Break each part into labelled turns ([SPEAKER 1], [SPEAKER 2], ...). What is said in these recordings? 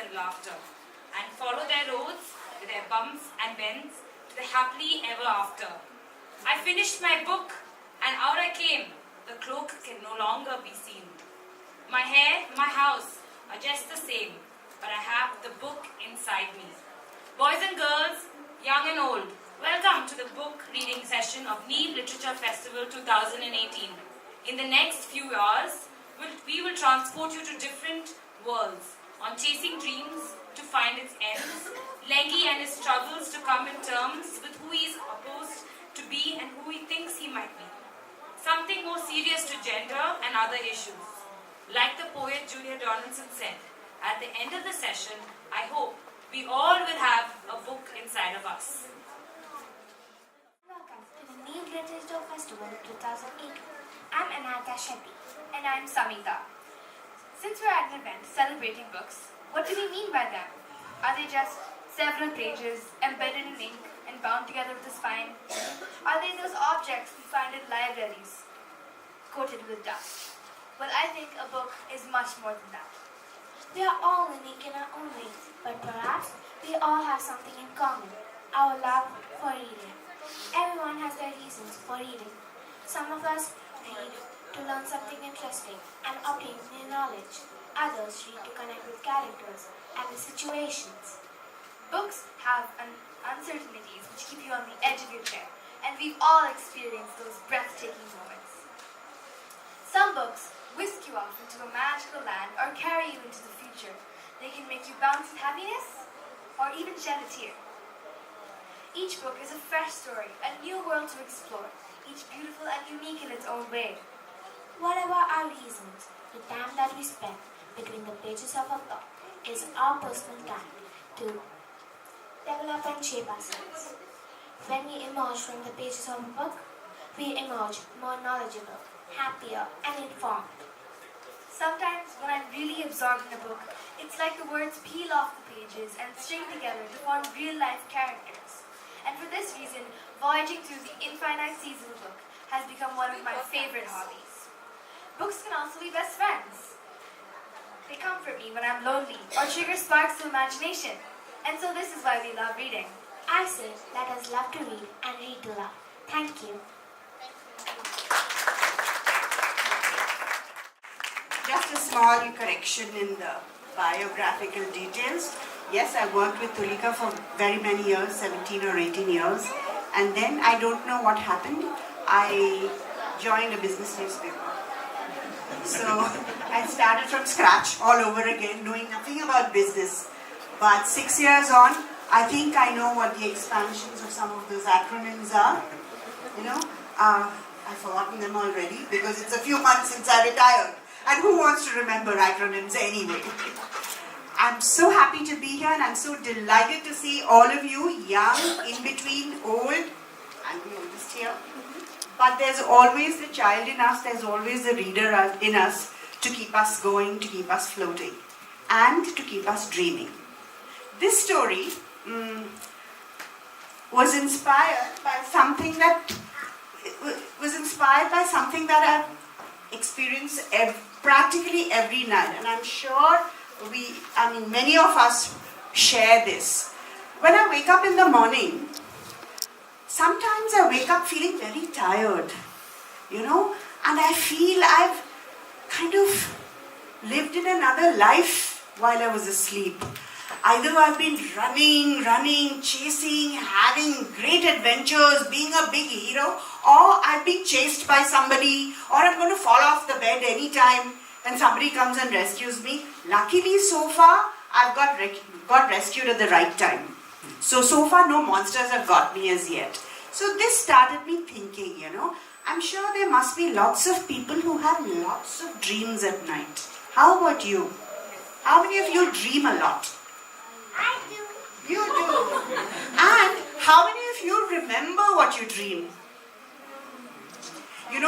[SPEAKER 1] and laughter, and follow their roads with their bumps and bends to the happily ever after. I finished my book, and out I came. The cloak can no longer be seen. My hair, my house are just the same, but I have the book inside me. Boys and girls, young and old, welcome to the book reading session of Neev Literature Festival 2018. In the next few hours, we will transport you to different worlds, on chasing dreams to find its ends, Lengi and his struggles to come in terms with who he is opposed to be and who he thinks he might be. Something more serious to gender and other issues. Like the poet Julia Donaldson said, at the end of the session, I hope we all will have a book inside of us.
[SPEAKER 2] Welcome to the Neev Literature Festival 2018. I'm Ananta Shetty.
[SPEAKER 3] And I'm Samita. Since we're at an event celebrating books, what do we mean by them? Are they just several pages embedded in ink and bound together with a spine? Are they those objects we find in libraries, coated with dust? Well, I think a book is much more than that.
[SPEAKER 2] We are all unique in our own ways, but perhaps we all have something in common, our love for reading. Everyone has their reasons for reading. Some of us read to learn something interesting and obtain new knowledge. Others read to connect with characters and with situations.
[SPEAKER 3] Books have uncertainties which keep you on the edge of your chair, and we've all experienced those breathtaking moments. Some books whisk you off into a magical land or carry you into the future. They can make you bounce with happiness or even shed a tear. Each book is a fresh story, a new world to explore, each beautiful and unique in its own way.
[SPEAKER 2] Whatever our reasons, the time that we spend between the pages of a book is our personal time to develop and shape ourselves. When we emerge from the pages of a book, we emerge more knowledgeable, happier, and informed.
[SPEAKER 3] Sometimes when I'm really absorbed in a book, it's like the words peel off the pages and string together to form real-life characters. And for this reason, voyaging through the infinite seas of a book has become one of my favorite hobbies. Books can also be best friends. They comfort me when I'm lonely or trigger sparks of imagination. And so this is why we love reading.
[SPEAKER 2] I say, let us love to read and read to love. Thank you.
[SPEAKER 4] Just a small correction in the biographical details. Yes, I worked with Tulika for very many years, 17 or 18 years. And then I don't know what happened. I joined a business newspaper. So I started from scratch all over again, knowing nothing about business. But 6 years on, I think I know what the expansions of some of those acronyms are. You know, I've forgotten them already because it's a few months since I retired. And who wants to remember acronyms anyway? I'm so happy to be here and I'm so delighted to see all of you, young, in between, old. I'm the oldest here. But there's always the child in us, there's always the reader in us to keep us going, to keep us floating, and to keep us dreaming. This story was inspired by something that I've experienced practically every night, and I'm sure many of us share this. When I wake up in the morning, sometimes I wake up feeling very tired, and I feel I've kind of lived in another life while I was asleep. Either I've been running, chasing, having great adventures, being a big hero, or I've been chased by somebody, or I'm going to fall off the bed anytime and somebody comes and rescues me. Luckily, so far, I've got rescued at the right time. So far, no monsters have got me as yet. So this started me thinking, I'm sure there must be lots of people who have lots of dreams at night. How about you? How many of you dream a lot?
[SPEAKER 2] I do.
[SPEAKER 4] You do. And how many of you remember what you dream?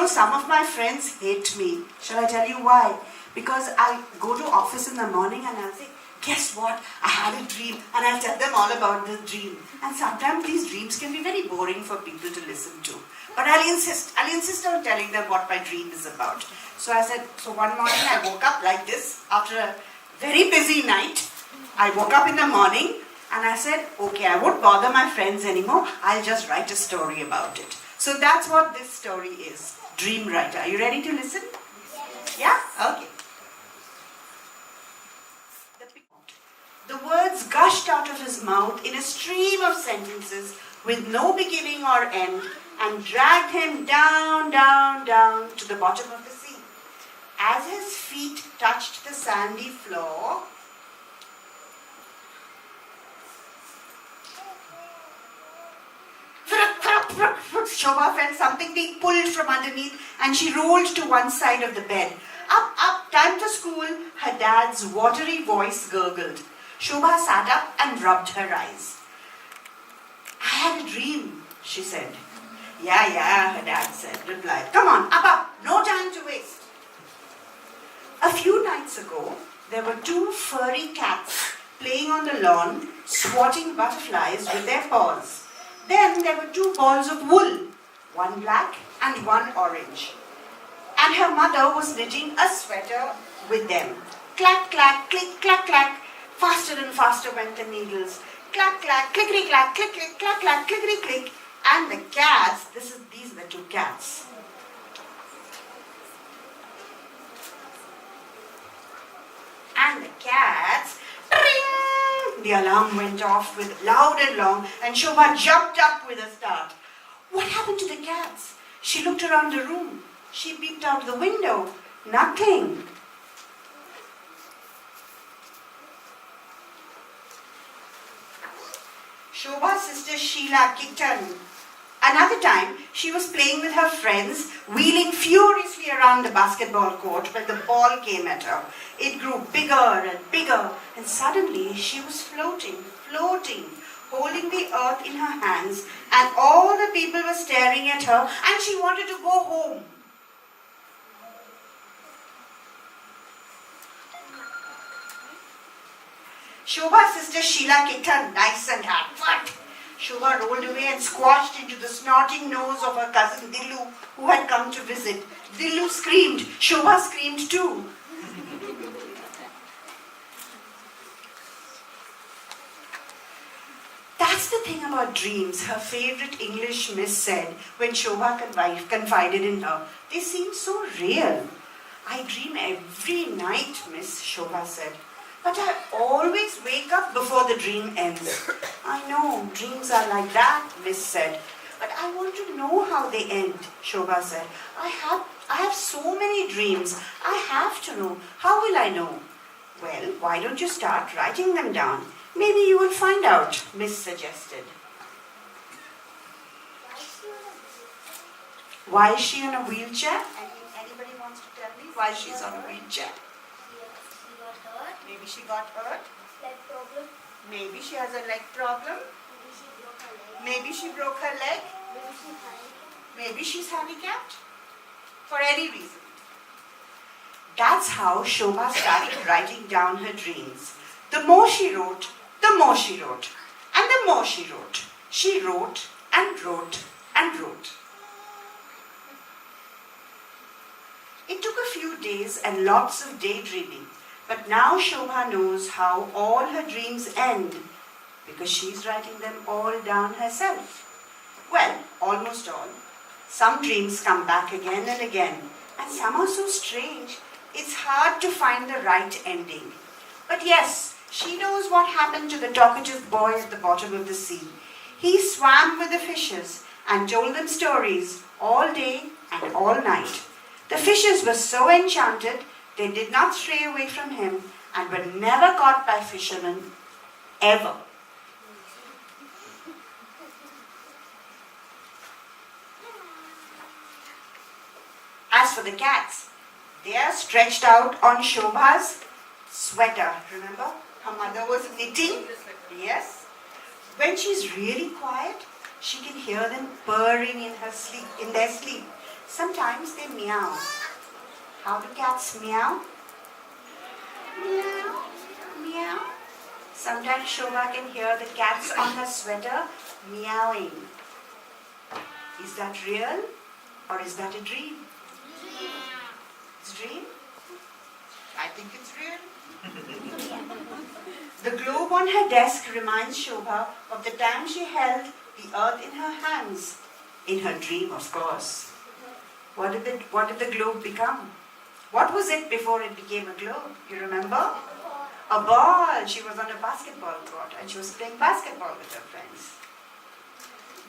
[SPEAKER 4] Some of my friends hate me. Shall I tell you why? Because I'll go to office in the morning and I'll say, guess what? I had a dream, and I'll tell them all about the dream. And sometimes these dreams can be very boring for people to listen to. But I'll insist on telling them what my dream is about. So one morning I woke up like this after a very busy night, I woke up in the morning and I said, okay, I won't bother my friends anymore. I'll just write a story about it. So that's what this story is. Dream Writer. Are you ready to listen? Yeah? Okay. The words gushed out of his mouth in a stream of sentences with no beginning or end and dragged him down, down, down to the bottom of the sea. As his feet touched the sandy floor, Shobha felt something being pulled from underneath and she rolled to one side of the bed. Up, up, time to school, her dad's watery voice gurgled. Shobha sat up and rubbed her eyes. I had a dream, she said. Yeah, her dad replied. Come on, up, no time to waste. A few nights ago, there were two furry cats playing on the lawn, swatting butterflies with their paws. Then there were two balls of wool, one black and one orange. And her mother was knitting a sweater with them. Clack, clack, click, clack, clack. Faster and faster went the needles. Clack, clack, clickety, clack, click, click, clack, clack, clickety, click. And the cats, these are the two cats. And the cats, ring! The alarm went off with loud and long, and Shobha jumped up with a start. What happened to the cats? She looked around the room. She peeped out the window. Nothing. Shobha's sister Sheila kicked her. Another time, she was playing with her friends, wheeling furiously around the basketball court when the ball came at her. It grew bigger and bigger, and suddenly she was floating, holding the earth in her hands, and all the people were staring at her, and she wanted to go home. Shobha's sister Sheila kicked her nice and hard. What? Shobha rolled away and squashed into the snorting nose of her cousin Dillu, who had come to visit. Dillu screamed. Shobha screamed too. That's the thing about dreams, her favourite English miss said when Shobha confided in her. They seem so real. I dream every night, Miss, Shobha said. But I always wake up before the dream ends. I know, dreams are like that, Miss said. But I want to know how they end, Shobha said. I have so many dreams. I have to know. How will I know? Well, why don't you start writing them down? Maybe you will find out, Miss suggested. Why is she in a wheelchair? Anybody wants to tell me why she's on a wheelchair? Maybe she got hurt.
[SPEAKER 2] Leg problem.
[SPEAKER 4] Maybe she has a leg problem.
[SPEAKER 2] Maybe she broke her leg.
[SPEAKER 4] Maybe she broke her leg.
[SPEAKER 2] Maybe she's handicapped.
[SPEAKER 4] Maybe she's handicapped. For any reason. That's how Shobha started writing down her dreams. The more she wrote, the more she wrote. And the more she wrote. She wrote and wrote and wrote. It took a few days and lots of daydreaming. But now Shobha knows how all her dreams end because she's writing them all down herself. Well, almost all. Some dreams come back again and again, and some are so strange, it's hard to find the right ending. But yes, she knows what happened to the talkative boy at the bottom of the sea. He swam with the fishes and told them stories all day and all night. The fishes were so enchanted, they did not stray away from him and were never caught by fishermen, ever. As for the cats, they are stretched out on Shobha's sweater. Remember, her mother was knitting? Yes. When she's really quiet, she can hear them purring in their sleep. Sometimes they meow. How do cats meow? Meow, meow. Sometimes Shobha can hear the cats on her sweater meowing. Is that real or is that a dream? It's a dream? I think it's real. The globe on her desk reminds Shobha of the time she held the earth in her hands. In her dream, of course. What did the globe become? What was it before it became a globe? You remember? A ball. She was on a basketball court and she was playing basketball with her friends.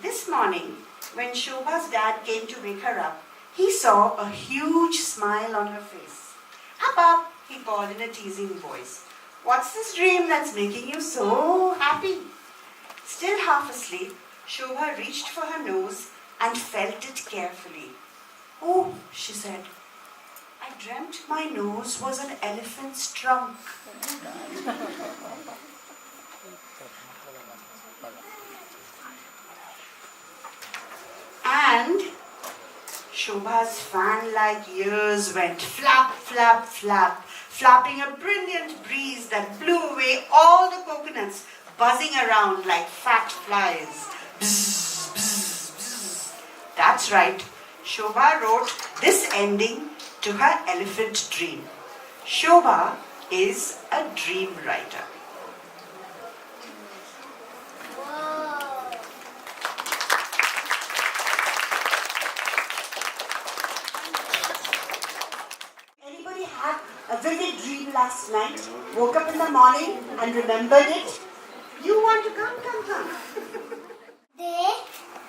[SPEAKER 4] This morning, when Shobha's dad came to wake her up, he saw a huge smile on her face. Up, up, he called in a teasing voice. What's this dream that's making you so happy? Still half asleep, Shobha reached for her nose and felt it carefully. Oh, she said, I dreamt my nose was an elephant's trunk. And Shobha's fan-like ears went flap, flap, flap, flapping a brilliant breeze that blew away all the coconuts, buzzing around like fat flies. Bzz, bzz, bzz. That's right. Shobha wrote this ending to her elephant dream. Shobha is a dream writer. Anybody had a vivid dream last night? Woke up in the morning and remembered it? You want to come?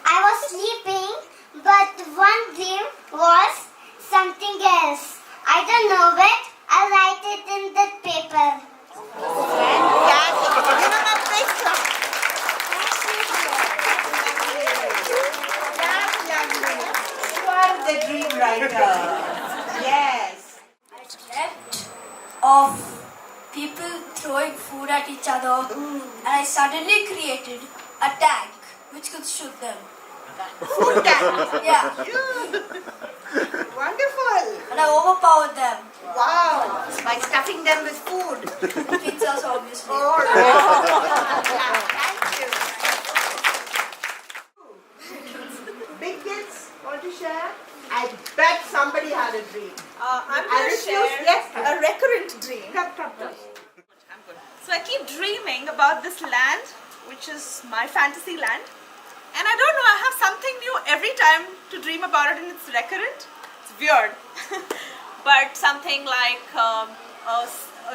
[SPEAKER 2] I was sleeping, but one dream was something else. I don't know it. I'll write it in the paper.
[SPEAKER 4] You are the dream writer. Yes.
[SPEAKER 5] I dreamt of people throwing food at each other, and I suddenly created a tank which could shoot them.
[SPEAKER 4] Food tank.
[SPEAKER 5] Yeah,
[SPEAKER 4] Wonderful.
[SPEAKER 5] and I overpowered them.
[SPEAKER 4] Wow. By stuffing them with food.
[SPEAKER 5] Pizzas, obviously.
[SPEAKER 4] All right. Thank you. Big kids, want to share? I bet somebody had a dream.
[SPEAKER 6] I'm going to share a recurrent dream.
[SPEAKER 4] Come.
[SPEAKER 6] I'm good. So I keep dreaming about this land, which is my fantasy land. And I don't know, I have something new every time to dream about it, and it's recurrent. It's weird. But something like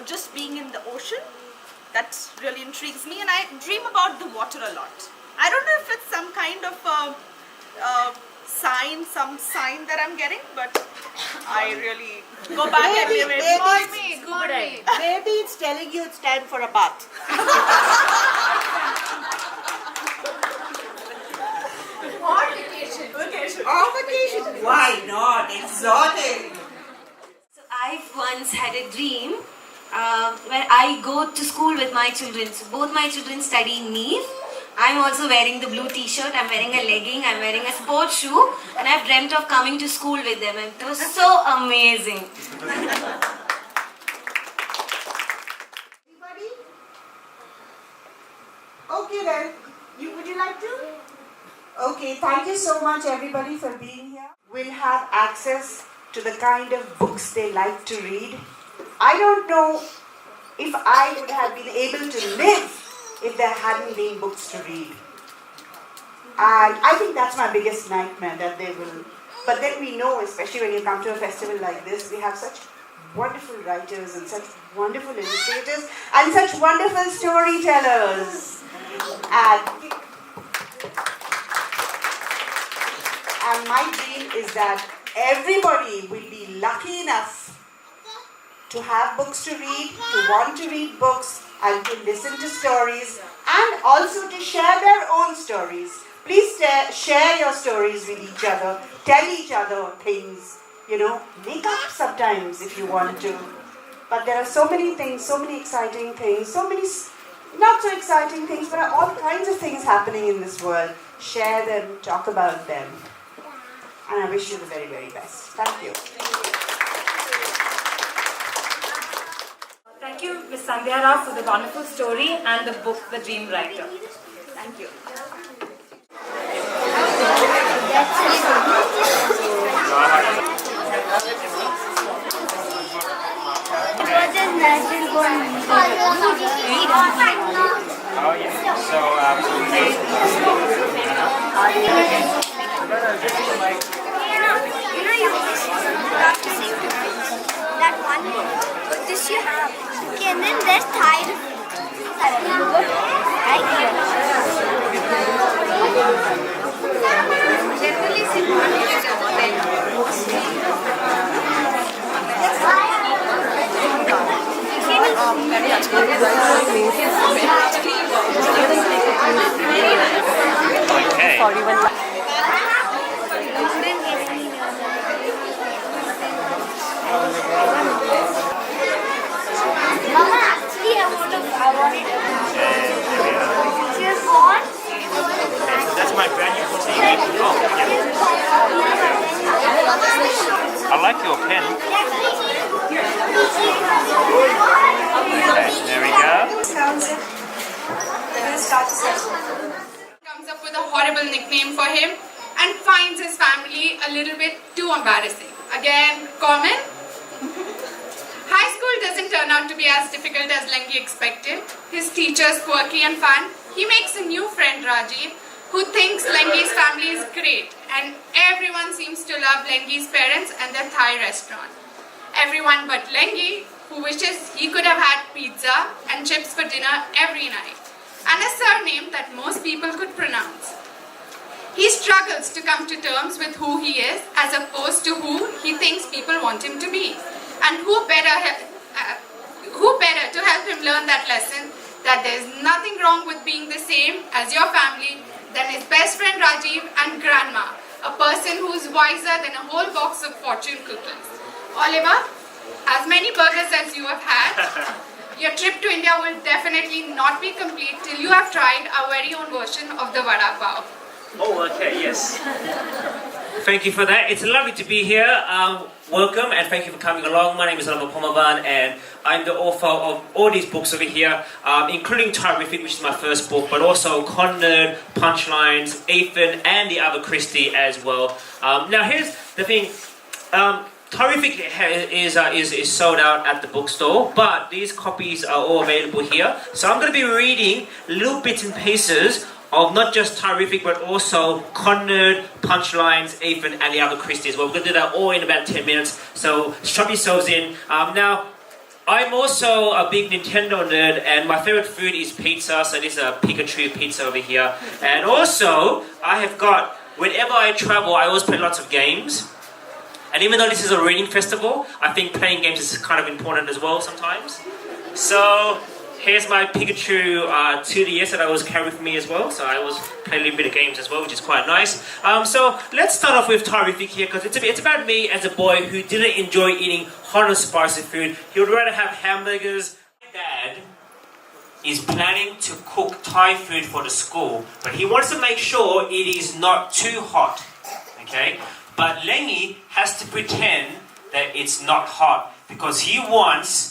[SPEAKER 6] just being in the ocean, that really intrigues me. And I dream about the water a lot. I don't know if it's some kind of some sign that I'm getting, but I really go back and live it.
[SPEAKER 4] Maybe it's telling you it's time for a bath. Or vacation. Why not? Exotic.
[SPEAKER 7] So I once had a dream where I go to school with my children. So both my children study in Neev. I'm also wearing the blue t-shirt, I'm wearing a legging, I'm wearing a sports shoe, and I've dreamt of coming to school with them, and it was so amazing.
[SPEAKER 4] Anybody? Okay then. Would you like to? Okay, thank you so much everybody for being here. We'll have access to the kind of books they like to read. I don't know if I would have been able to live if there hadn't been books to read. And I think that's my biggest nightmare, that they will. But then we know, especially when you come to a festival like this, we have such wonderful writers and such wonderful illustrators and such wonderful storytellers. And my dream is that everybody will be lucky enough to have books to read, to want to read books, and to listen to stories, and also to share their own stories. Please share your stories with each other. Tell each other things. Make up sometimes if you want to. But there are so many things, so many exciting things, so many not so exciting things, but all kinds of things happening in this world. Share them, talk about them. And I wish you the very, very best. Thank you.
[SPEAKER 1] Thank you, Ms. Sandhya Rao, for the wonderful story and the book, The Dream Writer. Thank you.
[SPEAKER 2] It was
[SPEAKER 8] Oh yeah. So
[SPEAKER 2] that one. This you have. Okay, and then there's Thai.
[SPEAKER 8] okay.
[SPEAKER 2] Mama, actually, I wanted to. Just what?
[SPEAKER 8] That's my brand new TV. Oh, yeah. I like your pen. Okay, there we go.
[SPEAKER 9] Comes up with a horrible nickname for him and finds his family a little bit too embarrassing. Again, common. High school doesn't turn out to be as difficult as Lengi expected. His teachers quirky and fun. He makes a new friend, Rajiv, who thinks Lengi's family is great, and everyone seems to love Lengi's parents and their Thai restaurant. Everyone but Lengi, who wishes he could have had pizza and chips for dinner every night, and a surname that most people could pronounce. He struggles to come to terms with who he is as opposed to who he thinks people want him to be. And who better to help him learn that lesson, that there is nothing wrong with being the same as your family, than his best friend Rajiv and grandma, a person who is wiser than a whole box of fortune cookies. Oliver, as many burgers as you have had, your trip to India will definitely not be complete till you have tried our very own version of the vada pav.
[SPEAKER 8] Oh, okay, yes. Thank you for that. It's lovely to be here. Welcome and thank you for coming along. My name is Alama Pomavan and I'm the author of all these books over here, including Riffic, which is my first book, but also Con Nerd, Punchlines, Ethan, and the other Christie as well. Now here's the thing. Riffic is sold out at the bookstore, but these copies are all available here. So I'm going to be reading little bits and pieces of not just Riffic, but also Con Nerd, Punchlines, Ethan, and the other Christie as well. We're going to do that all in about 10 minutes, so strap yourselves in. Now, I'm also a big Nintendo nerd, and my favorite food is pizza, so this is a Pikachu pizza over here. And also, I have got, whenever I travel, I always play lots of games. And even though this is a reading festival, I think playing games is kind of important as well sometimes. So, here's my Pikachu 2DS that I always carry with me as well. So I always play a little bit of games as well, which is quite nice. So let's start off with Riffic here, because it's about me as a boy who didn't enjoy eating hot and spicy food. He would rather have hamburgers. My dad is planning to cook Thai food for the school, but he wants to make sure it is not too hot. Okay? But Lengi has to pretend that it's not hot, because he wants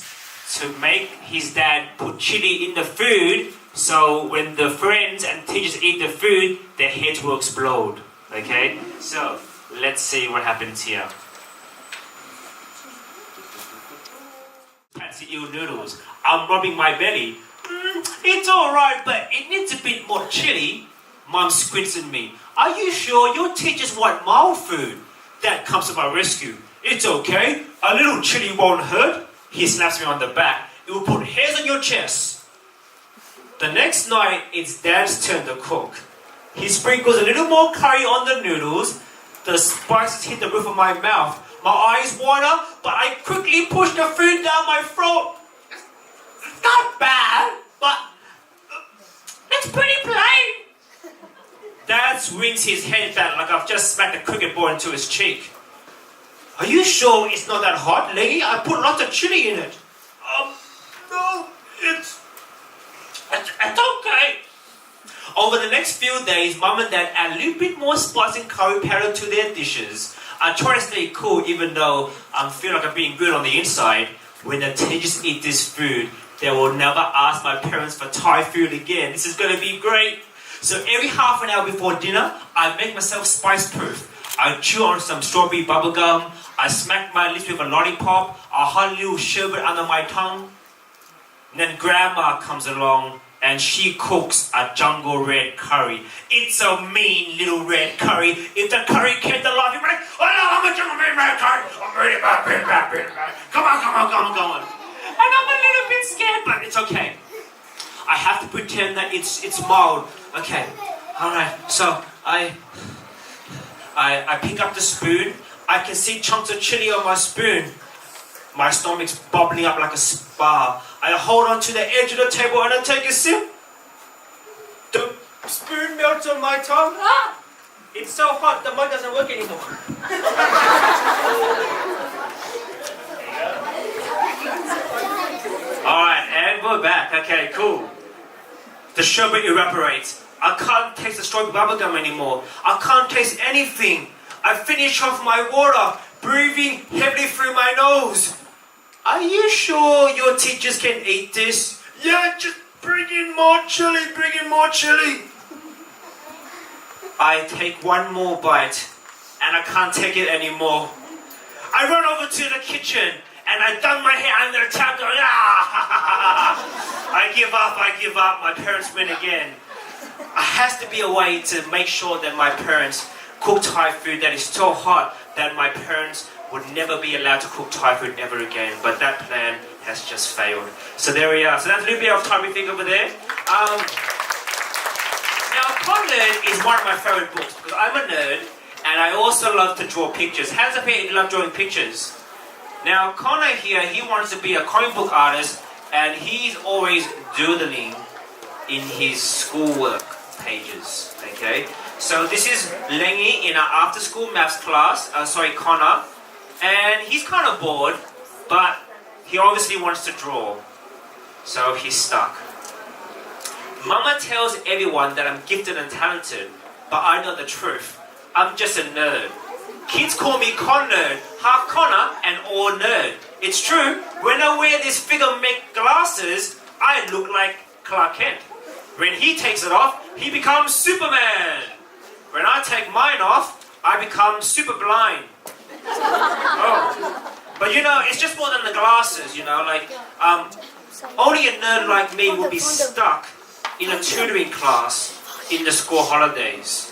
[SPEAKER 8] to make his dad put chili in the food, so when the friends and teachers eat the food, their heads will explode. Okay? So, let's see what happens here. Fancy eel noodles. I'm rubbing my belly. It's alright, but it needs a bit more chili. Mom squints at me. Are you sure your teachers want mild food? Dad comes to my rescue. It's okay. A little chili won't hurt. He slaps me on the back. It will put hairs on your chest. The next night, it's Dad's turn to cook. He sprinkles a little more curry on the noodles. The spices hit the roof of my mouth. My eyes water, but I quickly push the food down my throat. It's not bad, but it's pretty plain. Dad swings his head back like I've just smacked a cricket ball into his cheek. Are you sure it's not that hot, Lengi? I put lots of chili in it. No, it's okay. Over the next few days, Mum and Dad add a little bit more spice and curry powder to their dishes. I try to stay cool even though I feel like I'm being good on the inside. When the teachers eat this food, they will never ask my parents for Thai food again. This is going to be great. So every half an hour before dinner, I make myself spice-proof. I chew on some strawberry bubblegum. I smack my lips with a lollipop. I hot little sherbet under my tongue. And then grandma comes along and she cooks a jungle red curry. It's a mean little red curry. If the curry came to life, you'd be like, oh no, I'm a jungle red curry. I'm ready back. Come on. And I'm a little bit scared, but it's okay. I have to pretend that it's mild. Okay, alright, so I pick up the spoon. I can see chunks of chili on my spoon. My stomach's bubbling up like a spa. I hold on to the edge of the table and I take a sip. The spoon melts on my tongue. Ah! It's so hot, the mug doesn't work anymore. Alright, and we're back. Okay, cool. The sherbet evaporates. I can't taste the strawberry bubblegum anymore. I can't taste anything. I finish off my water, breathing heavily through my nose. Are you sure your teachers can eat this? Yeah, just bring in more chili. I take one more bite, and I can't take it anymore. I run over to the kitchen, and I dunk my head under the tap going, ah! I give up. My parents win again. There has to be a way to make sure that my parents cook Thai food that is so hot that my parents would never be allowed to cook Thai food ever again. But that plan has just failed. So there we are. So that's a little bit of Thai riffic over there. Now, Con Nerd is one of my favorite books because I'm a nerd and I also love to draw pictures. Hands up here, you love drawing pictures. Now, Connor here, he wants to be a comic book artist and he's always doodling in his schoolwork pages, okay? So this is Lengy in our after-school maths class, Connor, and he's kind of bored, but he obviously wants to draw, so he's stuck. Mama tells everyone that I'm gifted and talented, but I know the truth. I'm just a nerd. Kids call me Con Nerd, half Connor and all nerd. It's true, when I wear these figure-make glasses, I look like Clark Kent. When he takes it off, he becomes Superman. When I take mine off, I become super blind. Oh. But you know, it's just more than the glasses, you know, like, only a nerd like me would be stuck in a tutoring class in the school holidays.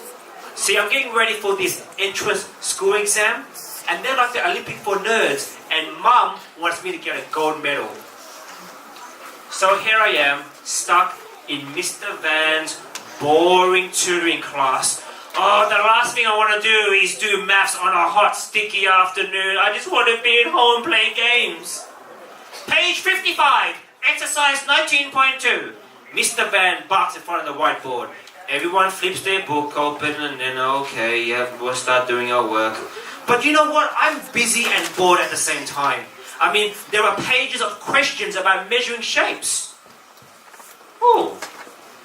[SPEAKER 8] See, I'm getting ready for this entrance school exam, and they're like the Olympic for nerds, and Mum wants me to get a gold medal. So here I am, stuck in Mr. Van's boring tutoring class. Oh, the last thing I want to do is do maths on a hot, sticky afternoon. I just want to be at home and play games. Page 55, exercise 19.2. Mr. Van barks in front of the whiteboard. Everyone flips their book open and then, okay, yeah, we'll start doing our work. But you know what? I'm busy and bored at the same time. I mean, there are pages of questions about measuring shapes. Oh,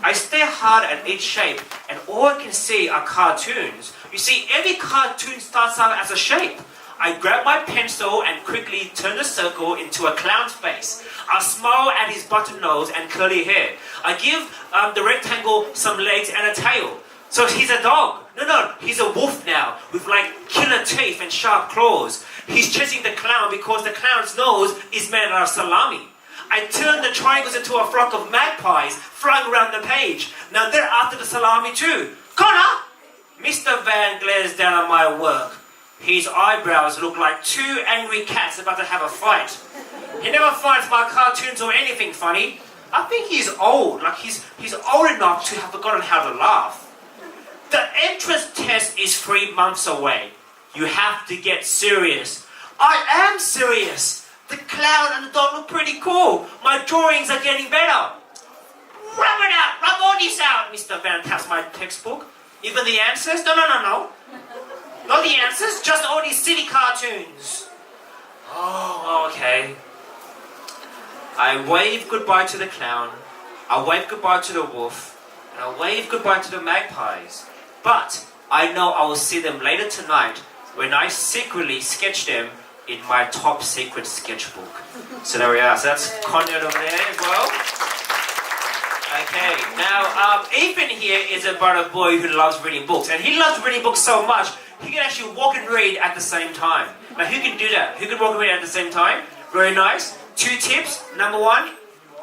[SPEAKER 8] I stare hard at each shape and all I can see are cartoons. You see, every cartoon starts out as a shape. I grab my pencil and quickly turn the circle into a clown's face. I smile at his button nose and curly hair. I give the rectangle some legs and a tail. So he's a dog. No, he's a wolf now with like killer teeth and sharp claws. He's chasing the clown because the clown's nose is made out of salami. I turn the triangles into a flock of magpies flying around the page. Now they're after the salami too. Connor! Mr. Van glares down at my work. His eyebrows look like two angry cats about to have a fight. He never finds my cartoons or anything funny. I think he's old, like he's old enough to have forgotten how to laugh. The entrance test is 3 months away. You have to get serious. I am serious. The clown and the dog look pretty cool. My drawings are getting better. Rub it out, rub all this out, Mr. Van taps my textbook. Even the answers? No. Not the answers, just all these silly cartoons. Oh, okay. I wave goodbye to the clown, I wave goodbye to the wolf, and I wave goodbye to the magpies. But I know I will see them later tonight when I secretly sketch them in my top secret sketchbook. So there we are. So that's Conrad over there as well. Okay, now Ethan here is about a boy who loves reading books. And he loves reading books so much, he can actually walk and read at the same time. Now who can do that? Who can walk and read at the same time? Very nice. 2 tips. Number 1,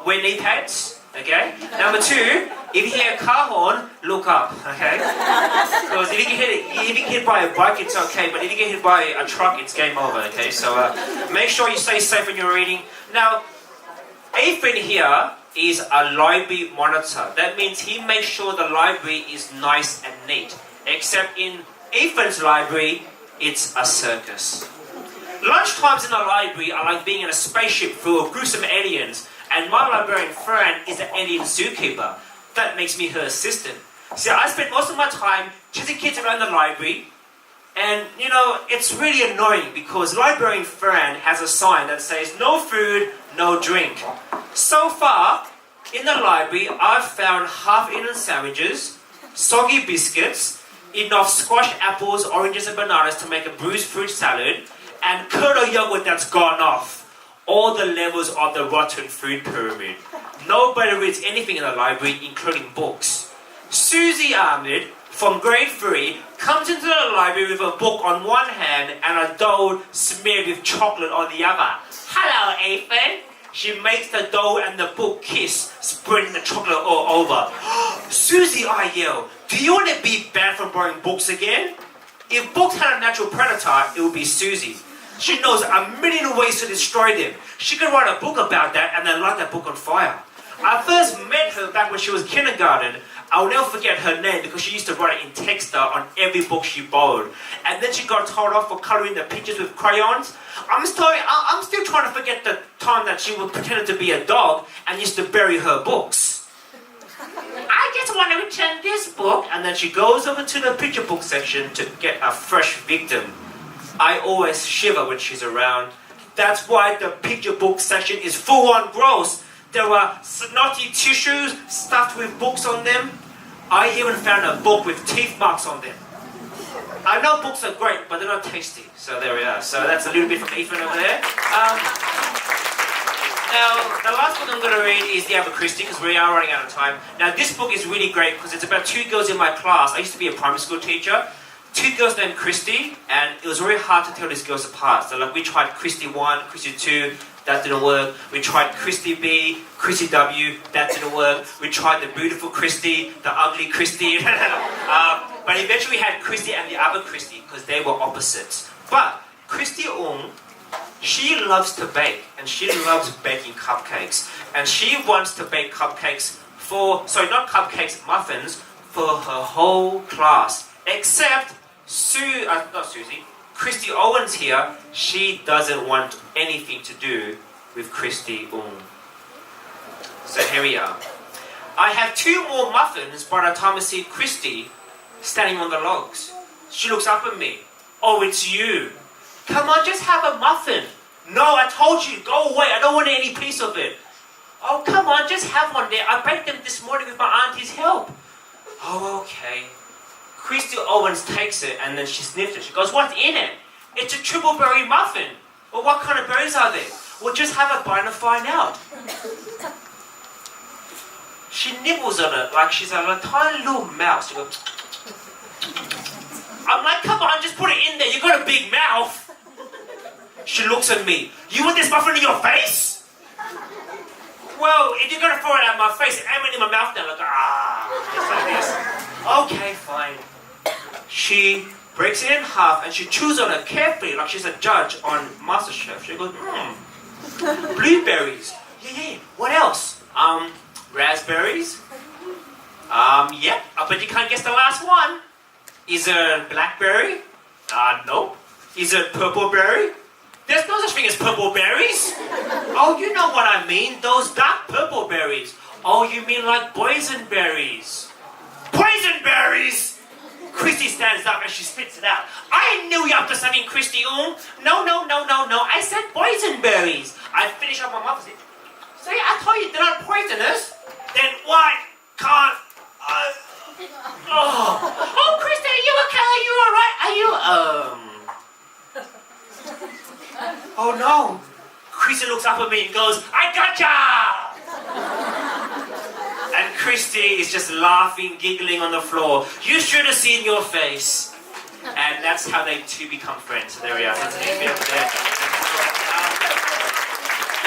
[SPEAKER 8] wear knee pads. Okay. Number 2, if you hear a car horn, look up. Okay. Because if you get hit by a bike, it's okay, but if you get hit by a truck, it's game over. Okay. So make sure you stay safe when you're reading. Now, Ethan here is a library monitor. That means he makes sure the library is nice and neat. Except in Ethan's library, it's a circus. Lunchtimes in the library are like being in a spaceship full of gruesome aliens, and my librarian friend is an alien zookeeper. That makes me her assistant. See, I spend most of my time chasing kids around the library, and you know, it's really annoying because librarian friend has a sign that says no food, no drink. So far, in the library, I've found half-eaten sandwiches, soggy biscuits, enough squashed apples, oranges and bananas to make a bruised fruit salad, and kernel yogurt that's gone off. All the levels of the rotten food pyramid. Nobody reads anything in the library, including books. Susie Ahmed, from grade 3, comes into the library with a book on one hand and a dough smeared with chocolate on the other. Hello, Ethan. She makes the dough and the book kiss, spreading the chocolate all over. Susie, I yell, do you want to be banned from borrowing books again? If books had a natural predator, it would be Susie. She knows a million ways to destroy them. She could write a book about that and then light that book on fire. I first met her back when she was kindergarten. I'll never forget her name because she used to write it in texter on every book she borrowed. And then she got told off for colouring the pictures with crayons. I'm still trying to forget the time that she would pretend to be a dog and used to bury her books. I just want to return this book. And then she goes over to the picture book section to get a fresh victim. I always shiver when she's around. That's why the picture book section is full on gross. There are snotty tissues stuffed with books on them. I even found a book with teeth marks on them. I know books are great, but they're not tasty. So there we are. So that's a little bit from Ethan over there. Now, the last book I'm going to read is The Abercrombie Christie, because we are running out of time. Now, this book is really great because it's about 2 girls in my class. I used to be a primary school teacher. 2 girls named Christy, and it was very hard to tell these girls apart. So like we tried Christy 1, Christy 2, that didn't work. We tried Christy B, Christy W, that didn't work. We tried the beautiful Christy, the ugly Christy. But eventually we had Christy and the other Christy because they were opposites. But Christy she loves to bake, and she loves baking cupcakes. And she wants to bake cupcakes muffins for her whole class. Except Christy Owens here, she doesn't want anything to do with Christy So here we are. I have 2 more muffins by the time I see Christy standing on the logs. She looks up at me. Oh, it's you. Come on, just have a muffin. No, I told you, go away. I don't want any piece of it. Oh, come on, just have one there. I baked them this morning with my auntie's help. Oh, okay. Christy Owens takes it and then she sniffs it. She goes, what's in it? It's a triple berry muffin. Well, what kind of berries are there? Well, just have a bite and find out. She nibbles on it like she's a tiny little mouse. She goes, I'm like, come on, just put it in there. You got a big mouth. She looks at me. You want this muffin in your face? Well, if you're going to throw it at my face, aim it in my mouth now. Just like this. Okay, fine. She breaks it in half and she chews on it carefully like she's a judge on MasterChef. She goes, blueberries. Yeah. What else? Raspberries? Yep. But you can't guess the last one. Is it blackberry? Nope. Is it purple berry? There's no such thing as purple berries. Oh, you know what I mean. Those dark purple berries. Oh, you mean like boysenberries. Boysenberries! Christy stands up and she spits it out. I knew you up to something, Christy. No. I said boysenberries. I finish up my muffins. See, I told you they're not poisonous. Then why can't I... Oh, Christy, are you okay? Are you alright? Are you, Oh no. Christy looks up at me and goes, I gotcha! And Christy is just laughing, giggling on the floor. You should have seen your face. And that's how they 2 become friends. So there we are. That's a bit up there.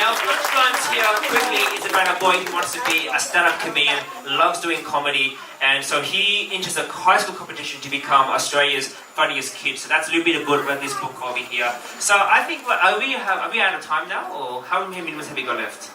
[SPEAKER 8] Our punchlines here quickly is about a boy who wants to be a stand-up comedian, loves doing comedy, and so he enters a high school competition to become Australia's funniest kid. So that's a little bit about this book over here. So I think, are we out of time now, or how many minutes have we got left?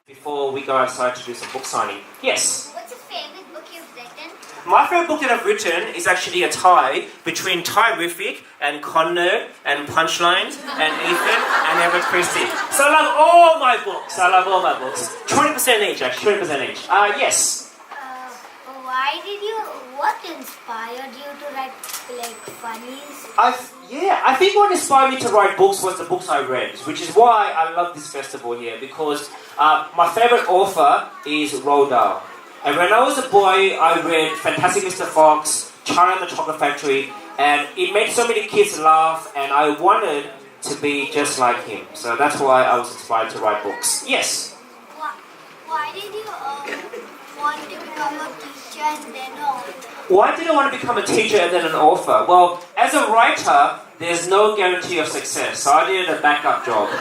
[SPEAKER 8] Before we go outside to do some book signing. Yes?
[SPEAKER 10] What's your favorite book you've written?
[SPEAKER 8] My favourite book that I've written is actually a tie between Riffic and Connor and Punchlines and Ethan and Ever Christie. So I love all my books. 20% each, actually. 20% each. Yes.
[SPEAKER 10] What inspired you to write funnies?
[SPEAKER 8] I think what inspired me to write books was the books I read, which is why I love this festival here, because my favourite author is Roald Dahl. And when I was a boy, I read Fantastic Mr. Fox, Charlie and the Chocolate Factory, and it made so many kids laugh, and I wanted to be just like him. So that's why I was inspired to write books. Yes?
[SPEAKER 10] Why did you want to become a teacher and then an author?
[SPEAKER 8] Why did I want to become a teacher and then an author? Well, as a writer, there's no guarantee of success, so I needed a backup job. And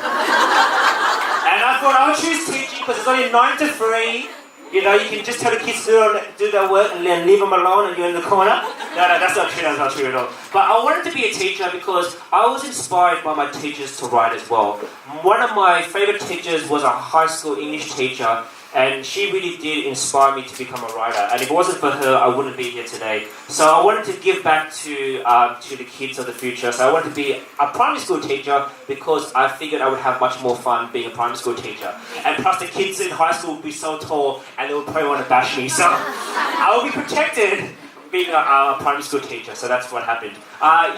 [SPEAKER 8] I thought I'll choose teaching because it's only 9 to 3. You know, you can just tell the kids to do their work and then leave them alone and you're in the corner. No, that's not true, that's not true at all. But I wanted to be a teacher because I was inspired by my teachers to write as well. One of my favourite teachers was a high school English teacher, and she really did inspire me to become a writer. And if it wasn't for her, I wouldn't be here today. So I wanted to give back to the kids of the future. So I wanted to be a primary school teacher because I figured I would have much more fun being a primary school teacher. And plus the kids in high school would be so tall and they would probably want to bash me. So I would be protected being a primary school teacher. So that's what happened.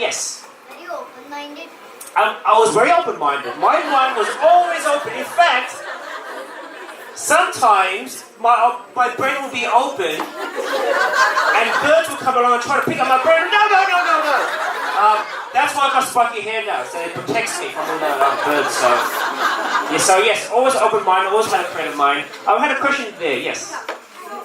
[SPEAKER 8] Yes?
[SPEAKER 10] Are you open-minded?
[SPEAKER 8] I was very open-minded. My mind was always open. In fact, sometimes my brain will be open and birds will come along and try to pick up my brain. No. That's why I've got spiky hair now, so it protects me from all the birds. So yes, always open mind, always had a creative mind. I had a question there, yes.
[SPEAKER 11] Your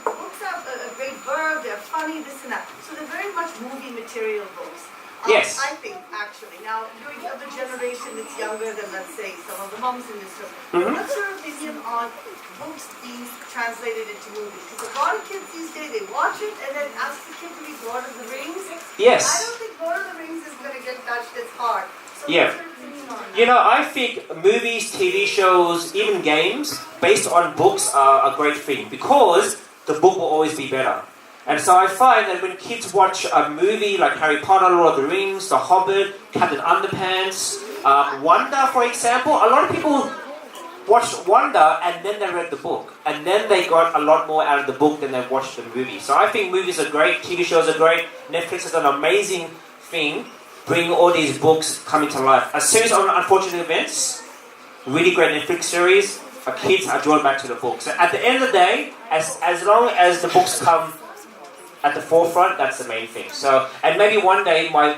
[SPEAKER 11] books are a great verb, they're funny, this and that. So they're very much movie material books.
[SPEAKER 8] Yes.
[SPEAKER 11] I think, actually. Now, you're of the generation that's younger than, let's say, some of the moms in this room. What's your opinion on books being translated into movies? Because a lot of kids these days, they watch it and then ask the kid to read Lord of the Rings.
[SPEAKER 8] Yes.
[SPEAKER 11] I don't think Lord of the Rings is going to get touched as hard. So
[SPEAKER 8] Yeah.
[SPEAKER 11] what's your opinion on that?
[SPEAKER 8] You know, I think movies, TV shows, even games, based on books are a great thing because the book will always be better. And so I find that when kids watch a movie like Harry Potter, Lord of the Rings, The Hobbit, Captain Underpants, Wonder, for example, a lot of people watched Wonder and then they read the book. And then they got a lot more out of the book than they watched the movie. So I think movies are great, TV shows are great, Netflix has done an amazing thing, bringing all these books coming to life. A series on unfortunate events, really great Netflix series, kids are drawn back to the book. So at the end of the day, as long as the books come at the forefront, that's the main thing. So, and maybe one day my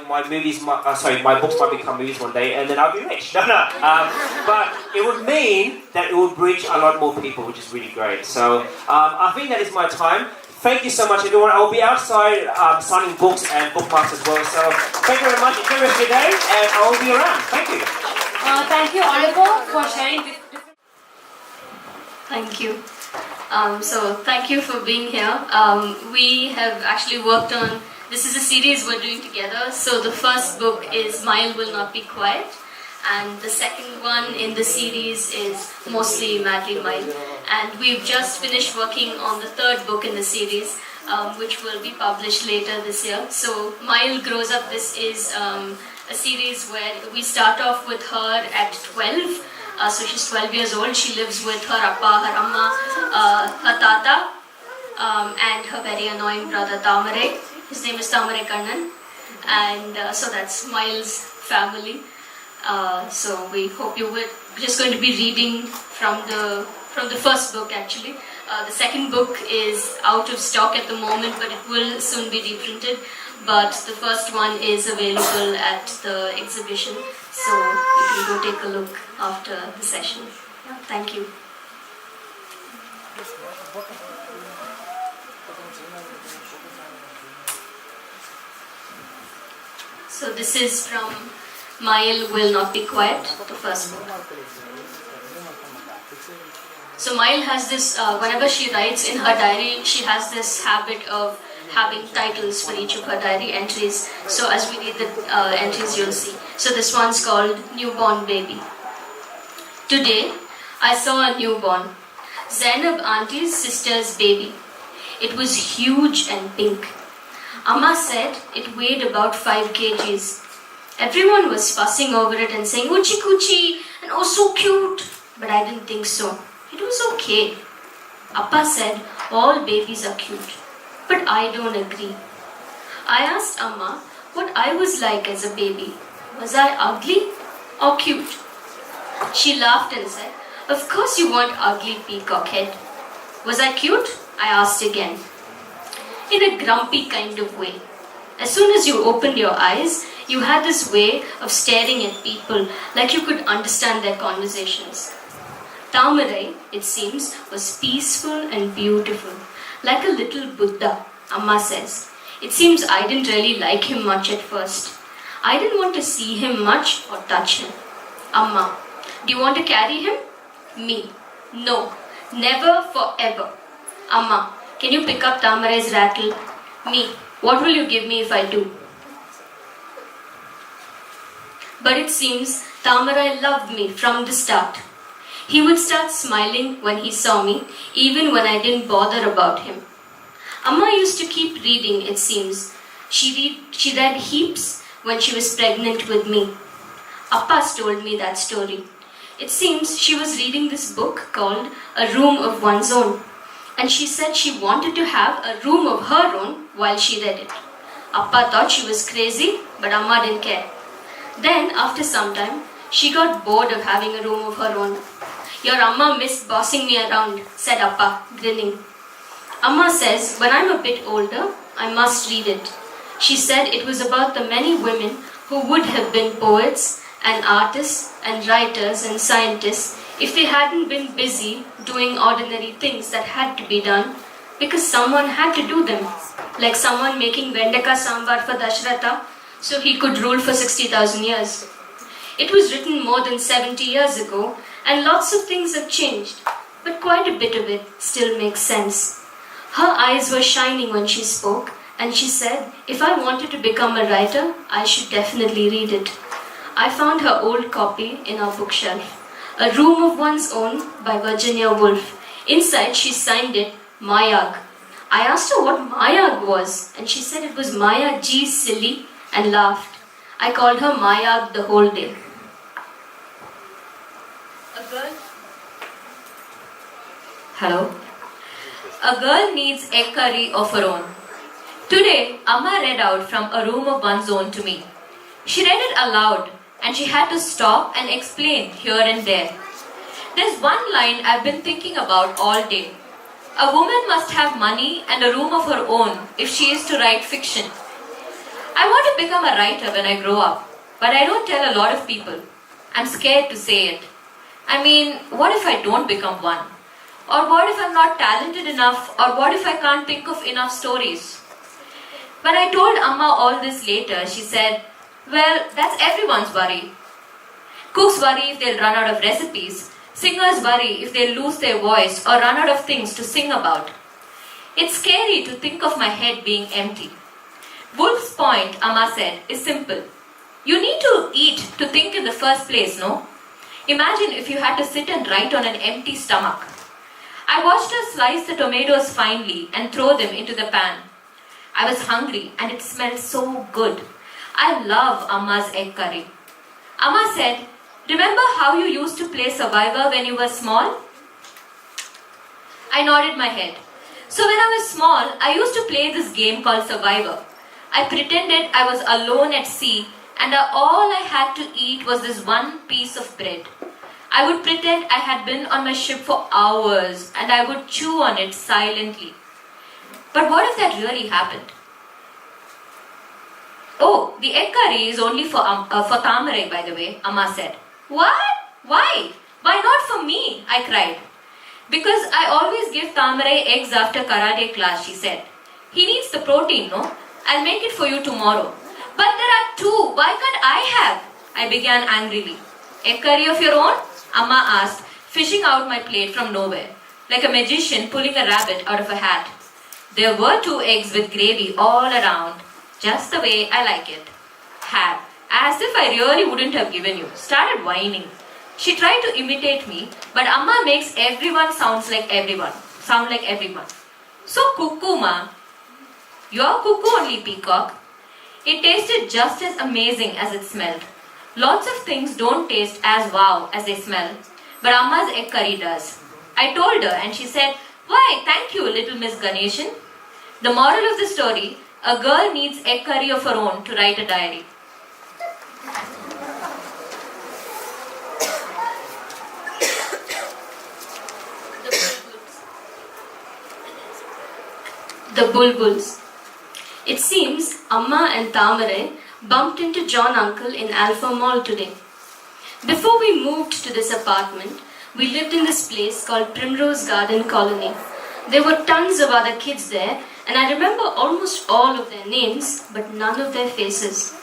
[SPEAKER 8] books might become movies one day, and then I'll be rich. No. But it would mean that it would reach a lot more people, which is really great. So, I think that is my time. Thank you so much, everyone. I'll be outside signing books and bookmarks as well. So, thank you very much. Enjoy the rest of your day, and I will be around. Thank you.
[SPEAKER 1] Thank you, Oliver, for sharing this.
[SPEAKER 12] Thank you. So thank you for being here. We have actually worked on, this is a series we're doing together. So the first book is Mayil Will Not Be Quiet, and the second one in the series is Mostly Madly Mayil. And we've just finished working on the third book in the series, which will be published later this year. So Mayil Grows Up, this is a series where we start off with her at 12. So she's 12 years old. She lives with her appa, her amma, her tata, and her very annoying brother Tamare. His name is Tamare Kannan. And so that's Mayil's family. So we hope you will. We're just going to be reading from the first book actually. The second book is out of stock at the moment, but it will soon be reprinted. But the first one is available at the exhibition, so you can go take a look after the session. Thank you. So this is from Mayil Will Not Be Quiet, the first book. So Mayil has this, whenever she writes in her diary, she has this habit of having titles for each of her diary entries. So as we read the entries, you'll see. So this one's called Newborn Baby. Today, I saw a newborn, Zainab auntie's sister's baby. It was huge and pink. Amma said it weighed about 5 kgs. Everyone was fussing over it and saying, "Uchi kuchi," and "Oh, so cute." But I didn't think so. It was okay. Appa said all babies are cute, but I don't agree. I asked Amma what I was like as a baby. Was I ugly or cute? She laughed and said, "Of course you weren't ugly, peacock head." Was I cute? I asked again, in a grumpy kind of way. As soon as you opened your eyes, you had this way of staring at people like you could understand their conversations. Tamarai, it seems, was peaceful and beautiful, like a little Buddha, Amma says. It seems I didn't really like him much at first. I didn't want to see him much or touch him. Amma, do you want to carry him? Me, no, never forever. Amma, can you pick up Tamarai's rattle? Me, what will you give me if I do? But it seems Tamarai loved me from the start. He would start smiling when he saw me, even when I didn't bother about him. Amma used to keep reading, it seems. She read heaps when she was pregnant with me. Appa's told me that story. It seems she was reading this book called A Room of One's Own, and she said she wanted to have a room of her own while she read it. Appa thought she was crazy, but Amma didn't care. Then, after some time, she got bored of having a room of her own. Your Amma missed bossing me around, said Appa, grinning. Amma says, when I'm a bit older, I must read it. She said it was about the many women who would have been poets and artists and writers and scientists if they hadn't been busy doing ordinary things that had to be done because someone had to do them, like someone making Vendaka Sambar for Dashratha so he could rule for 60,000 years. It was written more than 70 years ago, and lots of things have changed, but quite a bit of it still makes sense. Her eyes were shining when she spoke, and she said, if I wanted to become a writer, I should definitely read it. I found her old copy in our bookshelf, A Room of One's Own by Virginia Woolf. Inside, she signed it, Mayag. I asked her what Mayag was, and she said it was Maya G. Silly, and laughed. I called her Mayag the whole day. Hello? A girl needs egg curry of her own. Today, Amma read out from A Room of One's Own to me. She read it aloud, and she had to stop and explain here and there. There's one line I've been thinking about all day. A woman must have money and a room of her own if she is to write fiction. I want to become a writer when I grow up, but I don't tell a lot of people. I'm scared to say it. I mean, what if I don't become one? Or what if I'm not talented enough? Or what if I can't think of enough stories? When I told Amma all this later, she said, well, that's everyone's worry. Cooks worry if they'll run out of recipes. Singers worry if they'll lose their voice or run out of things to sing about. It's scary to think of my head being empty. Wolf's point, Amma said, is simple. You need to eat to think in the first place, no? Imagine if you had to sit and write on an empty stomach. I watched her slice the tomatoes finely and throw them into the pan. I was hungry and it smelled so good. I love Amma's egg curry. Amma said, remember how you used to play Survivor when you were small? I nodded my head. So when I was small, I used to play this game called Survivor. I pretended I was alone at sea and all I had to eat was this one piece of bread. I would pretend I had been on my ship for hours and I would chew on it silently. But what if that really happened? Oh, the egg curry is only for Tamarai, by the way, Amma said. What? Why? Why not for me? I cried. Because I always give Tamarai eggs after karate class, she said. He needs the protein, no? I'll make it for you tomorrow. But there are two. Why can't I have? I began angrily. Egg curry of your own? Amma asked, fishing out my plate from nowhere, like a magician pulling a rabbit out of a hat. There were 2 eggs with gravy all around, just the way I like it. Had, as if I really wouldn't have given you, started whining. She tried to imitate me, but Amma makes everyone sound like everyone. So cuckoo, ma. Your cuckoo only, peacock. It tasted just as amazing as it smelled. Lots of things don't taste as wow as they smell, but Amma's egg curry does. I told her and she said, "Why, thank you, little Miss Ganeshan." The moral of the story, a girl needs egg curry of her own to write a diary. The Bulbuls. It seems Amma and Tamarai bumped into John Uncle in Alpha Mall today. Before we moved to this apartment, we lived in this place called Primrose Garden Colony. There were tons of other kids there, and I remember almost all of their names, but none of their faces.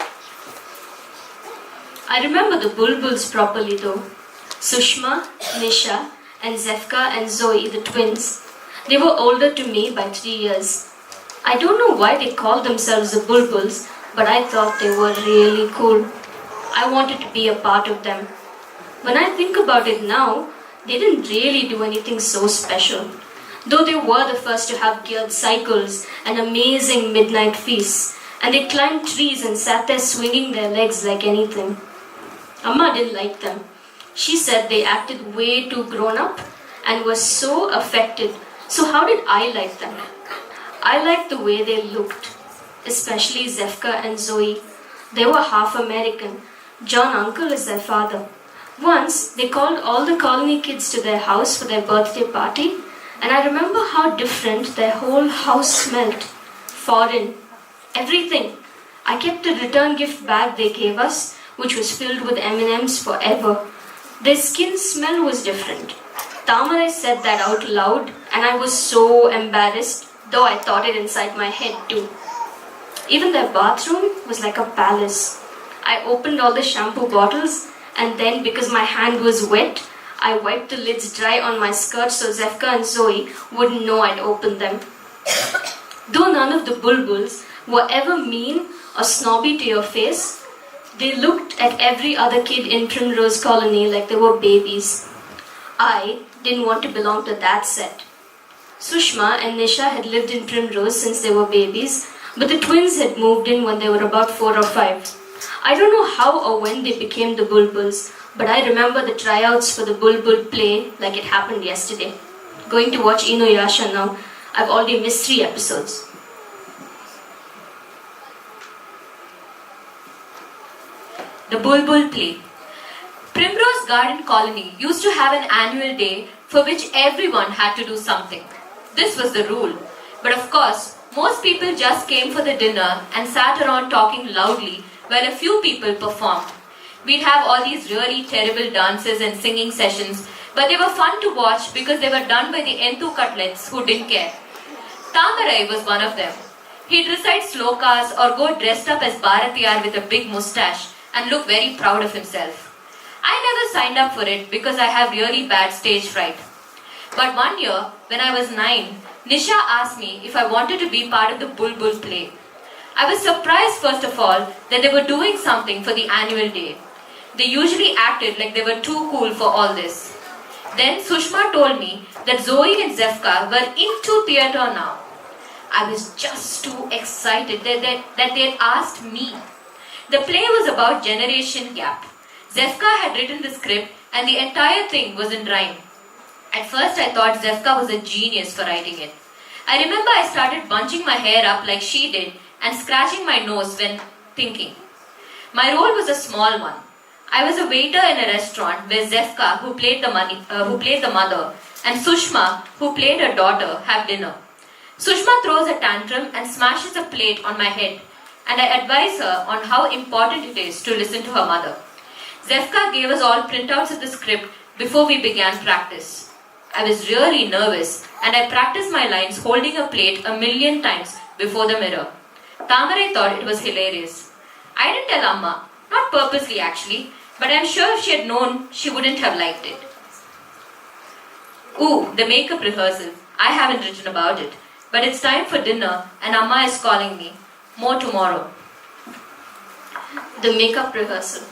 [SPEAKER 12] I remember the Bulbuls properly though. Sushma, Nisha, and Zefka and Zoe, the twins. They were older to me by 3 years. I don't know why they called themselves the Bulbuls, but I thought they were really cool. I wanted to be a part of them. When I think about it now, they didn't really do anything so special. Though they were the first to have geared cycles and amazing midnight feasts, and they climbed trees and sat there swinging their legs like anything. Amma didn't like them. She said they acted way too grown up and were so affected. So how did I like them? I liked the way they looked, especially Zefka and Zoe. They were half American. John Uncle is their father. Once, they called all the colony kids to their house for their birthday party, and I remember how different their whole house smelled. Foreign. Everything. I kept the return gift bag they gave us, which was filled with M&Ms forever. Their skin smell was different. Tamarai said that out loud, and I was so embarrassed, though I thought it inside my head too. Even their bathroom was like a palace. I opened all the shampoo bottles, and then because my hand was wet, I wiped the lids dry on my skirt so Zefka and Zoe wouldn't know I'd opened them. Though none of the Bulbuls were ever mean or snobby to your face, they looked at every other kid in Primrose Colony like they were babies. I didn't want to belong to that set. Sushma and Nisha had lived in Primrose since they were babies, but the twins had moved in when they were about 4 or 5. I don't know how or when they became the Bulbuls, but I remember the tryouts for the Bulbul play like it happened yesterday. Going to watch Inuyasha now. I've already missed 3 episodes. The Bulbul play. Primrose Garden Colony used to have an annual day for which everyone had to do something. This was the rule. But of course, most people just came for the dinner and sat around talking loudly while a few people performed. We'd have all these really terrible dances and singing sessions, but they were fun to watch because they were done by the Entu cutlets who didn't care. Tamarai was one of them. He'd recite slokas or go dressed up as Bharatiyar with a big moustache and look very proud of himself. I never signed up for it because I have really bad stage fright. But one year, when I was 9, Nisha asked me if I wanted to be part of the Bulbul play. I was surprised first of all that they were doing something for the annual day. They usually acted like they were too cool for all this. Then Sushma told me that Zoe and Zefka were into theatre now. I was just too excited that they had asked me. The play was about generation gap. Zefka had written the script and the entire thing was in rhyme. At first I thought Zefka was a genius for writing it. I remember I started bunching my hair up like she did and scratching my nose when thinking. My role was a small one. I was a waiter in a restaurant where Zefka, who played the mother, and Sushma, who played her daughter, have dinner. Sushma throws a tantrum and smashes a plate on my head, and I advise her on how important it is to listen to her mother. Zefka gave us all printouts of the script before we began practice. I was really nervous, and I practiced my lines holding a plate 1,000,000 times before the mirror. Tamarai thought it was hilarious. I didn't tell Amma, Not purposely actually, but I'm sure if she had known, she wouldn't have liked it. Ooh, the makeup rehearsal. I haven't written about it. But it's time for dinner and Amma is calling me. More tomorrow. The makeup rehearsal.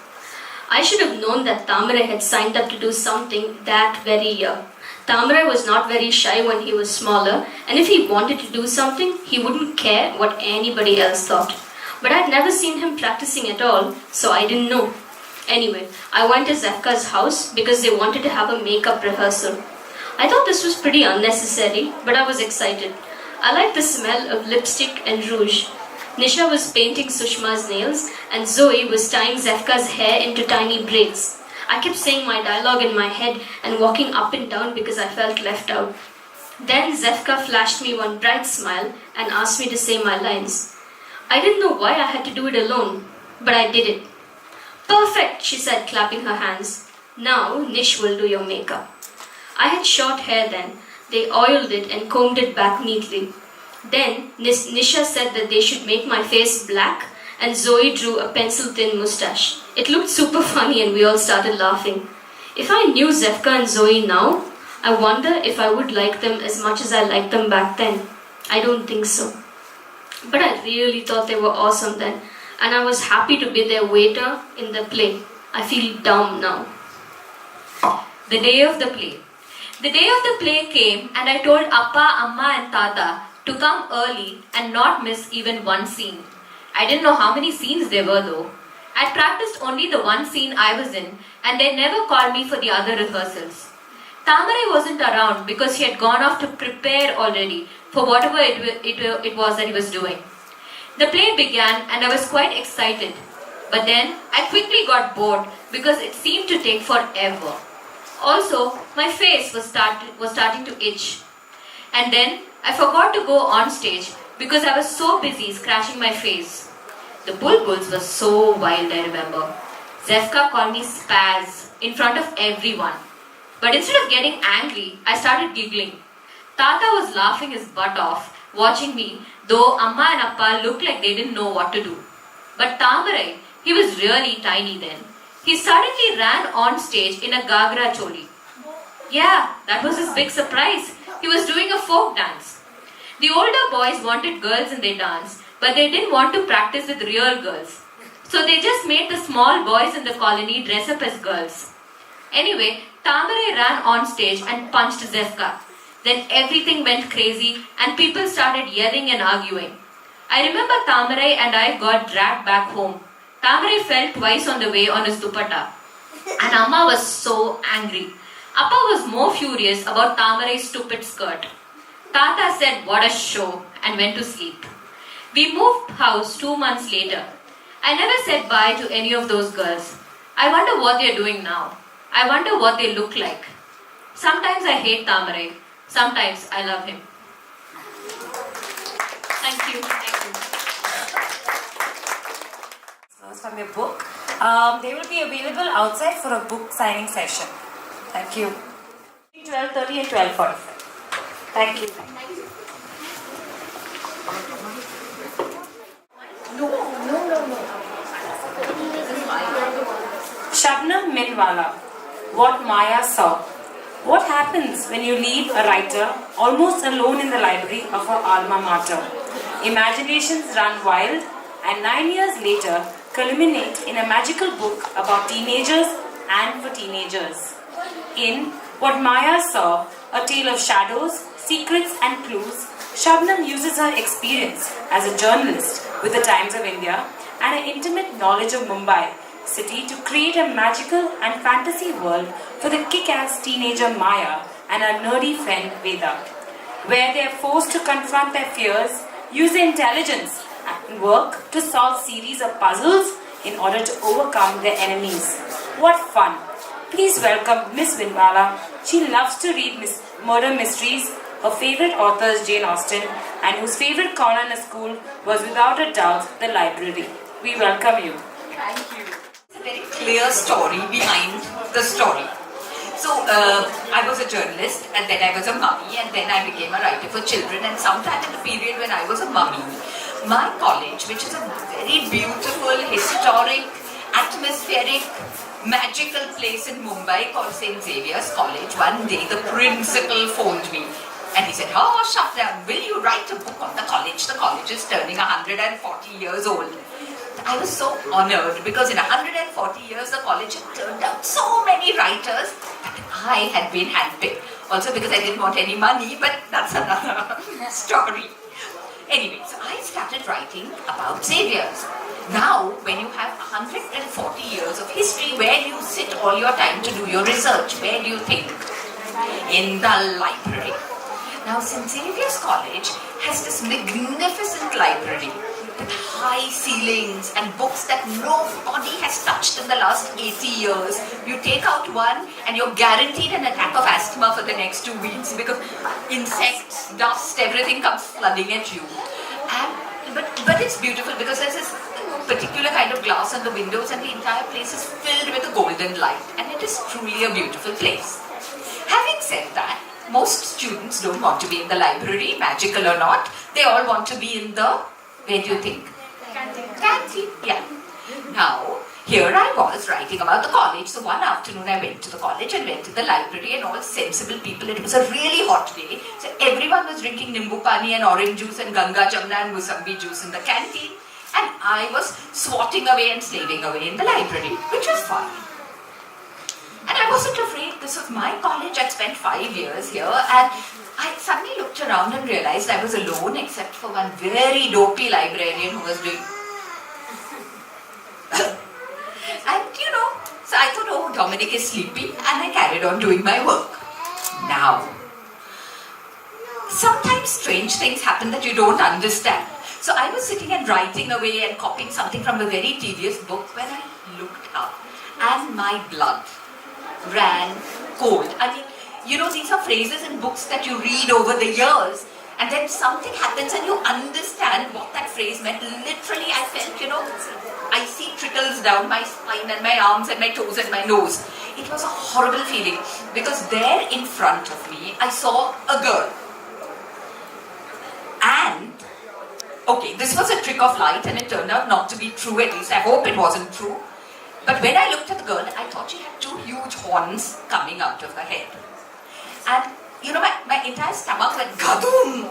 [SPEAKER 12] I should have known that Tamarai had signed up to do something that very year. Tamarai was not very shy when he was smaller, and if he wanted to do something, he wouldn't care what anybody else thought. But I'd never seen him practicing at all, so I didn't know. Anyway, I went to Zefka's house because they wanted to have a makeup rehearsal. I thought this was pretty unnecessary, but I was excited. I liked the smell of lipstick and rouge. Nisha was painting Sushma's nails and Zoe was tying Zefka's hair into tiny braids. I kept saying my dialogue in my head and walking up and down because I felt left out. Then Zefka flashed me one bright smile and asked me to say my lines. I didn't know why I had to do it alone, but I did it. Perfect, she said, clapping her hands. Now Nish will do your makeup. I had short hair then. They oiled it and combed it back neatly. Then Nisha said that they should make my face black and Zoe drew a pencil-thin moustache. It looked super funny and we all started laughing. If I knew Zefka and Zoe now, I wonder if I would like them as much as I liked them back then. I don't think so. But I really thought they were awesome then, and I was happy to be their waiter in the play. I feel dumb now. The day of the play. The day of the play came and I told Appa, Amma and Tata to come early and not miss even one scene. I didn't know how many scenes there were though. I'd practiced only the one scene I was in and they never called me for the other rehearsals. Tamarai wasn't around because he had gone off to prepare already for whatever it was that he was doing. The play began and I was quite excited. But then I quickly got bored because it seemed to take forever. Also, my face was starting to itch. And then I forgot to go on stage because I was so busy scratching my face. The bulbuls were so wild, I remember. Zefka called me Spaz in front of everyone. But instead of getting angry, I started giggling. Tata was laughing his butt off, watching me, though Amma and Appa looked like they didn't know what to do. But Tamarai, he was really tiny then. He suddenly ran on stage in a Gagra choli. Yeah, that was his big surprise. He was doing a folk dance. The older boys wanted girls in their dance, but they didn't want to practice with real girls. So they just made the small boys in the colony dress up as girls. Anyway, Tamarai ran on stage and punched Zefka. Then everything went crazy and people started yelling and arguing. I remember Tamarai and I got dragged back home. Tamarai fell twice on the way on his dupatta. And Amma was so angry. Appa was more furious about Tamarai's stupid skirt. Tata said, "What a show," and went to sleep. We moved house 2 months later. I never said bye to any of those girls. I wonder what they're doing now. I wonder what they look like. Sometimes I hate Tamarai. Sometimes I love him. Thank you.
[SPEAKER 1] From your book. They will be available outside for a book signing session. Thank you. 12:30 and 12:45. Thank you. Shabnam Minwala, What Maya Saw. What happens when you leave a writer almost alone in the library of her alma mater? Imaginations run wild and 9 years later culminate in a magical book about teenagers and for teenagers. In What Maya Saw, a tale of shadows, secrets and clues, Shabnam uses her experience as a journalist with the Times of India and an intimate knowledge of Mumbai city to create a magical and fantasy world for the kick-ass teenager Maya and her nerdy friend Veda, where they are forced to confront their fears, use their intelligence and work to solve series of puzzles in order to overcome their enemies. What fun! Please welcome Miss Winwala. She loves to read murder mysteries. Her favorite author is Jane Austen and whose favorite corner in the school was without a doubt the library. We welcome you.
[SPEAKER 13] Thank you. It's a very clear story behind the story. So I was a journalist and then I was a mummy and then I became a writer for children, and sometime in the period when I was a mummy, my college, which is a very beautiful, historic atmospheric, magical place in Mumbai called St. Xavier's College. One day the principal phoned me and he said, "Oh, shut down, will you write a book on the college? The college is turning 140 years old." I was so honored because in 140 years the college had turned out so many writers that I had been handpicked. Also because I didn't want any money, but that's another story. Anyway, so I started writing about Xavier's. Now, when you have 140 years of history, where do you sit all your time to do your research? Where do you think? In the library. Now, St. Xavier's College has this magnificent library with high ceilings and books that nobody has touched in the last 80 years. You take out one and you're guaranteed an attack of asthma for the next 2 weeks because insects, dust, everything comes flooding at you. But it's beautiful because there's this particular kind of glass on the windows and the entire place is filled with a golden light, and it is truly a beautiful place. Having said that, most students don't want to be in the library, magical or not. They all want to be in the, where do you think? Canteen. Yeah. Now, here I was writing about the college. So one afternoon I went to the college and went to the library, and all sensible people. It was a really hot day. So everyone was drinking nimbu pani and orange juice and Ganga Jamna and Musambi juice in the canteen. And I was swatting away and slaving away in the library, which was fun. And I wasn't afraid. This was my college. I'd spent 5 years here, and I suddenly looked around and realized I was alone except for one very dopey librarian who was doing... And so I thought, oh, Dominic is sleepy, and I carried on doing my work. Now, sometimes strange things happen that you don't understand. So I was sitting and writing away and copying something from a very tedious book when I looked up and my blood ran cold. I mean, these are phrases in books that you read over the years, and then something happens and you understand what that phrase meant. Literally, I felt, icy trickles down my spine and my arms and my toes and my nose. It was a horrible feeling because there in front of me, I saw a girl. And okay, this was a trick of light and it turned out not to be true, at least I hope it wasn't true. But when I looked at the girl, I thought she had 2 huge horns coming out of her head. And my entire stomach went gadoom.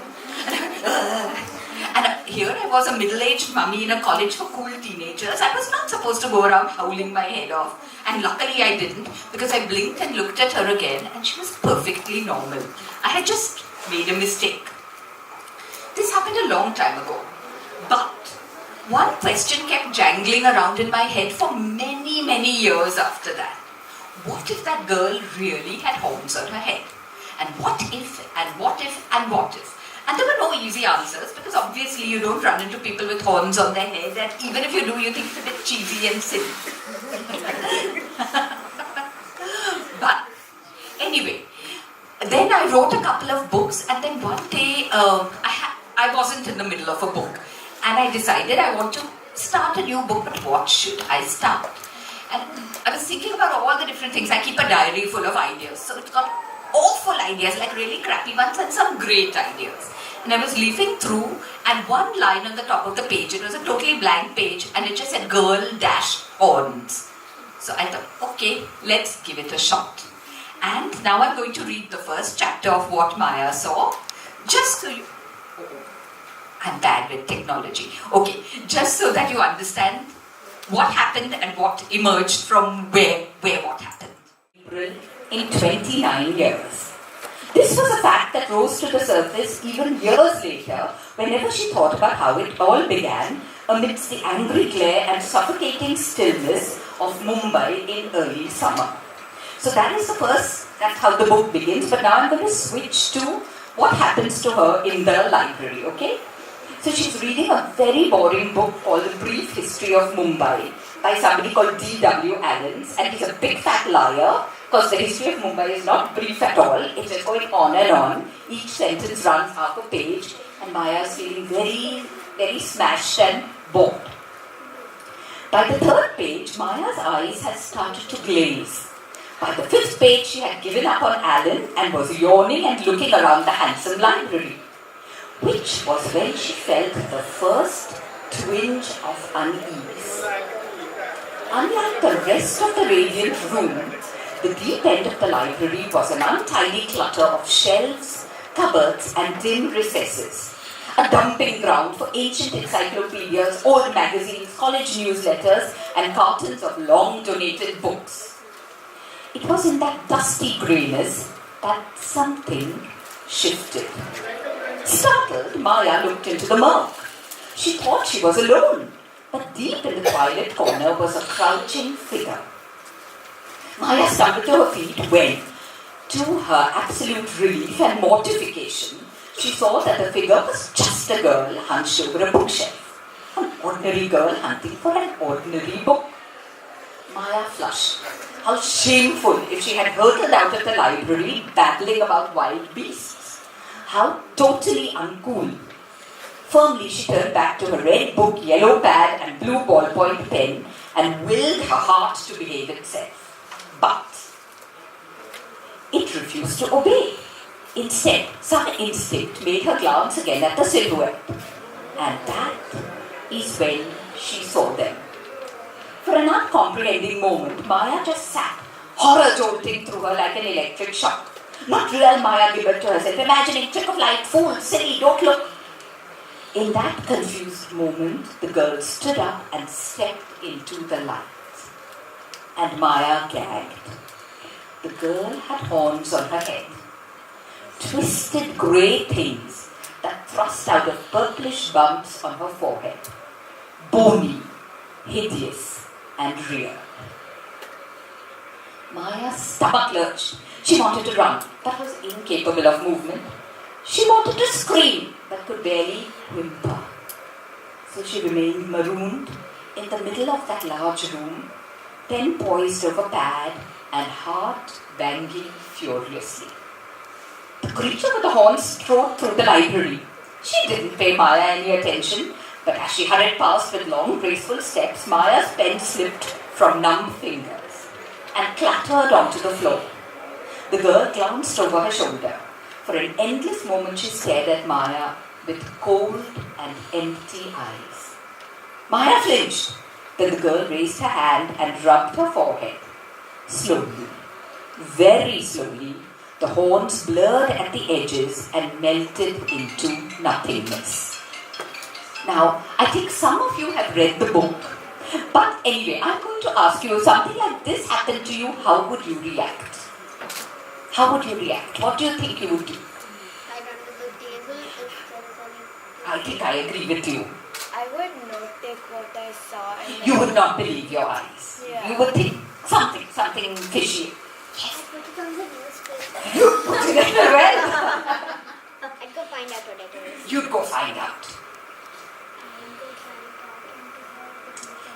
[SPEAKER 13] And here I was, a middle-aged mummy in a college for cool teenagers. I was not supposed to go around howling my head off. And luckily I didn't, because I blinked and looked at her again and she was perfectly normal. I had just made a mistake. This happened a long time ago. But one question kept jangling around in my head for many, many years after that. What if that girl really had horns on her head? And what if, and what if, and what if? And there were no easy answers because obviously you don't run into people with horns on their head, and even if you do, you think it's a bit cheesy and silly. But anyway, then I wrote a couple of books, and then one day I wasn't in the middle of a book, and I decided I want to start a new book, but what should I start? And I was thinking about all the different things. I keep a diary full of ideas, so it's got awful ideas, like really crappy ones, and some great ideas. And I was leafing through, and one line on the top of the page, it was a totally blank page, and it just said girl-horns. So I thought, okay, let's give it a shot. And now I'm going to read the first chapter of what Maya saw, just so you... I'm bad with technology. Okay, just so that you understand what happened and what emerged from where what happened. In 29 years. This was a fact that rose to the surface even years later, whenever she thought about how it all began amidst the angry glare and suffocating stillness of Mumbai in early summer. So that's how the book begins, but now I'm going to switch to what happens to her in the library, okay? So she's reading a very boring book called The Brief History of Mumbai by somebody called D.W. Allens, and he's a big fat liar because the history of Mumbai is not brief at all. It's just going on and on. Each sentence runs half a page, and Maya is feeling very, very smashed and bored. By the 3rd page, Maya's eyes had started to glaze. By the 5th page, she had given up on Allen and was yawning and looking around the handsome library, which was when she felt the first twinge of unease. Unlike the rest of the radiant room, the deep end of the library was an untidy clutter of shelves, cupboards, and dim recesses. A dumping ground for ancient encyclopedias, old magazines, college newsletters, and cartons of long donated books. It was in that dusty greyness that something shifted. Startled, Maya looked into the murk. She thought she was alone, but deep in the twilight corner was a crouching figure. Maya stumbled to her feet when, to her absolute relief and mortification, she saw that the figure was just a girl hunched over a bookshelf. An ordinary girl hunting for an ordinary book. Maya flushed. How shameful if she had hurtled out of the library babbling about wild beasts. How totally uncool. Firmly she turned back to her red book, yellow pad and blue ballpoint pen and willed her heart to behave itself. But it refused to obey. Instead, some instinct made her glance again at the silhouette. And that is when she saw them. For an uncomprehending moment, Maya just sat, horror jolting through her like an electric shock. Not real, Maya gibbered to herself, imagining trick of light, fool, silly, don't look. In that confused moment, the girl stood up and stepped into the light. And Maya gagged. The girl had horns on her head. Twisted grey things that thrust out of purplish bumps on her forehead. Bony, hideous, and real. Maya's stomach lurched. She wanted to run, but was incapable of movement. She wanted to scream, but could barely whimper. So she remained marooned in the middle of that large room, pen poised over pad and heart banging furiously. The creature with the horns strode through the library. She didn't pay Maya any attention, but as she hurried past with long, graceful steps, Maya's pen slipped from numb fingers and clattered onto the floor. The girl glanced over her shoulder. For an endless moment she stared at Maya with cold and empty eyes. Maya flinched. Then the girl raised her hand and rubbed her forehead. Slowly, very slowly, the horns blurred at the edges and melted into nothingness. Now, I think some of you have read the book. But anyway, I'm going to ask you, if something like this happened to you, how would you react? How would you react? What do you think you would do?
[SPEAKER 10] Hide under the table if there is any.
[SPEAKER 13] I think I agree with you.
[SPEAKER 5] I would not take what I saw. And
[SPEAKER 13] You would not believe your eyes.
[SPEAKER 5] Yeah.
[SPEAKER 13] You would think something fishy.
[SPEAKER 10] I put it on the newspaper.
[SPEAKER 13] You put it in the well.
[SPEAKER 10] I'd go find out what it is.
[SPEAKER 13] You'd go find out.
[SPEAKER 10] I'd go try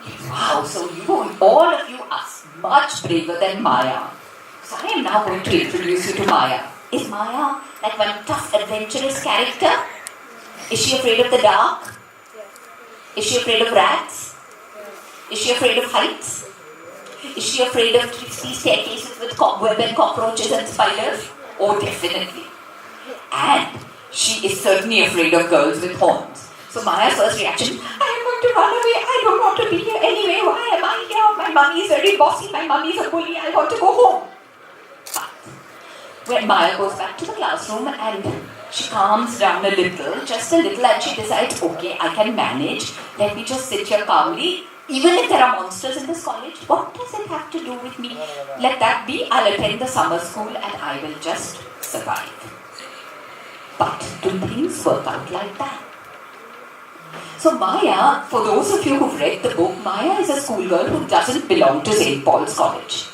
[SPEAKER 10] talking to her.
[SPEAKER 13] Wow, so you, all of you are much braver than Maya. So I am now going to introduce you to Maya. Is Maya like one tough, adventurous character? Is she afraid of the dark? Is she afraid of rats? Is she afraid of heights? Is she afraid of twisty staircases with cobweb and cockroaches and spiders? Oh, definitely. And she is certainly afraid of girls with horns. So Maya's first reaction, I am going to run away. I don't want to be here anyway. Why am I here? My mummy is very bossy. My mummy is a bully. I want to go home. But when Maya goes back to the classroom and she calms down a little, just a little, and she decides, okay, I can manage. Let me just sit here calmly. Even if there are monsters in this college, what does it have to do with me? Let that be. I'll attend the summer school and I will just survive. But do things work out like that? So Maya, for those of you who've read the book, Maya is a schoolgirl who doesn't belong to St. Paul's College.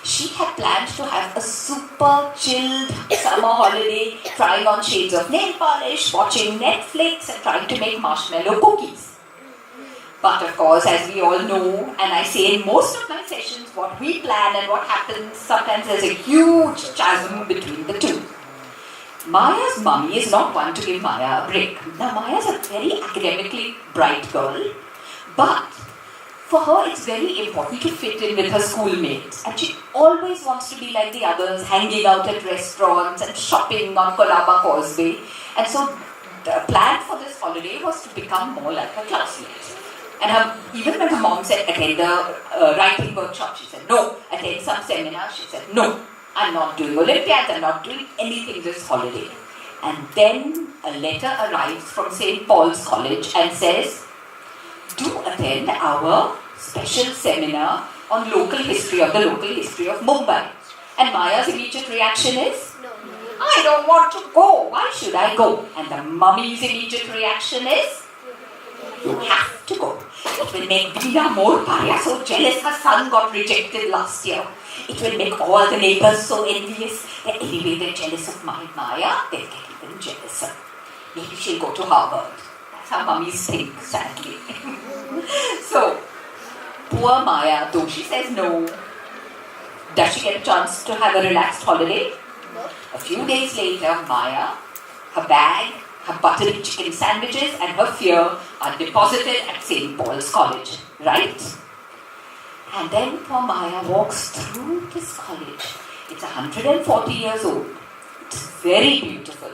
[SPEAKER 13] She had planned to have a super chilled summer holiday, trying on shades of nail polish, watching Netflix and trying to make marshmallow cookies. But of course, as we all know, and I say in most of my sessions, what we plan and what happens, sometimes there's a huge chasm between the two. Maya's mummy is not one to give Maya a break. Now Maya's a very academically bright girl, but for her it's very important to fit in with her schoolmates, and she always wants to be like the others, hanging out at restaurants and shopping on Colaba Causeway. And so the plan for this holiday was to become more like her classmates. And even when her mom said attend the writing workshop, she said no. Attend some seminar, she said no. I'm not doing Olympiads, I'm not doing anything this holiday. And then a letter arrives from St. Paul's College and says, do attend our special seminar on local history of Mumbai. And Maya's immediate reaction is, I don't want to go. Why should I go? And the mummy's immediate reaction is, you have to go. It will make Veena more pariah, so jealous her son got rejected last year. It will make all the neighbors so envious that anyway they're jealous of my Maya, they'll get even jealouser. Maybe she'll go to Harvard. That's how mummies think, sadly. So, poor Maya, though she says no, does she get a chance to have a relaxed holiday? A few days later, Maya, her bag, her buttery chicken sandwiches and her fear are deposited at St. Paul's College, right? And then poor Maya walks through this college. It's 140 years old. It's very beautiful.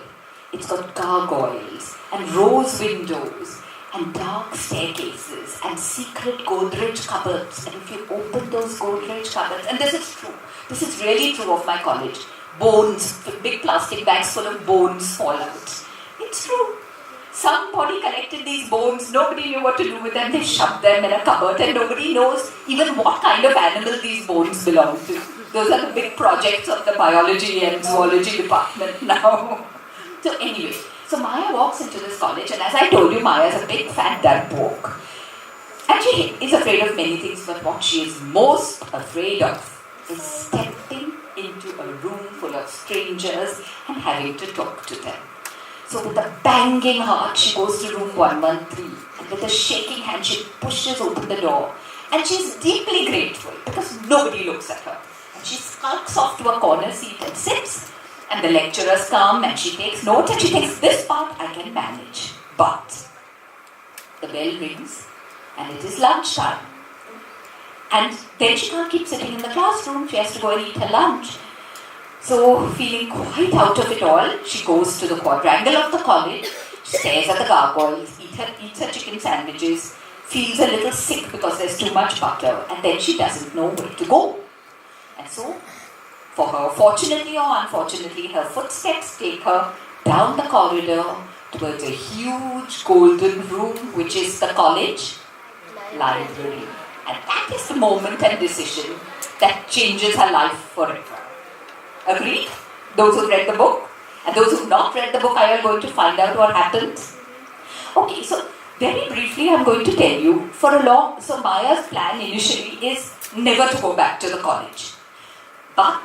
[SPEAKER 13] It's got gargoyles and rose windows and dark staircases and secret Godrej cupboards. And if you open those Godrej cupboards, and this is true, this is really true of my college, bones, big plastic bags full of bones fall out. It's true. Somebody collected these bones, nobody knew what to do with them, they shoved them in a cupboard and nobody knows even what kind of animal these bones belong to. Those are the big projects of the biology and zoology department now. So anyway, so Maya walks into this college, and as I told you, Maya is a big fat darpok. And she is afraid of many things, but what she is most afraid of is stepping into a room full of strangers and having to talk to them. So with a banging heart, she goes to room 113, and with a shaking hand, she pushes open the door. And she is deeply grateful because nobody looks at her. And she skulks off to a corner seat and sits. And the lecturers come and she takes notes and she thinks, this part I can manage. But the bell rings and it is lunchtime. And then she can't keep sitting in the classroom. She has to go and eat her lunch. So, feeling quite out of it all, she goes to the quadrangle of the college, stares at the gargoyles, eats her chicken sandwiches, feels a little sick because there's too much butter, and then she doesn't know where to go. And so, for her, fortunately or unfortunately, her footsteps take her down the corridor towards a huge golden room, which is the college library. And that is the moment and decision that changes her life forever. Agreed? Those who've read the book? And those who've not read the book, are you going to find out what happens? Okay, so very briefly I'm going to tell you, so Maya's plan initially is never to go back to the college. But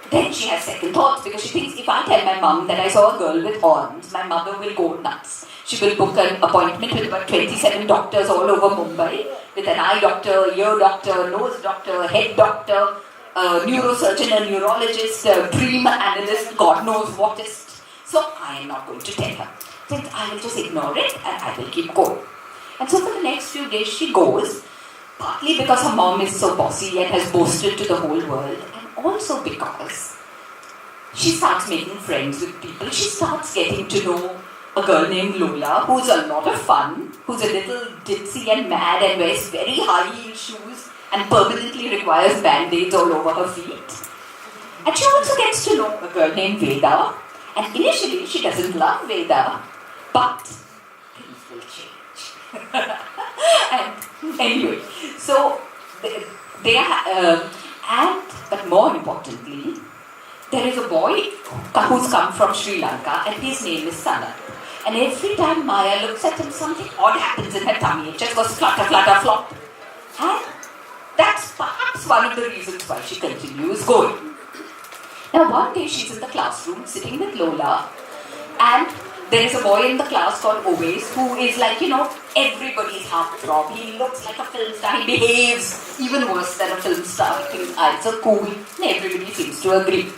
[SPEAKER 13] then she has second thoughts because she thinks, if I tell my mum that I saw a girl with horns, my mother will go nuts. She will book an appointment with about 27 doctors all over Mumbai, with an eye doctor, ear doctor, nose doctor, head doctor, a neurosurgeon, a neurologist, a dream analyst, God knows what is. So I am not going to tell her. Since I will just ignore it and I will keep going. And so for the next few days she goes, partly because her mom is so bossy and has boasted to the whole world, and also because she starts making friends with people. She starts getting to know a girl named Lola, who's a lot of fun, who's a little ditzy and mad and wears very high-heel shoes and permanently requires band-aids all over her feet. And she also gets to know a girl named Veda. And initially, she doesn't love Veda, but things will change. And anyway, so but more importantly, there is a boy who's come from Sri Lanka, and his name is Sanat. And every time Maya looks at him, something odd happens in her tummy. It just goes flutter, flutter, flop. And that's perhaps one of the reasons why she continues going. Now one day she's in the classroom sitting with Lola, and there is a boy in the class called Oves who is like, everybody's heartthrob. He looks like a film star. He behaves even worse than a film star. He thinks eyes are cool, and everybody seems to agree.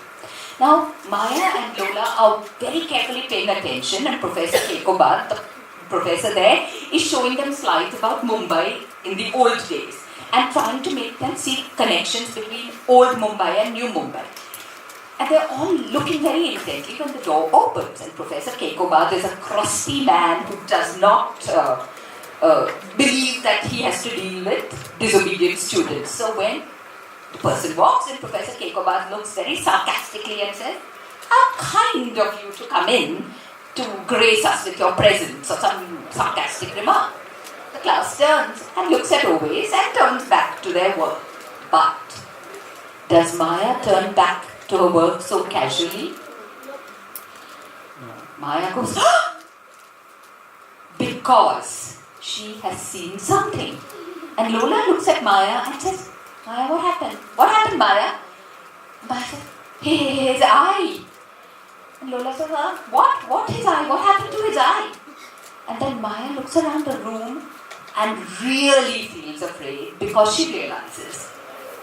[SPEAKER 13] Now Maya and Lola are very carefully paying attention, and Professor Kekobar, the professor there, is showing them slides about Mumbai in the old days and trying to make them see connections between old Mumbai and new Mumbai. And they're all looking very intently when the door opens. And Professor Kekobar is a crusty man who does not believes that he has to deal with disobedient students. So when the person walks in, Professor Kekobat looks very sarcastically and says, "How kind of you to come in to grace us with your presence," or some sarcastic remark. The class turns and looks at Owace and turns back to their work. But does Maya turn back to her work so casually? Maya goes, because she has seen something. And Lola looks at Maya and says, "Maya, what happened? What happened, Maya?" Maya says, "His eye." And Lola says, "What? What his eye? What happened to his eye?" And then Maya looks around the room and really feels afraid because she realizes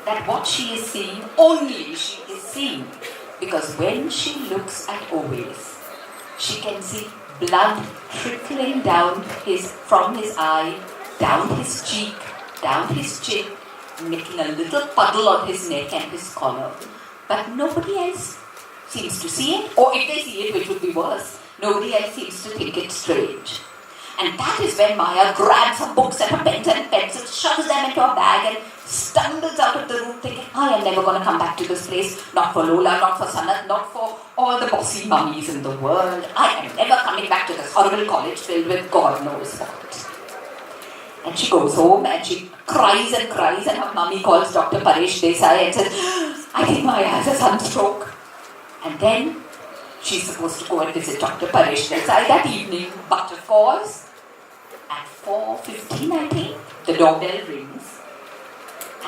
[SPEAKER 13] that what she is seeing, only she is seeing. Because when she looks at Owace, she can see blood trickling down from his eye, down his cheek, down his chin, making a little puddle on his neck and his collar. But nobody else seems to see it, or if they see it, which would be worse, nobody else seems to think it's strange. And that is when Maya grabs her books and her pens and pencils, shoves them into her bag and stumbles out of the room thinking, "I am never going to come back to this place, not for Lola, not for Sanat, not for all the bossy mummies in the world. I am never coming back to this horrible college filled with God knows what." And she goes home and she cries and cries, and her mummy calls Dr. Paresh Desai and says, "I think Maya has a sunstroke." And then she's supposed to go and visit Dr. Paresh Desai that evening, but of course, at 4:15, I think, the doorbell rings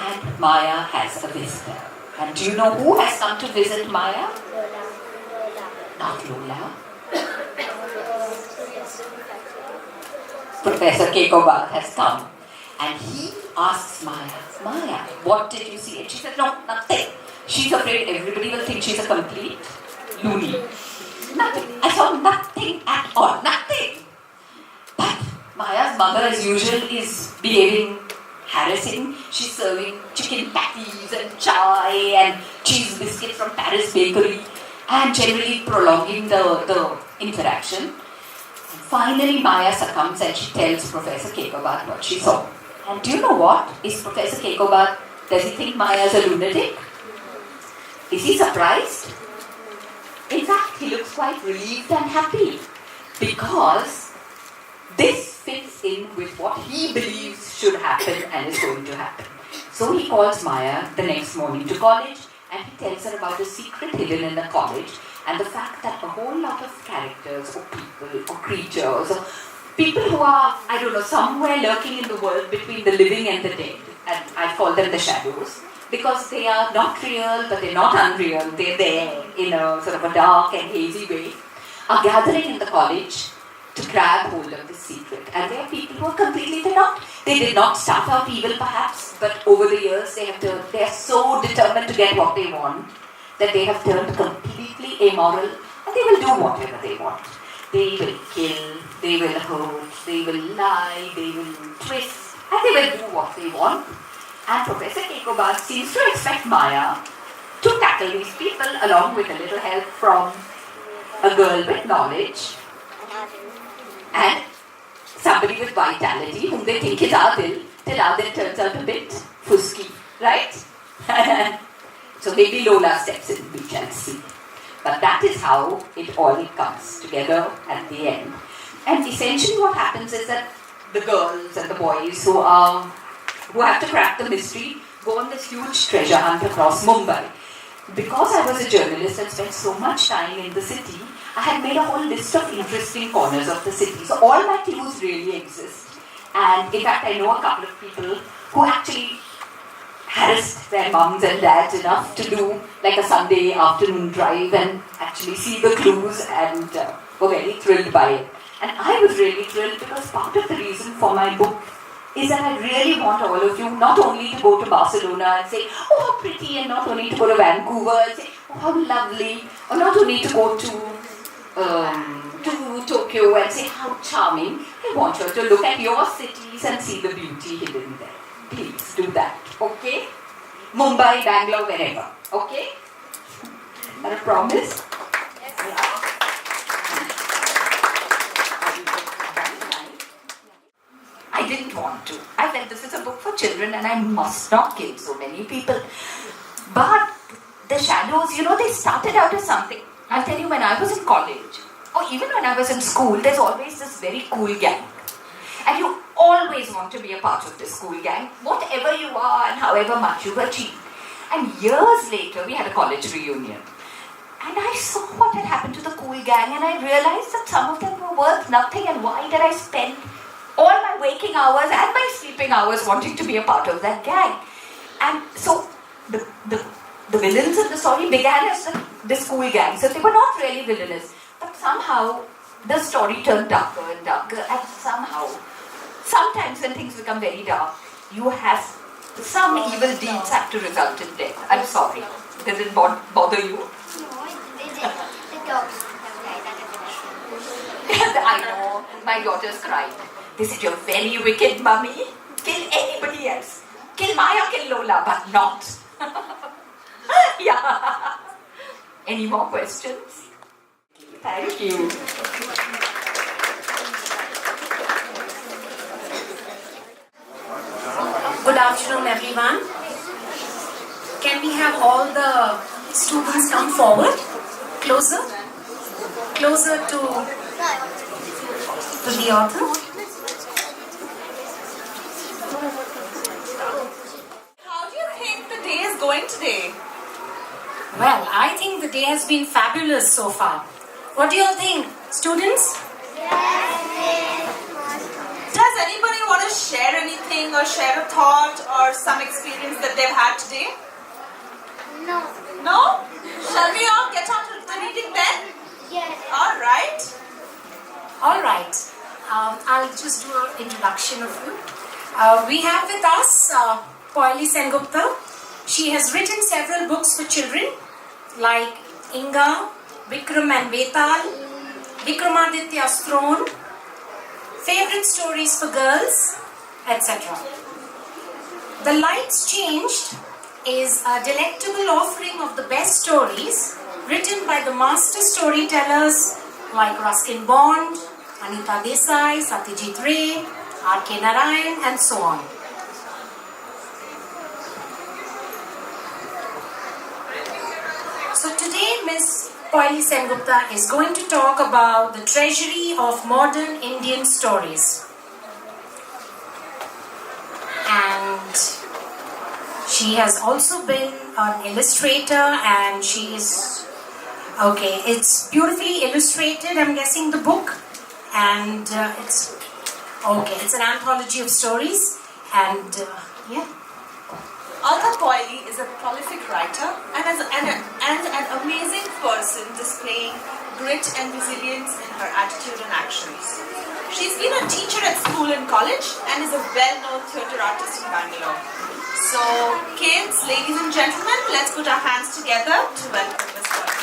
[SPEAKER 13] and Maya has a visitor. And do you know who has come to visit Maya? Not Lola. Professor Kekobat has come. And he asks Maya, "Maya, what did you see?" And she said, "No, nothing." She's afraid everybody will think she's a complete loony. Nothing. I saw nothing at all. Nothing. But Maya's mother, as usual, is behaving harassing. She's serving chicken patties and chai and cheese biscuits from Paris Bakery and generally prolonging the interaction. And finally, Maya succumbs and she tells Professor Kekobat what she saw. And do you know what? Is Professor Kekobat, does he think Maya is a lunatic? Is he surprised? In fact, he looks quite relieved and happy because this fits in with what he believes should happen and is going to happen. So he calls Maya the next morning to college and he tells her about the secret hidden in the college and the fact that a whole lot of characters or people or creatures or people who are, I don't know, somewhere lurking in the world between the living and the dead, and I call them the shadows, because they are not real but they're not unreal, they're there in a sort of a dark and hazy way, are gathering in the college to grab hold of this secret. And there are people who are completely, they did not start out evil perhaps, but over the years they are so determined to get what they want that they have turned completely amoral and they will do whatever they want. They will kill, they will hurt, they will lie, they will twist, and they will do what they want. And Professor Kekobat seems to expect Maya to tackle these people along with a little help from a girl with knowledge and somebody with vitality whom they think is Adil, till Adil turns out a bit fusky, right? So maybe Lola steps in, we shall see. But that is how it all comes together at the end. And essentially what happens is that the girls and the boys who have to crack the mystery go on this huge treasure hunt across Mumbai. Because I was a journalist and spent so much time in the city, I had made a whole list of interesting corners of the city. So all my clues really exist. And in fact, I know a couple of people who actually harassed their mums and dads enough to do like a Sunday afternoon drive and actually see the clues and were very thrilled by it. And I was really thrilled because part of the reason for my book is that I really want all of you not only to go to Barcelona and say, "Oh, how pretty," and not only to go to Vancouver and say, "Oh, how lovely," or not only to go to Tokyo and say, "How charming." I want you to look at your cities and see the beauty hidden there. Please do that, okay? Mumbai, Bangalore, wherever, okay? That a promise? Yes. I didn't want to. I felt this is a book for children and I must not kill so many people. But the shadows, they started out as something. I'll tell you, when I was in college, or even when I was in school, there's always this very cool gang. And you always want to be a part of this cool gang, whatever you are and however much you've achieved. And years later, we had a college reunion. And I saw what had happened to the cool gang, and I realized that some of them were worth nothing, and why did I spend all my waking hours and my sleeping hours wanting to be a part of that gang? And so the villains in the story began as this cool gang. So they were not really villainous, but somehow the story turned darker and darker, and sometimes when things become very dark, you have some evil deeds have to result in death. I'm sorry. Does it bother you?
[SPEAKER 10] The dogs have died at the
[SPEAKER 13] I know. My daughters cried. They said, "You're very wicked, mummy. Kill anybody else. Kill Maya, kill Lola, but not." Yeah. Any more questions? Thank you.
[SPEAKER 14] Good afternoon, everyone. Can we have all the students come forward? Closer to the author.
[SPEAKER 6] How do you think the day is going today?
[SPEAKER 14] Well, I think the day has been fabulous so far. What do you all think, students?
[SPEAKER 6] Does anybody want to share anything or share a thought or some experience that they've had today?
[SPEAKER 10] No.
[SPEAKER 6] No? Shall we all get on to the reading then?
[SPEAKER 10] Yes.
[SPEAKER 6] All right.
[SPEAKER 14] All right. I'll just do an introduction of you. We have with us Mayil Sengupta. She has written several books for children like Inga, Vikram and Betal, Vikramaditya's Throne, Favorite Stories for Girls, etc. The Lights Changed is a delectable offering of the best stories written by the master storytellers like Ruskin Bond, Anita Desai, Satyajit Ray, R.K. Narayan, and so on. So today Ms. Mayil Sengupta is going to talk about the treasury of modern Indian stories. And she has also been an illustrator, and she is, okay, it's beautifully illustrated, I'm guessing, the book. And it's an anthology of stories. And yeah.
[SPEAKER 6] Alka Mayil is a prolific writer and an amazing person displaying grit and resilience in her attitude and actions. She's been a teacher at school and college and is a well-known theatre artist in Bangalore. So, kids, ladies and gentlemen, let's put our hands together to welcome Ms. Mayil.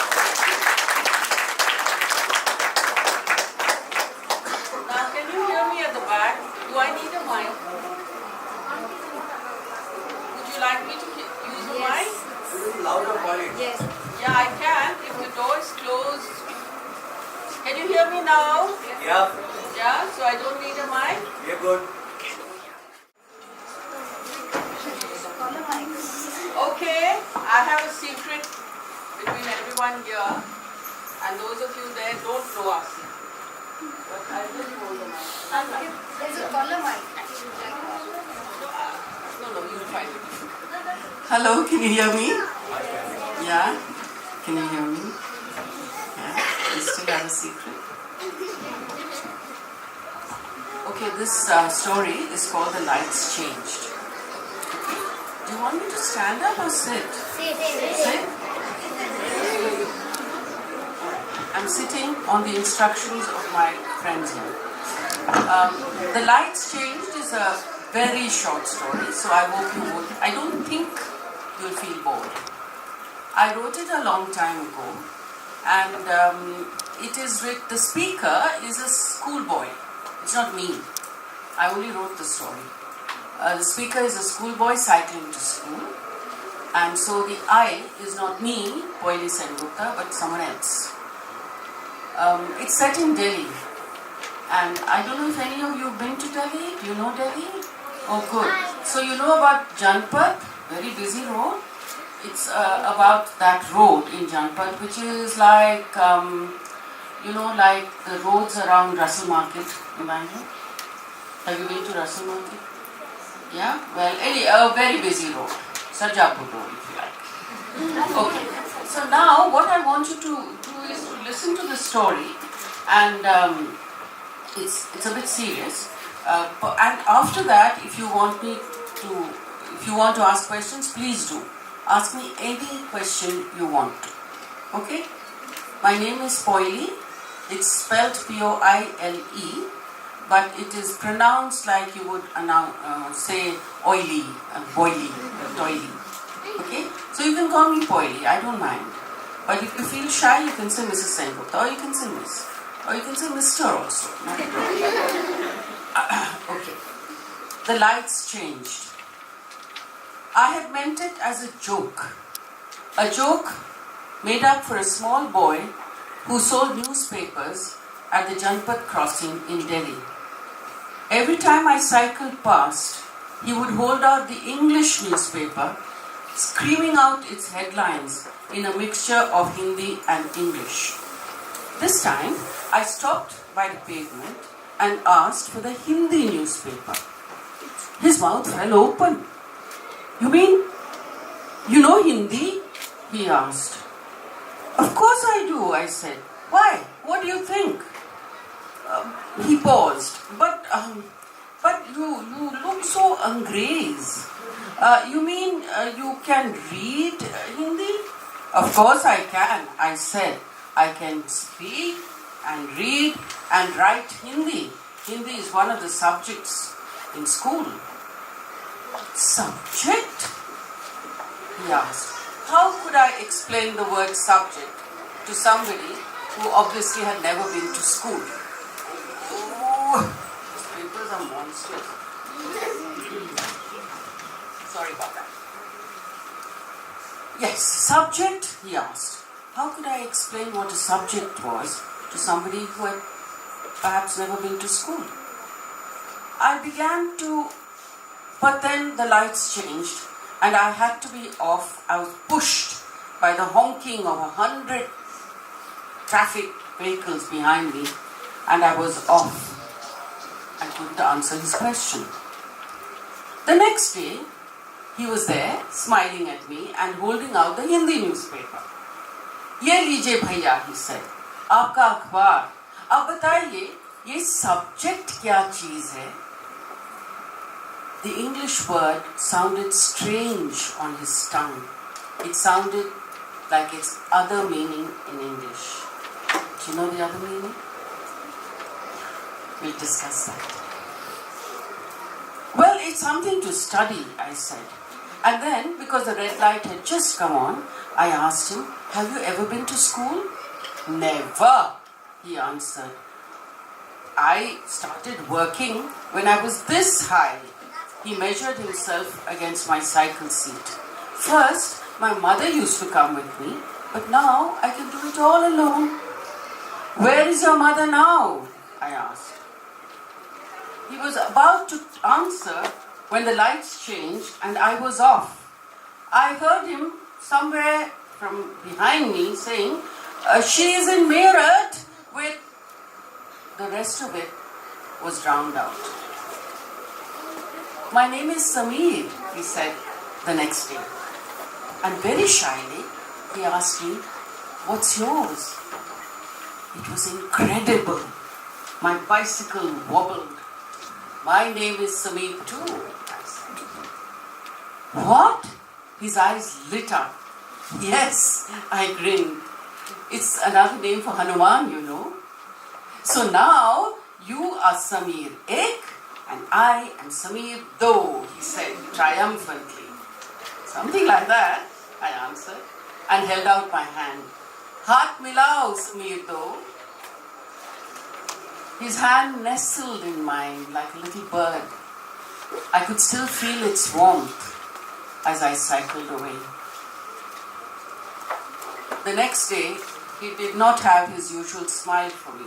[SPEAKER 15] Now, can you hear me at the back? Do I need a mic? Would you like me to use a mic?
[SPEAKER 11] Louder volume.
[SPEAKER 15] Yes. Yeah, I can if the door is closed. Can you hear me now?
[SPEAKER 11] Yeah.
[SPEAKER 15] Yeah, so I don't need a mic?
[SPEAKER 11] You're good.
[SPEAKER 15] Okay, I have a secret between everyone here, and those of you there don't know us. But I will hold the mic.
[SPEAKER 3] There's a collar mic.
[SPEAKER 15] No, you'll find it.
[SPEAKER 16] Hello, can you hear me? Yeah? Can you hear me? Yeah? You still have a secret? Okay, this story is called The Lights Changed. Okay. Do you want me to stand up or sit? Sit? I'm sitting on the instructions of my friends here. The Lights Changed is a very short story, so I hope you would. I don't think you'll feel bored. I wrote it a long time ago, and it is with the speaker is a schoolboy. It's not me. I only wrote the story. The speaker is a schoolboy cycling to school, and so the I is not me, Mayil Sengupta, but someone else. It's set in Delhi, And I don't know if any of you have been to Delhi. Do you know Delhi? Oh, good. So you know about Janpat, very busy road. It's about that road in Janpat, which is like, like the roads around Russell Market in Bangalore. Have you been to Russell Market? Yeah? Well, a very busy road. Sarjapur road, if you like. Okay. So now what I want you to do is to listen to the story, and it's a bit serious. And after that, if you want to ask questions, please do. Ask me any question you want to. Okay? My name is Poile. It's spelled P-O-I-L-E, but it is pronounced like you would say oily, boily, toily. Okay? So you can call me Poile, I don't mind. But if you feel shy, you can say Mrs. Sengupta, or you can say Miss. Or you can say Mr. also. Not a problem. Okay. The lights changed. I had meant it as a joke. A joke made up for a small boy who sold newspapers at the Janpat crossing in Delhi. Every time I cycled past, he would hold out the English newspaper, screaming out its headlines in a mixture of Hindi and English. This time, I stopped by the pavement and asked for the Hindi newspaper. His mouth fell open. You mean, you know Hindi? He asked. Of course I do, I said. Why? What do you think? He paused. But you look so Angrez. You mean you can read Hindi? Of course I can, I said. I can speak and read and write Hindi. Hindi is one of the subjects in school. Subject? He asked. How could I explain the word subject to somebody who obviously had never been to school? Oh, these papers are monstrous. Sorry about that. Yes, subject, he asked. How could I explain what a subject was to somebody who had perhaps never been to school? I began to, but then the lights changed and I had to be off. I was pushed by the honking of 100 traffic vehicles behind me and I was off. I couldn't answer his question. The next day, he was there, smiling at me and holding out the Hindi newspaper. ये लीजिए भैया, he said, आपका अखबार. अब बताइए, ये subject क्या चीज है? The English word sounded strange on his tongue. It sounded like its other meaning in English. Do you know the other meaning? We'll discuss that. Well, it's something to study, I said. And then, because the red light had just come on, I asked him, have you ever been to school? Never, he answered. I started working when I was this high. He measured himself against my cycle seat. First, my mother used to come with me, but now I can do it all alone. Where is your mother now? I asked. He was about to answer when the lights changed and I was off. I heard him somewhere from behind me saying, she is in Meerut with... The rest of it was drowned out. My name is Sameer, he said the next day. And very shyly, he asked me, what's yours? It was incredible. My bicycle wobbled. My name is Sameer too, I said. What? His eyes lit up. Yes, I grinned. It's another name for Hanuman, you know. So now, you are Sameer Ek and I am Sameer Do, he said triumphantly. Something like that, I answered, and held out my hand. Haath milao, Sameer Do. His hand nestled in mine like a little bird. I could still feel its warmth as I cycled away. The next day, he did not have his usual smile for me.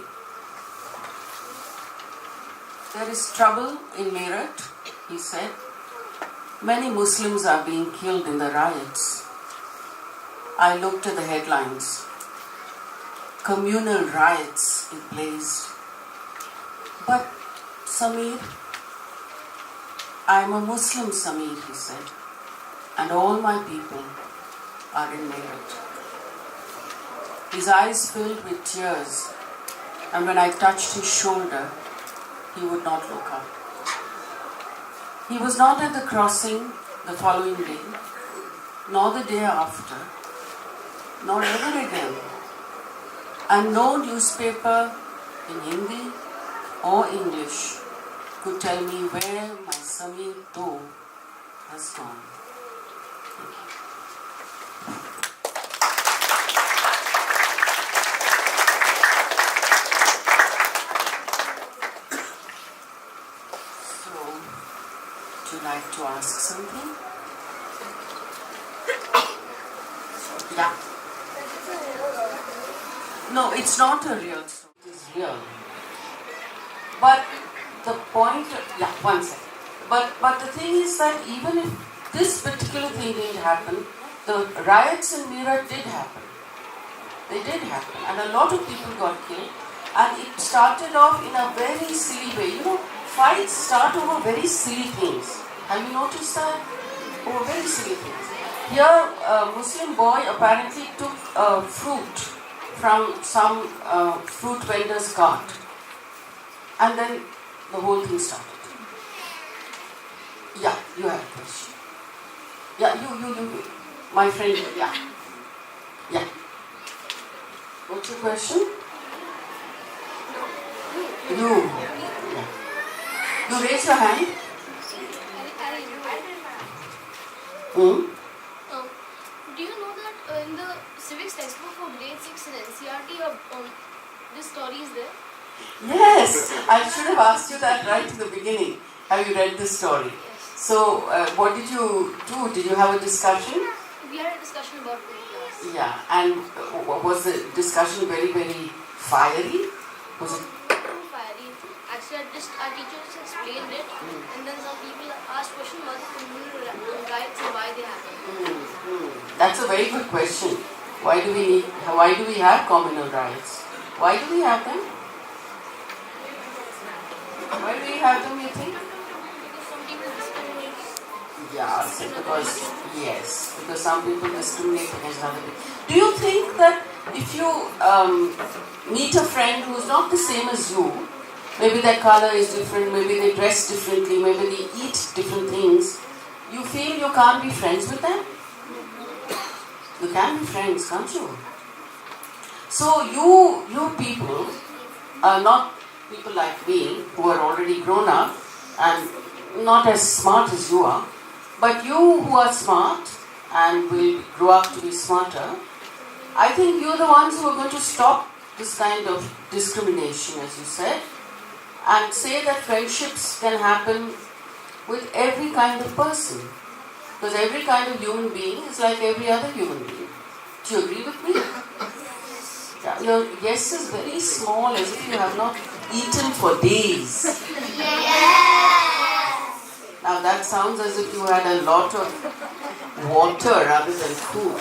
[SPEAKER 16] there is trouble in Meerut, he said. Many Muslims are being killed in the riots. I looked at the headlines. Communal riots, it blazed. But Sameer, I am a Muslim, Sameer, he said, and all my people are in Meerut. His eyes filled with tears, and when I touched his shoulder, he would not look up. He was not at the crossing the following day, nor the day after, nor ever again. And no newspaper in Hindi or English could tell me where my Sameer Do has gone. So, would you like to ask something? Yeah. No, it's not a real story. It is real. But the point, yeah, one second. But the thing is that even if this particular thing didn't happen, the riots in Meerut did happen. They did happen. And a lot of people got killed. And it started off in a very silly way. You know, fights start over very silly things. Have you noticed that? Over very silly things. Here, a Muslim boy apparently took fruit from some fruit vendor's cart. And then the whole thing started. Yeah, you have a question. Yeah, you. My friend, yeah. Yeah. What's your question? You. Yeah. You raise your hand.
[SPEAKER 17] Do you know that in the civics textbook for grade 6 in NCRT, this story is there?
[SPEAKER 16] Yes, I should have asked you that right in the beginning. Have you read this story?
[SPEAKER 17] Yes.
[SPEAKER 16] So, what did you do? Did you have a discussion?
[SPEAKER 17] We had a discussion about it in class.
[SPEAKER 16] Yeah, and was the discussion very, very fiery? Was it?
[SPEAKER 17] Not fiery. Actually, our teacher just explained it, and then some people asked questions about the communal riots and why they happen.
[SPEAKER 16] That's a very good question. Why do we have communal riots? Why do we have them? Why do we have them, you think?
[SPEAKER 17] Because some people discriminate.
[SPEAKER 16] Yeah, because some people discriminate against other people. Do you think that if you meet a friend who is not the same as you, maybe their color is different, maybe they dress differently, maybe they eat different things, you feel you can't be friends with them? You can be friends, can't you? So you people are not people like me who are already grown up and not as smart as you are, but you who are smart and will grow up to be smarter, I think you're the ones who are going to stop this kind of discrimination, as you said, and say that friendships can happen with every kind of person. Because every kind of human being is like every other human being. Do you agree with me? Yeah, your yes is very small, as if you have not eaten for days.
[SPEAKER 10] Yes.
[SPEAKER 16] Now that sounds as if you had a lot of water rather than food.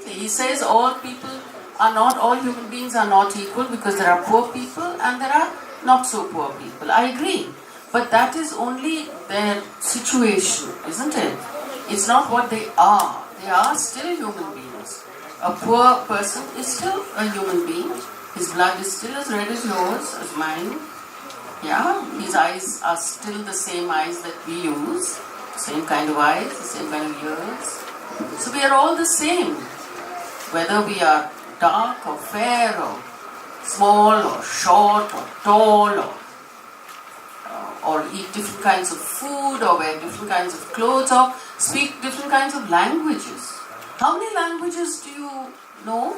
[SPEAKER 16] He says all human beings are not equal because there are poor people and there are not so poor people. I agree. But that is only their situation, isn't it? It's not what they are. They are still human beings. A poor person is still a human being. His blood is still as red as yours, as mine. Yeah, his eyes are still the same eyes that we use. Same kind of eyes, the same kind of ears. So we are all the same. Whether we are dark or fair or small or short or tall or eat different kinds of food or wear different kinds of clothes or speak different kinds of languages. How many languages do you know?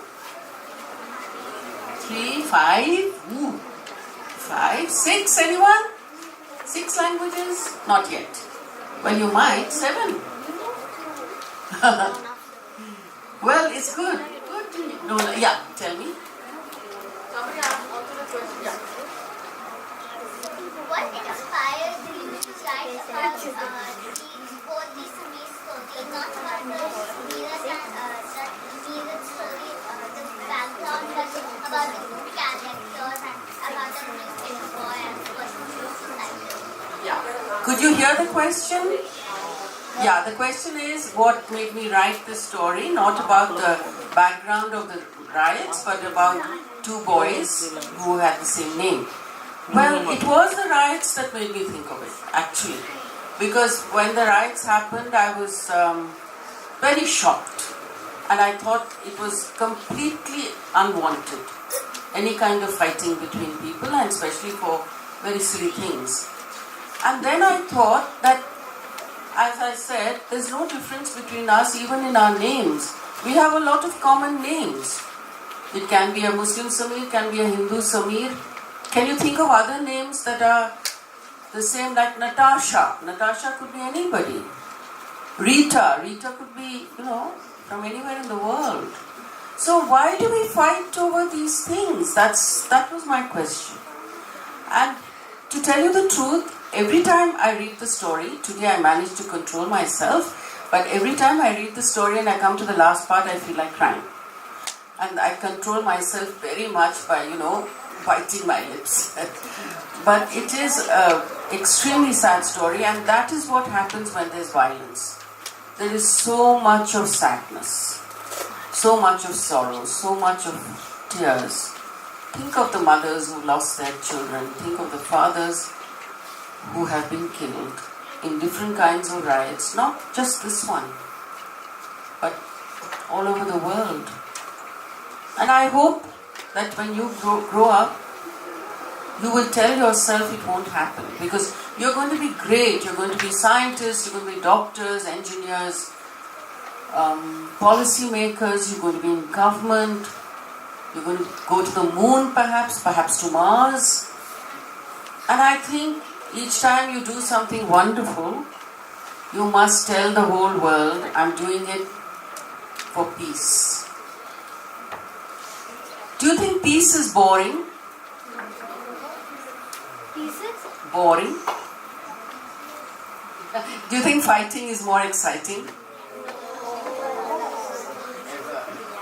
[SPEAKER 16] 3, 5? Ooh. 5, 6, anyone? 6 languages? Not yet. Well, you might. 7. Well, it's good. Good. No, yeah, tell me.
[SPEAKER 15] Somebody asked also the question. Yeah.
[SPEAKER 10] both the Sumi's story, not about the Neer's story, the background, but about the good characters and about the newspaper boy and the person who
[SPEAKER 16] Could you hear the question? Yeah, the question is what made me write this story, not about the background of the riots, but about two boys who had the same name. Well, it was the riots that made me think of it, actually. Because when the riots happened, I was very shocked. And I thought it was completely unwanted. Any kind of fighting between people, and especially for very silly things. And then I thought that, as I said, there's no difference between us even in our names. We have a lot of common names. It can be a Muslim Samir, can be a Hindu Samir. Can you think of other names that are the same, like Natasha? Natasha could be anybody. Rita could be, from anywhere in the world. So why do we fight over these things? That was my question. And to tell you the truth, every time I read the story, today I managed to control myself, but every time I read the story and I come to the last part, I feel like crying. And I control myself very much by, biting my lips. But it is an extremely sad story, and that is what happens when there's violence. There is so much of sadness, so much of sorrow, so much of tears. Think of the mothers who lost their children. Think of the fathers who have been killed in different kinds of riots, not just this one, but all over the world. And I hope that when you grow up, you will tell yourself it won't happen, because you're going to be great. You're going to be scientists, you're going to be doctors, engineers, policy makers, you're going to be in government, you're going to go to the moon perhaps to Mars. And I think each time you do something wonderful, you must tell the whole world, I'm doing it for peace. Do you think peace is boring?
[SPEAKER 10] Peace is
[SPEAKER 16] Boring? Do you think fighting is more exciting?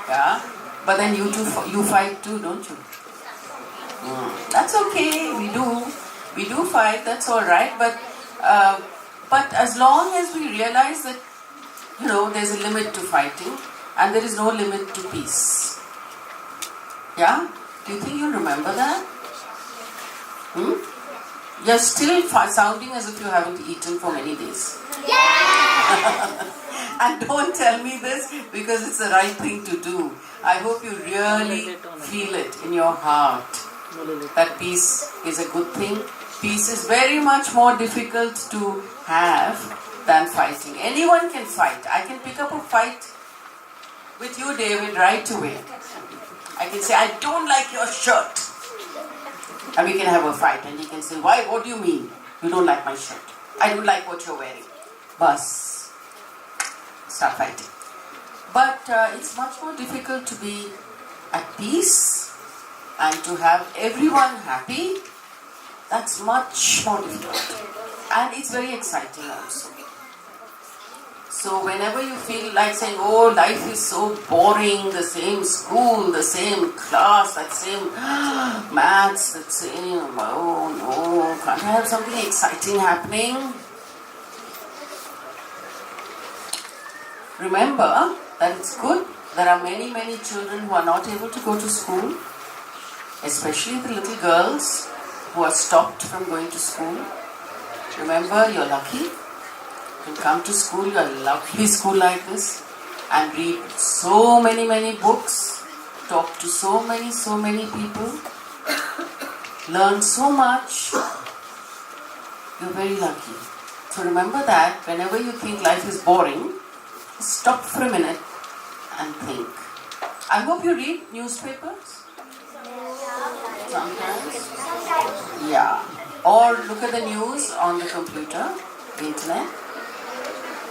[SPEAKER 16] Yeah? But then you fight too, don't you? That's okay, we do fight, that's alright, but as long as we realize that, there's a limit to fighting and there is no limit to peace. Yeah? Do you think you'll remember that? You're still sounding as if you haven't eaten for many days. Yeah! And don't tell me this because it's the right thing to do. I hope you really feel it in your heart that peace is a good thing. Peace is very much more difficult to have than fighting. Anyone can fight. I can pick up a fight with you, David, right away. I can say, I don't like your shirt. And we can have a fight. And he can say, why? What do you mean? You don't like my shirt. I don't like what you're wearing. Bus. Start fighting. But it's much more difficult to be at peace and to have everyone happy. That's much more difficult. And it's very exciting also. So whenever you feel like saying, oh, life is so boring, the same school, the same class, that same maths, that same, oh no, can't I have something exciting happening? Remember that it's good. There are many, many children who are not able to go to school, especially the little girls who are stopped from going to school. Remember, you're lucky. You come to school, a lovely school like this, and read so many, many books, talk to so many people, learn so much. You're very lucky. So remember that whenever you think life is boring, stop for a minute and think. I hope you read newspapers. Sometimes. Yeah. Or look at the news on the computer, the internet.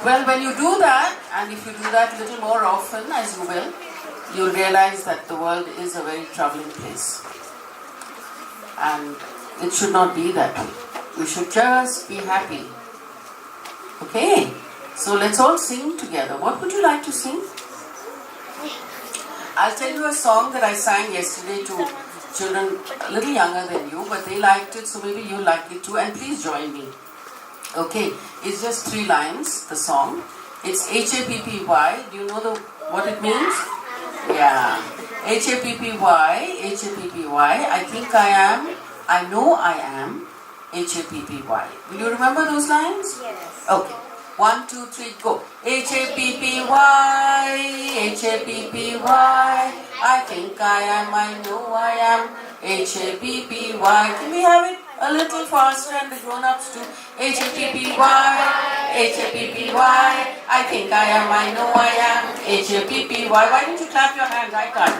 [SPEAKER 16] Well, when you do that, and if you do that a little more often, as you will, you'll realize that the world is a very troubling place. And it should not be that way. We should just be happy. Okay, so let's all sing together. What would you like to sing? I'll tell you a song that I sang yesterday to children a little younger than you, but they liked it, so maybe you like it too, and please join me. Okay, it's just 3 lines, the song. It's H-A-P-P-Y. Do you know what it means? Yeah. H-A-P-P-Y, H-A-P-P-Y. I think I am, I know I am, H-A-P-P-Y. Will you remember those lines?
[SPEAKER 10] Yes.
[SPEAKER 16] Okay. 1, 2, 3, go. H-A-P-P-Y, H-A-P-P-Y. I think I am, I know I am, H-A-P-P-Y. Can we have it a little faster and the grown-ups too? H-A-P-P-Y, H-A-P-P-Y. I think I am, I know I am, H-A-P-P-Y. Why don't you clap your hands? I can't.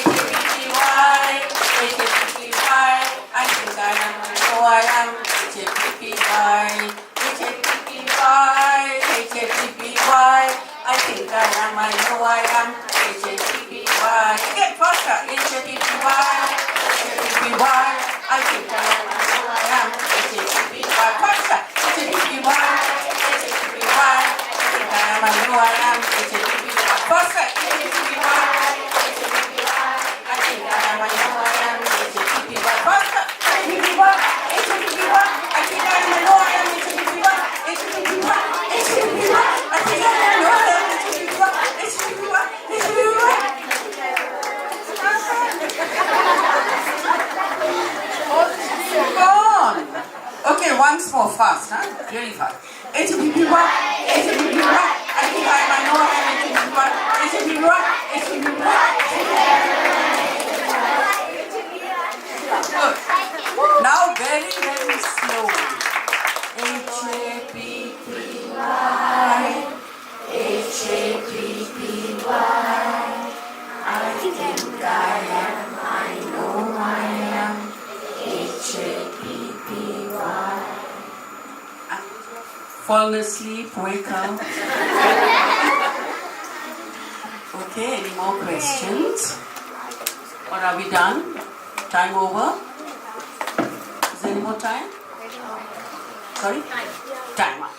[SPEAKER 16] H-A-P-P-Y, H-A-P-P-Y. I think I am, I know I am, H-A-P-P-Y. H-A-P-P-Y, H-A-P-P-Y. I think I am, I know I am, H-A-P-P-Y. Get faster. H-A-P-P-Y, H-A-P-P-Y. I think I am, I know I am, H-A-P-P-Y. Faster. H-A-P-P-Y, H-A-P-P-Y. I think I am, I know I am, H-A-P-P-Y. Faster. H-A-P-P-Y, H-A-P-P-Y. I think I am, I know I am, H-A-P-P-Y. Faster. H-A-P-P-Y, H-A-P-P-Y. I think I am, I know I am, H-A-P-P-Y. H-A-P-P-Y, H-A-P-P-Y. I think I am, I know I am, H-A-P-P-Y. H-A-P-P-Y, H-A-P-P-Y. Go on. Okay, once more, fast, huh? Really fast. H-A-P-P-Y, H-A-P-P-Y. I think I am, I know I am, H-A-P-P-Y. H-A-P-P-Y, H-A-P-P-Y. Good. Now very, very slow. H-A-P-P-Y, H-A-P-P-Y. I think I am, I know I am, H-A-P-P-Y. Fallen asleep, wake up. Okay, any more questions? Or are we done? Time over? Is there any more time? Sorry? Time up.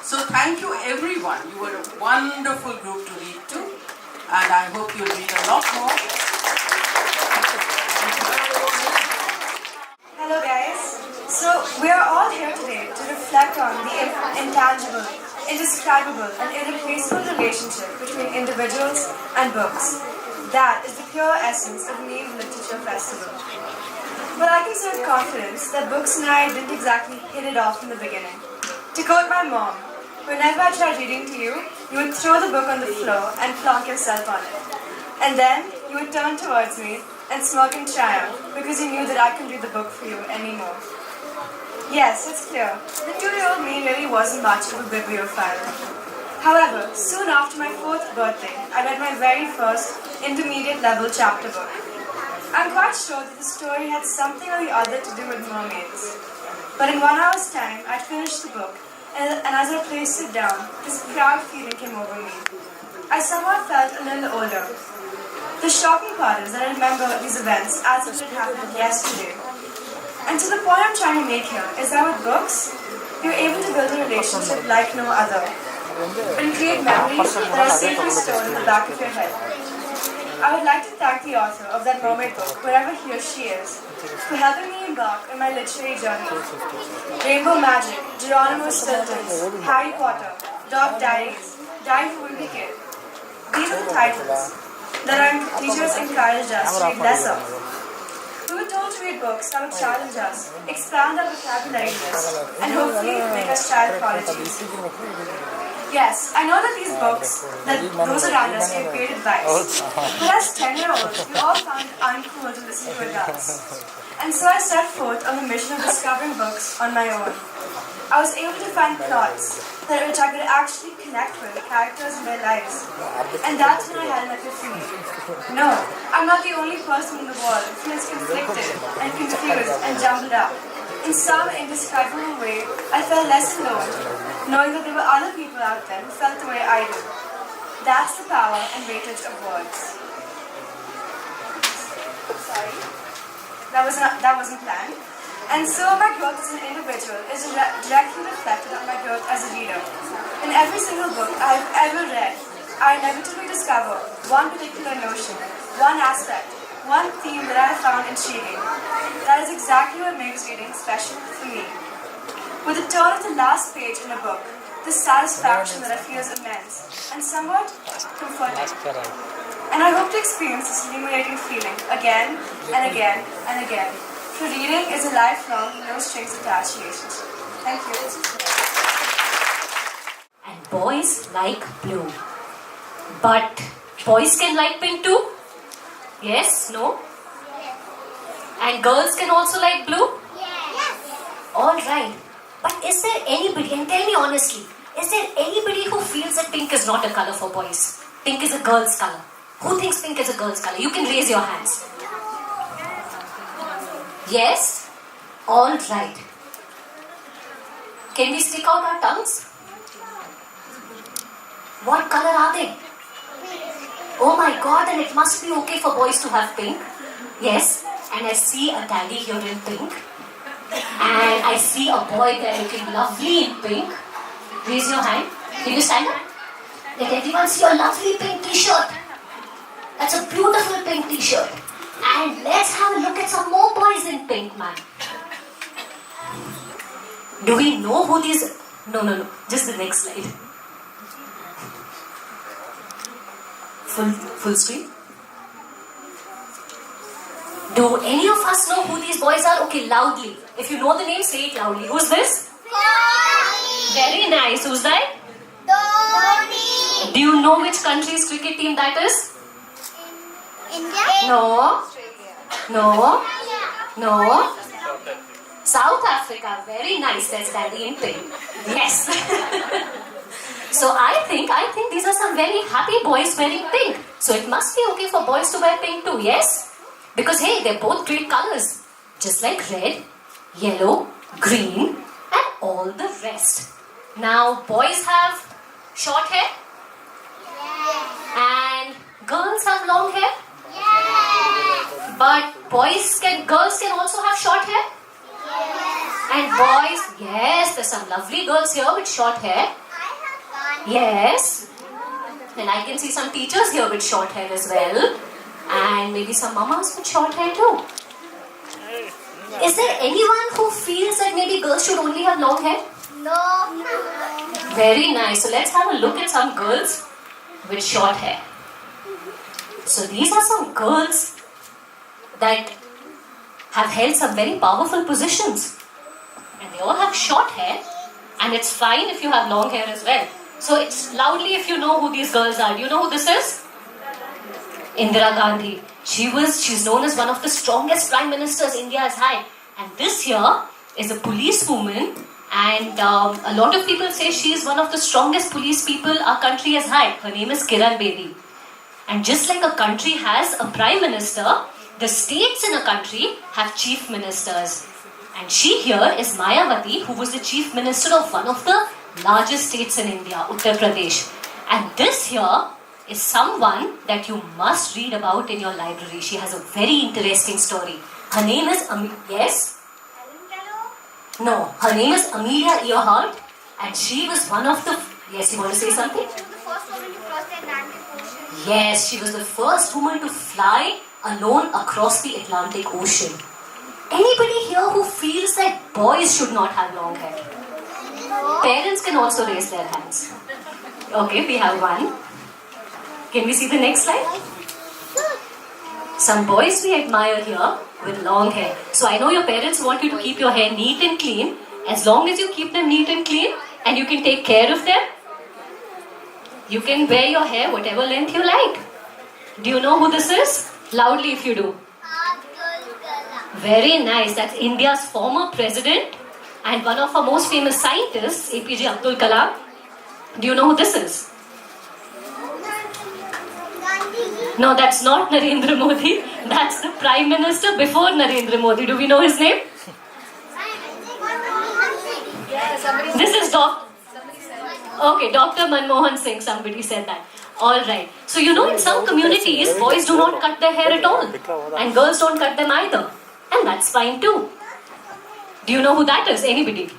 [SPEAKER 16] So thank you everyone. You were a wonderful group to read to. And I hope you'll read a lot more.
[SPEAKER 18] Hello guys. So we are all here today to reflect on the intangible, indescribable and irreplaceable relationship between individuals and books. That is the pure essence of Neev Literature Festival. But I can say with confidence that books and I didn't exactly hit it off in the beginning. To quote my mom, whenever I tried reading to you, you would throw the book on the floor and plonk yourself on it. And then you would turn towards me and smirk in triumph because you knew that I couldn't read the book for you anymore. Yes, it's clear. The 2-year-old me really wasn't much of a bibliophile. However, soon after my 4th birthday, I read my very first intermediate level chapter book. I'm quite sure that the story had something or the other to do with mermaids. But in 1 hour's time, I'd finished the book, and as I placed it down, this proud feeling came over me. I somehow felt a little older. The shocking part is that I remember these events as if it happened yesterday. And to the point I'm trying to make here is that with books, you're able to build a relationship like no other, and create memories that are safely stored in the back of your head. I would like to thank the author of that mermaid book, wherever he or she is, for helping me embark on my literary journey. Rainbow Magic, Geronimo Stilton's, Harry Potter, Dog Diaries, Diary of a Wimpy Kid. These are the titles that our teachers encouraged us to read less of. We were told to read books that would challenge us, expand our vocabulary list, and hopefully make us child prodigy. Yes, I know that these books, that those around us gave great advice. But as 10-year-olds, we all found it uncool to listen to adults. And so I set forth on the mission of discovering books on my own. I was able to find plots which I could actually connect with characters in their lives. And that's when I had an epiphany. No, I'm not the only person in the world who feels conflicted and confused and jumbled up. In some indescribable way, I felt less alone, knowing that there were other people out there who felt the way I do. That's the power and weightage of words. Sorry, that wasn't planned. And so my growth as an individual is directly reflected on my growth as a reader. In every single book I've ever read, I inevitably discover one particular notion, one aspect, one theme that I have found intriguing. That is exactly what makes reading special for me. With the turn of the last page in a book, the satisfaction that I feel is immense and somewhat comforting. And I hope to experience this illuminating feeling again and again and again. For reading is a lifelong, no strings attached relationship. Thank you.
[SPEAKER 19] And boys like blue. But boys can like pink too? Yes? No? And girls can also like blue? Alright. But is there anybody, and tell me honestly, is there anybody who feels that pink is not a color for boys? Pink is a girl's color. Who thinks pink is a girl's color? You can raise your hands. Yes? Alright. Can we stick out our tongues? What color are they? Oh my god, then it must be okay for boys to have pink. Yes, and I see a daddy here in pink. And I see a boy there looking lovely in pink. Raise your hand. Can you stand up? Let everyone see your lovely pink t-shirt. That's a beautiful pink t-shirt. And let's have a look at some more boys in pink, man. Do we know who these... No. Just the next slide. Full screen. Do any of us know who these boys are? Okay, loudly. If you know the name, say it loudly. Who's this? Very nice. Who's that?
[SPEAKER 10] Dhoni.
[SPEAKER 19] Do you know which country's cricket team that is?
[SPEAKER 10] India?
[SPEAKER 19] No. South Africa. Very nice. That's daddy in pink. Yes. So I think these are some very happy boys wearing pink. So it must be okay for boys to wear pink too, yes? Because hey, they're both great colors. Just like red, yellow, green, and all the rest. Now, boys have short hair? And girls have long hair? But girls can also have short hair? And boys, yes, there's some lovely girls here with short hair. Yes. And I can see some teachers here with short hair as well. And maybe some mamas with short hair too. Is there anyone who feels that maybe girls should only have long hair?
[SPEAKER 10] No.
[SPEAKER 19] Very nice. So let's have a look at some girls with short hair. So these are some girls that have held some very powerful positions. And they all have short hair. And it's fine if you have long hair as well. So it's loudly if you know who these girls are. Do you know who this is? Indira Gandhi. She's known as one of the strongest prime ministers India has had. And this here is a policewoman. And a lot of people say she is one of the strongest police people our country has had. Her name is Kiran Bedi. And just like a country has a prime minister, the states in a country have chief ministers. And she here is Mayawati, who was the chief minister of one of the largest states in India, Uttar Pradesh. And this here is someone that you must read about in your library. She has a very interesting story. Her name is yes? No, her name is Amelia Earhart, and she was one of the... Yes, you want to say something?
[SPEAKER 10] She was the first woman to cross the Atlantic Ocean.
[SPEAKER 19] Yes, she was the first woman to fly alone across the Atlantic Ocean. Anybody here who feels that boys should not have long hair? Parents can also raise their hands. Okay, we have one. Can we see the next slide? Some boys we admire here with long hair. So I know your parents want you to keep your hair neat and clean. As long as you keep them neat and clean and you can take care of them, you can wear your hair whatever length you like. Do you know who this is? Loudly if you do. Very nice. That's India's former president and one of our most famous scientists, APJ Abdul Kalam. Do you know who this is? No, that's not Narendra Modi. That's the Prime Minister before Narendra Modi. Do we know his name? This is Dr. Manmohan Singh. Somebody said that. Alright. So you know in some communities, boys do not cut their hair at all. And girls don't cut them either. And that's fine too. Do you know who that is? Anybody?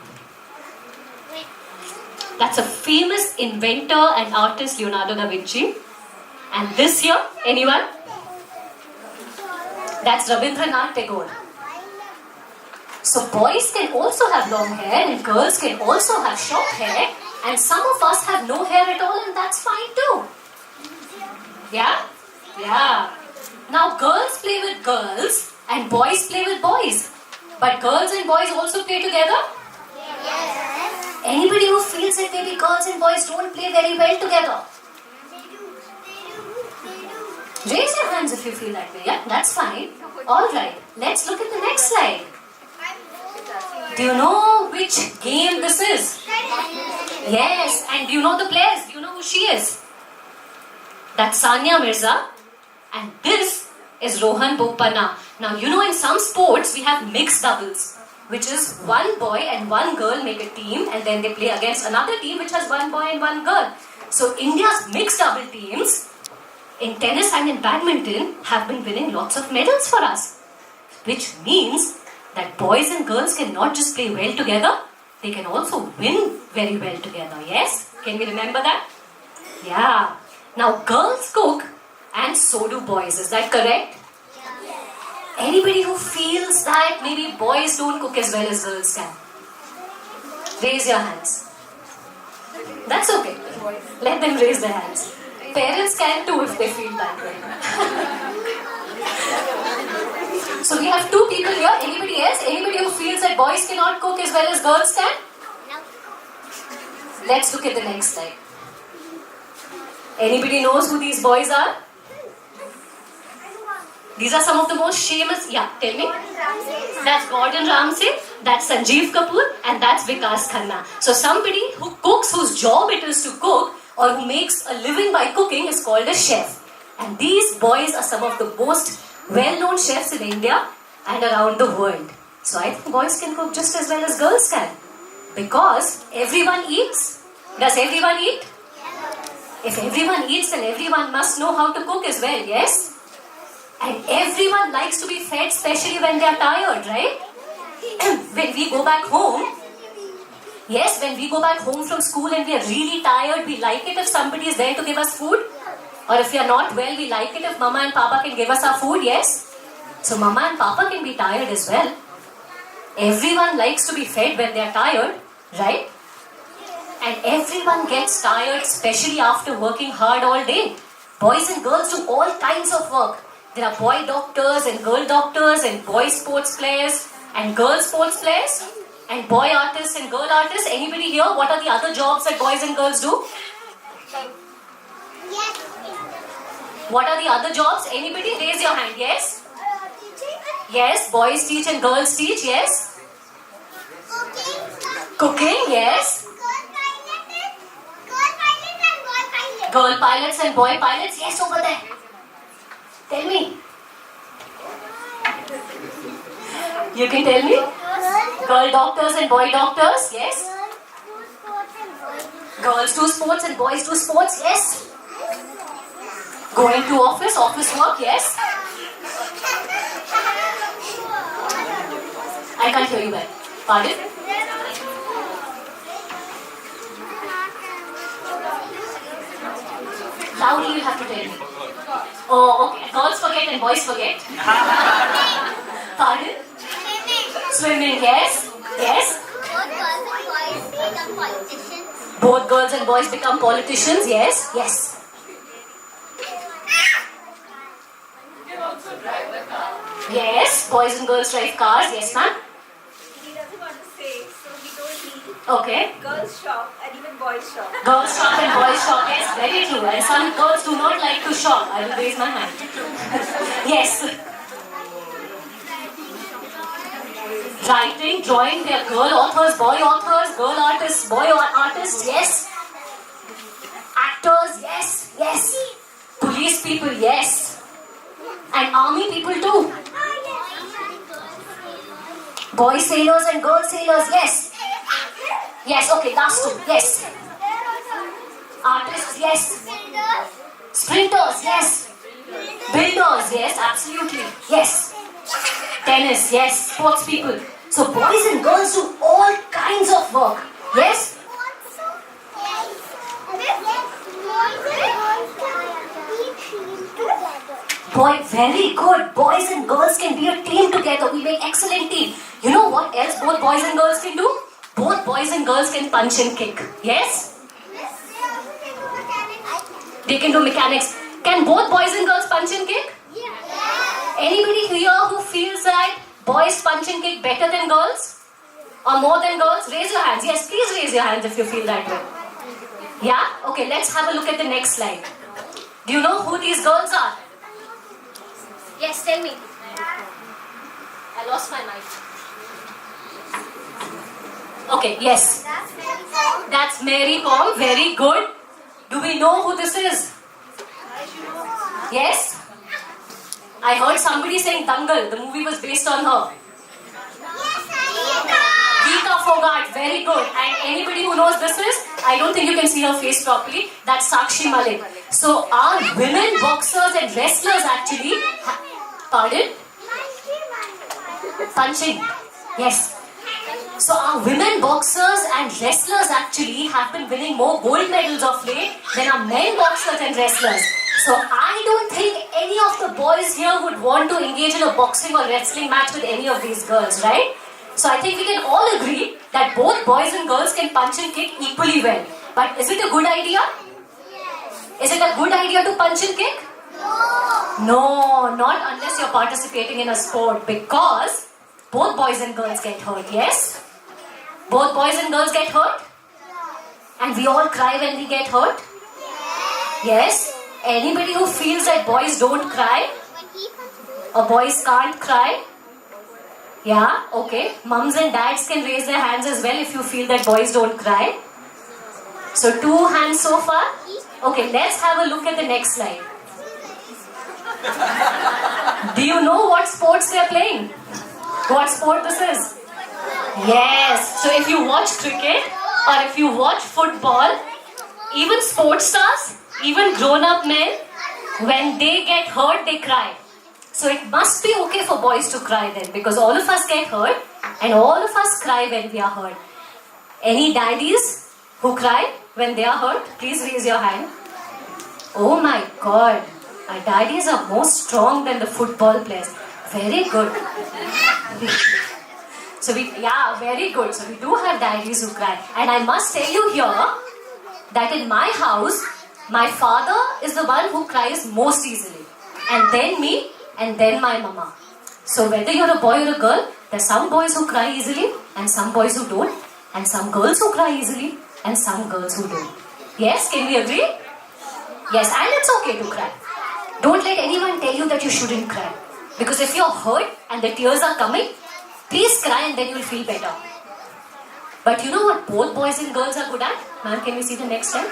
[SPEAKER 19] That's a famous inventor and artist, Leonardo da Vinci. And this here, anyone? That's Rabindranath Tagore. So boys can also have long hair and girls can also have short hair, and some of us have no hair at all, and that's fine too. Yeah? Yeah. Now girls play with girls and boys play with boys. But girls and boys also play together? Yes. Anybody who feels that maybe girls and boys don't play very well together? Raise your hands if you feel that way. Yeah, that's fine. Alright, let's look at the next slide. Do you know which game this is? Yes, and do you know the players? Do you know who she is? That's Sania Mirza. And this is Rohan Bopanna. Now, you know in some sports we have mixed doubles, which is one boy and one girl make a team and then they play against another team which has one boy and one girl. So, India's mixed double teams in tennis and in badminton have been winning lots of medals for us. Which means that boys and girls can not just play well together, they can also win very well together. Yes? Can we remember that? Yeah. Now girls cook and so do boys. Is that correct? Anybody who feels that maybe boys don't cook as well as girls can? Raise your hands. That's okay. Let them raise their hands. Parents can too if they feel that way. So we have two people here. Anybody else? Anybody who feels that boys cannot cook as well as girls can? Let's look at the next slide. Anybody knows who these boys are? These are some of the most famous. Yeah, tell me. That's Gordon Ramsay, that's Sanjeev Kapoor, and that's Vikas Khanna. So somebody who cooks, whose job it is to cook, or who makes a living by cooking is called a chef. And these boys are some of the most well-known chefs in India and around the world. So I think boys can cook just as well as girls can. Because everyone eats. Does everyone eat? If everyone eats, then everyone must know how to cook as well, yes? And everyone likes to be fed, especially when they are tired, right? When we go back home, yes, when we go back home from school and we are really tired, we like it if somebody is there to give us food. Or if we are not well, we like it if Mama and Papa can give us our food, yes? So Mama and Papa can be tired as well. Everyone likes to be fed when they are tired, right? And everyone gets tired, especially after working hard all day. Boys and girls do all kinds of work. There are boy doctors and boy sports players and girl sports players and boy artists and girl artists. Anybody here? What are the other jobs that boys and girls do?
[SPEAKER 10] Yes.
[SPEAKER 19] What are the other jobs? Anybody? Raise your hand. Yes? Yes, boys teach and girls teach. Yes? Cooking, yes? Girl pilots and boy pilots. Yes, over there. Tell me. You can tell me? Girl doctors and boy doctors. Yes? Girls do sports and boys do sports. Yes? Going to office work. Yes? I can't hear you well. Pardon? Loudly you have to tell me. Oh, okay. Girls forget and boys forget. Pardon? Swimming, yes? Yes?
[SPEAKER 10] Both girls and boys become politicians.
[SPEAKER 19] Both girls and boys become politicians, yes? Yes.
[SPEAKER 15] You can also drive the car.
[SPEAKER 19] Yes, boys and girls drive cars, yes ma'am?
[SPEAKER 6] He doesn't want to say, so he told me.
[SPEAKER 19] Okay.
[SPEAKER 6] Girls shop and even boys shop.
[SPEAKER 19] Girls shop and boys shop, yes, very true. And some girls do not like to shop. I will raise my hand. Yes. Writing, drawing, they are girl authors, girl artists, boy artists, yes. Actors, yes, yes. Police people, yes. And army people too. Boy sailors and girl sailors, yes. Yes, okay, last two, yes. Artists, yes. Sprinters, yes. Builders, yes, absolutely, yes. Tennis, yes. Sports people. So boys and girls do all kinds of work. Yes? Boy, very good. Boys and girls can be a team together. We make excellent team. You know what else both boys and girls can do? Both boys and girls can punch and kick. Yes? They can do mechanics. Can both boys and girls punch and kick? Anybody here who feels that boys punch and kick better than girls? Or more than girls? Raise your hands. Yes, please raise your hands if you feel that way. Yeah? Okay, let's have a look at the next slide. Do you know who these girls are? Yes, tell me. I lost my mic. Okay, yes. That's Mary Kom. Very good. Do we know who this is? Yes? I heard somebody saying Dangal. The movie was based on her. Geeta Fogart. Very good. And anybody who knows this is? I don't think you can see her face properly. That's Sakshi Malik. So our women boxers and wrestlers actually... Pardon? Punching. Yes. So our women boxers and wrestlers actually have been winning more gold medals of late than our men boxers and wrestlers. So I don't think any of the boys here would want to engage in a boxing or wrestling match with any of these girls, right? So I think we can all agree that both boys and girls can punch and kick equally well. But is it a good idea? Is it a good idea to punch and kick? No, not unless you're participating in a sport, because both boys and girls get hurt, yes? Both boys and girls get hurt? And we all cry when we get hurt? Yes? Anybody who feels that boys don't cry? Or boys can't cry? Yeah? Okay. Mums and dads can raise their hands as well if you feel that boys don't cry. So 2 hands so far. Okay, let's have a look at the next slide. Do you know what sports they are playing? What sport this is? Yes. So if you watch cricket or if you watch football, even sports stars, even grown-up men, when they get hurt, they cry. So it must be okay for boys to cry then, because all of us get hurt and all of us cry when we are hurt. Any daddies who cry when they are hurt? Please raise your hand. Oh my God. Our daddies are more strong than the football players. Very good. Very good. So we do have daddies who cry. And I must tell you here that in my house, my father is the one who cries most easily. And then me, and then my mama. So whether you're a boy or a girl, there's some boys who cry easily, and some boys who don't, and some girls who cry easily, and some girls who don't. Yes, can we agree? Yes, and it's okay to cry. Don't let anyone tell you that you shouldn't cry. Because if you're hurt and the tears are coming, please cry and then you'll feel better. But you know what both boys and girls are good at? Ma'am, can we see the next slide?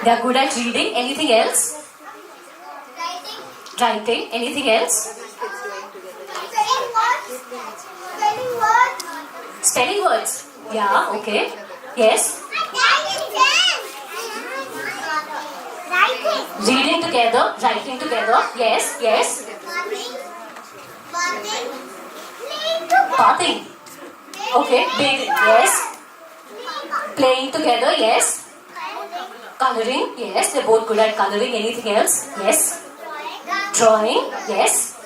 [SPEAKER 19] They're good at reading. Anything else? Writing. Anything else? Spelling words. Yeah, okay. Yes? Reading together, writing together. Yes, yes. Bathing. Okay, bathing. Yes. Playing together. Yes. Coloring. Yes, they're both good at coloring. Anything else? Yes. Drawing. Yes.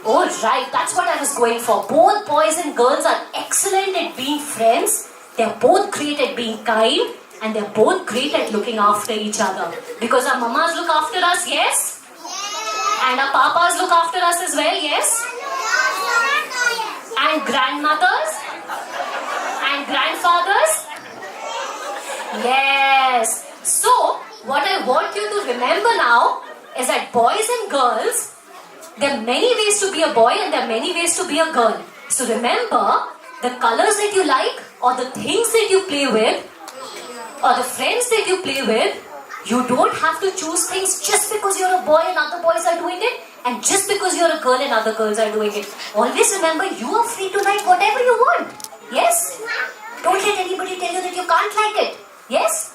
[SPEAKER 19] Oh, right. That's what I was going for. Both boys and girls are excellent at being friends. They're both great at being kind. And they're both great at looking after each other. Because our mamas look after us, yes? And our papas look after us as well, yes? And grandmothers? And grandfathers? Yes. So, what I want you to remember now is that boys and girls, there are many ways to be a boy and there are many ways to be a girl. So remember, the colors that you like or the things that you play with or the friends that you play with, you don't have to choose things just because you're a boy and other boys are doing it, and just because you're a girl and other girls are doing it. Always remember, you are free to like whatever you want. Yes? Don't let anybody tell you that you can't like it. Yes?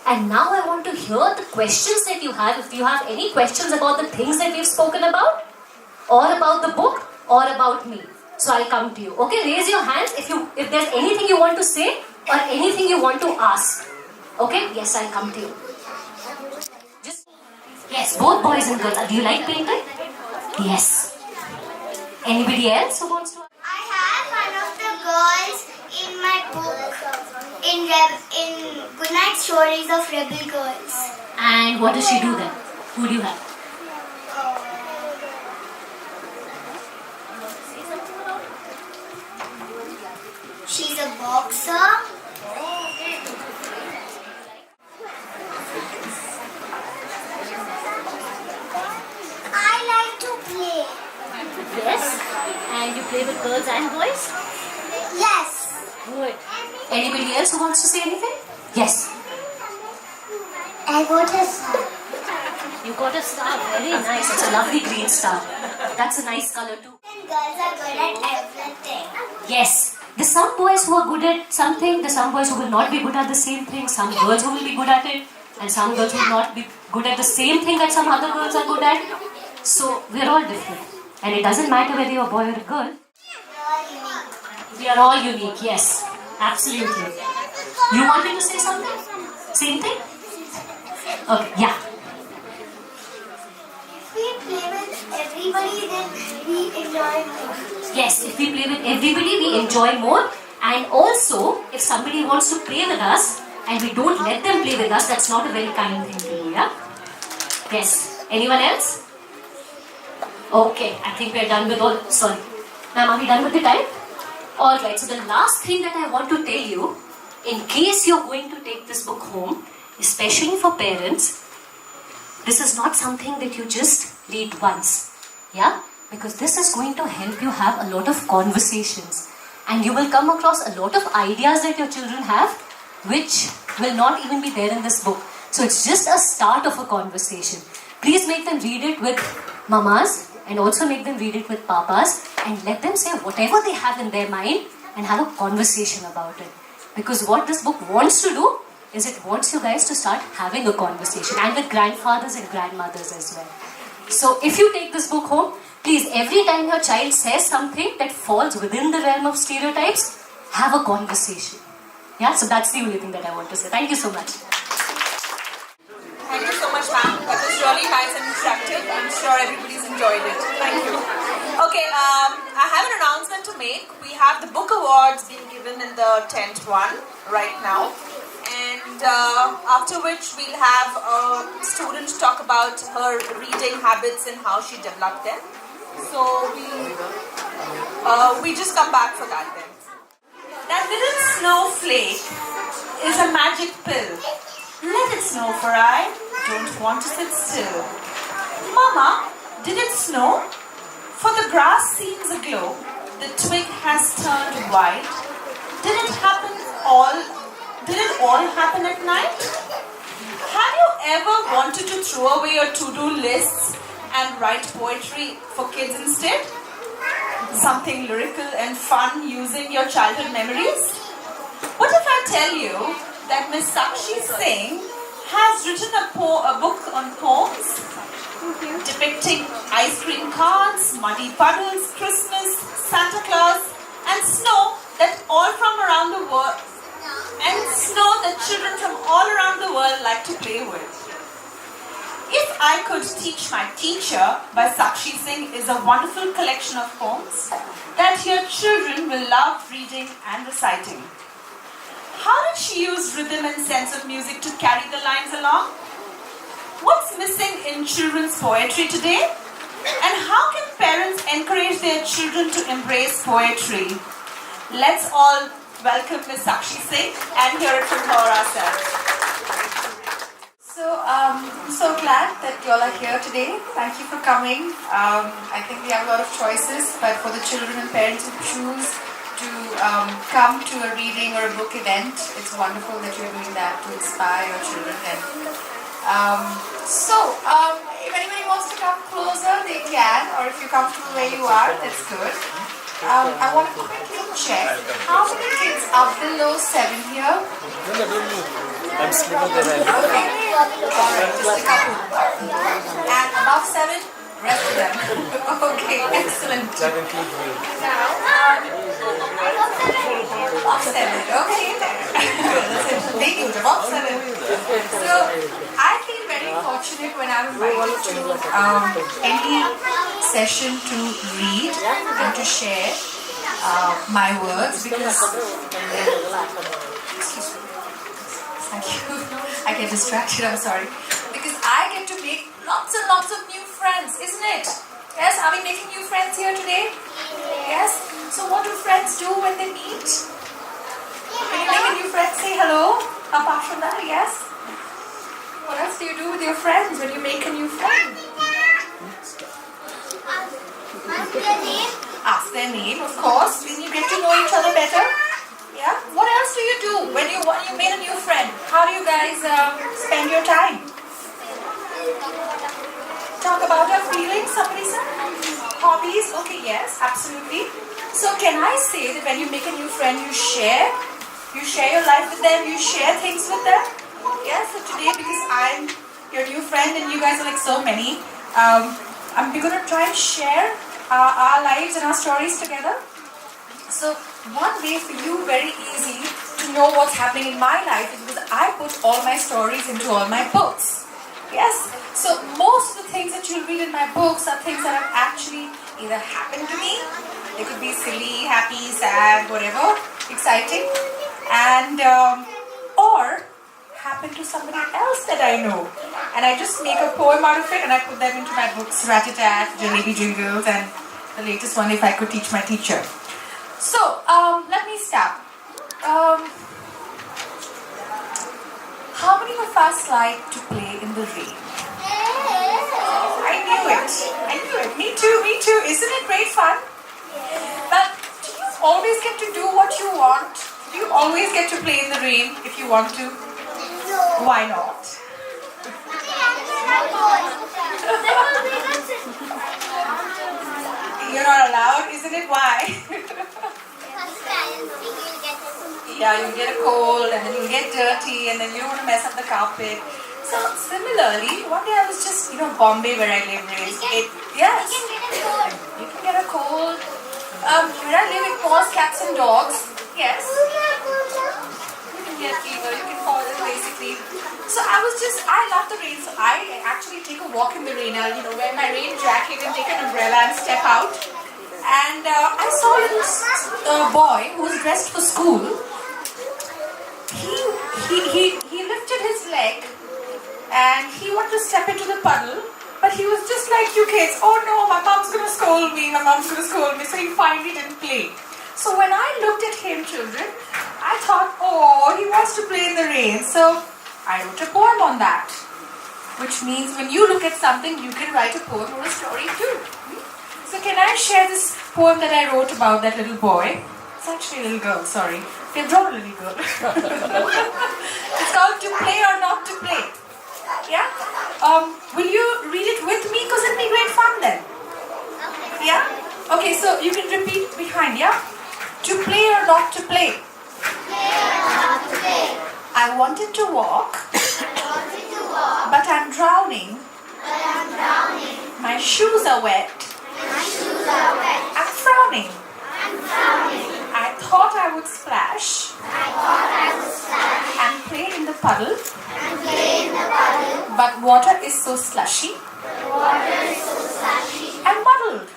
[SPEAKER 19] And now I want to hear the questions that you have. If you have any questions about the things that we've spoken about, or about the book or about me. So I'll come to you. Okay, raise your hands if there's anything you want to say or anything you want to ask. Okay, yes, I'll come to you. Yes, both boys and girls. Do you like painting? Yes. Anybody else who wants to?
[SPEAKER 10] I have one of the girls in my book in Goodnight Stories of Rebel Girls.
[SPEAKER 19] And what does she do then? Who do you have?
[SPEAKER 10] She's a boxer. I like to play.
[SPEAKER 19] Yes. And you play with girls and boys?
[SPEAKER 10] Yes.
[SPEAKER 19] Good. Anybody else who wants to say anything? Yes.
[SPEAKER 10] I got a star.
[SPEAKER 19] You got a star. Very nice. It's a lovely green star. That's a nice color too.
[SPEAKER 10] And girls are good at everything.
[SPEAKER 19] Yes. There's some boys who are good at something. There's some boys who will not be good at the same thing. Some girls who will be good at it. And some girls who will not be good at the same thing that some other girls are good at. So we're all different. And it doesn't matter whether you're a boy or a girl. We are all unique. Yes. Absolutely. You wanted to say something? Same thing? Okay. Yeah.
[SPEAKER 10] If we play with everybody, then we enjoy more.
[SPEAKER 19] Yes, if we play with everybody, we enjoy more. And also, if somebody wants to play with us and we don't let them play with us, that's not a very kind thing to do, yeah? Yes. Anyone else? Okay, I think we're done with all. Sorry. Ma'am, are we done with the time? Alright, so the last thing that I want to tell you, in case you're going to take this book home, especially for parents, this is not something that you just read once. Yeah? Because this is going to help you have a lot of conversations. And you will come across a lot of ideas that your children have, which will not even be there in this book. So it's just a start of a conversation. Please make them read it with mamas and also make them read it with papas and let them say whatever they have in their mind and have a conversation about it. Because what this book wants to do is it wants you guys to start having a conversation, and with grandfathers and grandmothers as well. So if you take this book home, please, every time your child says something that falls within the realm of stereotypes, have a conversation. Yeah, so that's the only thing that I want to say. Thank you so much.
[SPEAKER 6] Thank you so much, ma'am. That was really nice and interactive. I'm sure everybody's enjoyed it. Thank you. Okay, I have an announcement to make. We have the book awards being given in the tent one right now. And after which we'll have a student talk about her reading habits and how she developed them. So we just come back for that then. That little snowflake is a magic pill. Let it snow, for I don't want to sit still. Mama, did it snow? For the grass seems aglow. The twig has turned white. Did it all happen at night? Have you ever wanted to throw away your to-do lists and write poetry for kids instead? Something lyrical and fun using your childhood memories? What if I tell you that Miss Sakshi Singh has written a book on poems depicting ice cream cones, muddy puddles, Christmas, Santa Claus, and snow that all from around the world, and snow that children from all around the world like to play with. If I Could Teach My Teacher by Sakshi Singh is a wonderful collection of poems that your children will love reading and reciting. How did she use rhythm and sense of music to carry the lines along? What's missing in children's poetry today? And how can parents encourage their children to embrace poetry? Let's all welcome Ms. Sakshi Singh and hear it from her ourselves.
[SPEAKER 20] So, I'm so glad that you all are here today. Thank you for coming. I think we have a lot of choices, but for the children and parents who choose to come to a reading or a book event, it's wonderful that you're doing that to inspire your children. If anybody wants to come closer, they can, or if you're comfortable where you are, that's good. I want to quickly check how many kids are below 7 here?
[SPEAKER 21] I'm slimmer than I am.
[SPEAKER 20] Okay. Alright, just a couple. And above 7? Rest of them. Okay, excellent.
[SPEAKER 21] That includes me.
[SPEAKER 20] Bob 7, okay. That's a big huge, Bob 7. So, I feel very fortunate when I'm invited to any session to read and to share my words because... Thank you. I get distracted, I'm sorry. Because I get to make lots and lots of new friends, isn't it? Yes, are we making new friends here today? Yes? So what do friends do when they meet? When you make a new friend, say hello. Apart from that, yes? What else do you do with your friends when you make a new friend? Ask their name, of course. When you get to know each other better. Yeah? What else do you do when you made a new friend? How do you guys spend your time? Talk about our feelings, somebody said? Hobbies? Okay, yes, absolutely. So can I say that when you make a new friend, you share your life with them, you share things with them? Yes, so today because I'm your new friend and you guys are like so many, we're going to try and share our lives and our stories together. So one way for you, very easy, to know what's happening in my life is because I put all my stories into all my books. Yes? So most of the things that you'll read in my books are things that have actually either happened to me, they could be silly, happy, sad, whatever, exciting, and or happened to somebody else that I know. And I just make a poem out of it and I put them into my books, Rat-a-tat, Jalebi Jingles, and the latest one, If I Could Teach My Teacher. So, let me start. How many of us like to play in the rain? I knew it. Me too. Isn't it great fun? But do you always get to do what you want? Do you always get to play in the rain if you want to? Why not? You're not allowed, isn't it? Why? Yeah, you'll get a cold and then you'll get dirty and then you don't want to mess up the carpet. So similarly, one day I was just, Bombay where I live is, yes. You can get a cold. Where I live it calls cats and dogs. Yes. You can get fever, you can fall ill basically. So I love the rain. So I actually take a walk in the rain. I'll, wear my rain jacket and take an umbrella and step out. And I saw a little boy who was dressed for school. He lifted his leg and he wanted to step into the puddle, but he was just like you kids. Oh no, my mom's going to scold me. So he finally didn't play. So when I looked at him, children, I thought, oh, he wants to play in the rain. So I wrote a poem on that, which means when you look at something, you can write a poem or a story too. So can I share this poem that I wrote about that little boy? It's actually a little girl, sorry. They've drawn a little girl. It's called To Play or Not to Play. Yeah? Will you read it with me? Because it'll be great fun then. Yeah? Okay, so you can repeat behind, yeah? To play or not to play? I wanted to walk, but I'm drowning. My shoes are wet. I'm frowning. I thought I would splash and play in the puddle, but water is so slushy and muddled.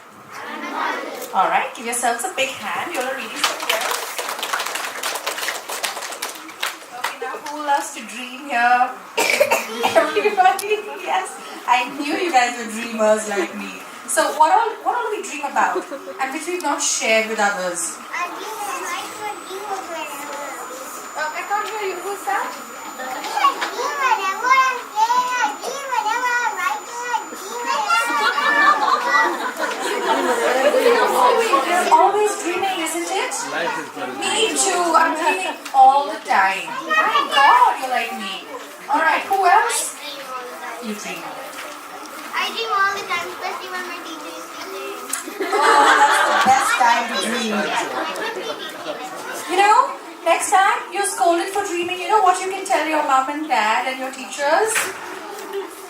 [SPEAKER 20] Alright, give yourselves a big hand. You're reading so well. Okay, now who loves to dream here? Everybody, yes. I knew you guys were dreamers like me. So what all do we dream about and which we've not shared with others?
[SPEAKER 10] I
[SPEAKER 20] can't hear you. Who's that? Always dreaming, isn't it? Me too. I'm dreaming all the time. My God, you're like me. Alright, who else? You dream.
[SPEAKER 10] I dream all the time, especially when my teacher is teaching.
[SPEAKER 20] Oh, that's the best time to dream. Next time you're scolded for dreaming, you know what you can tell your mom and dad and your teachers?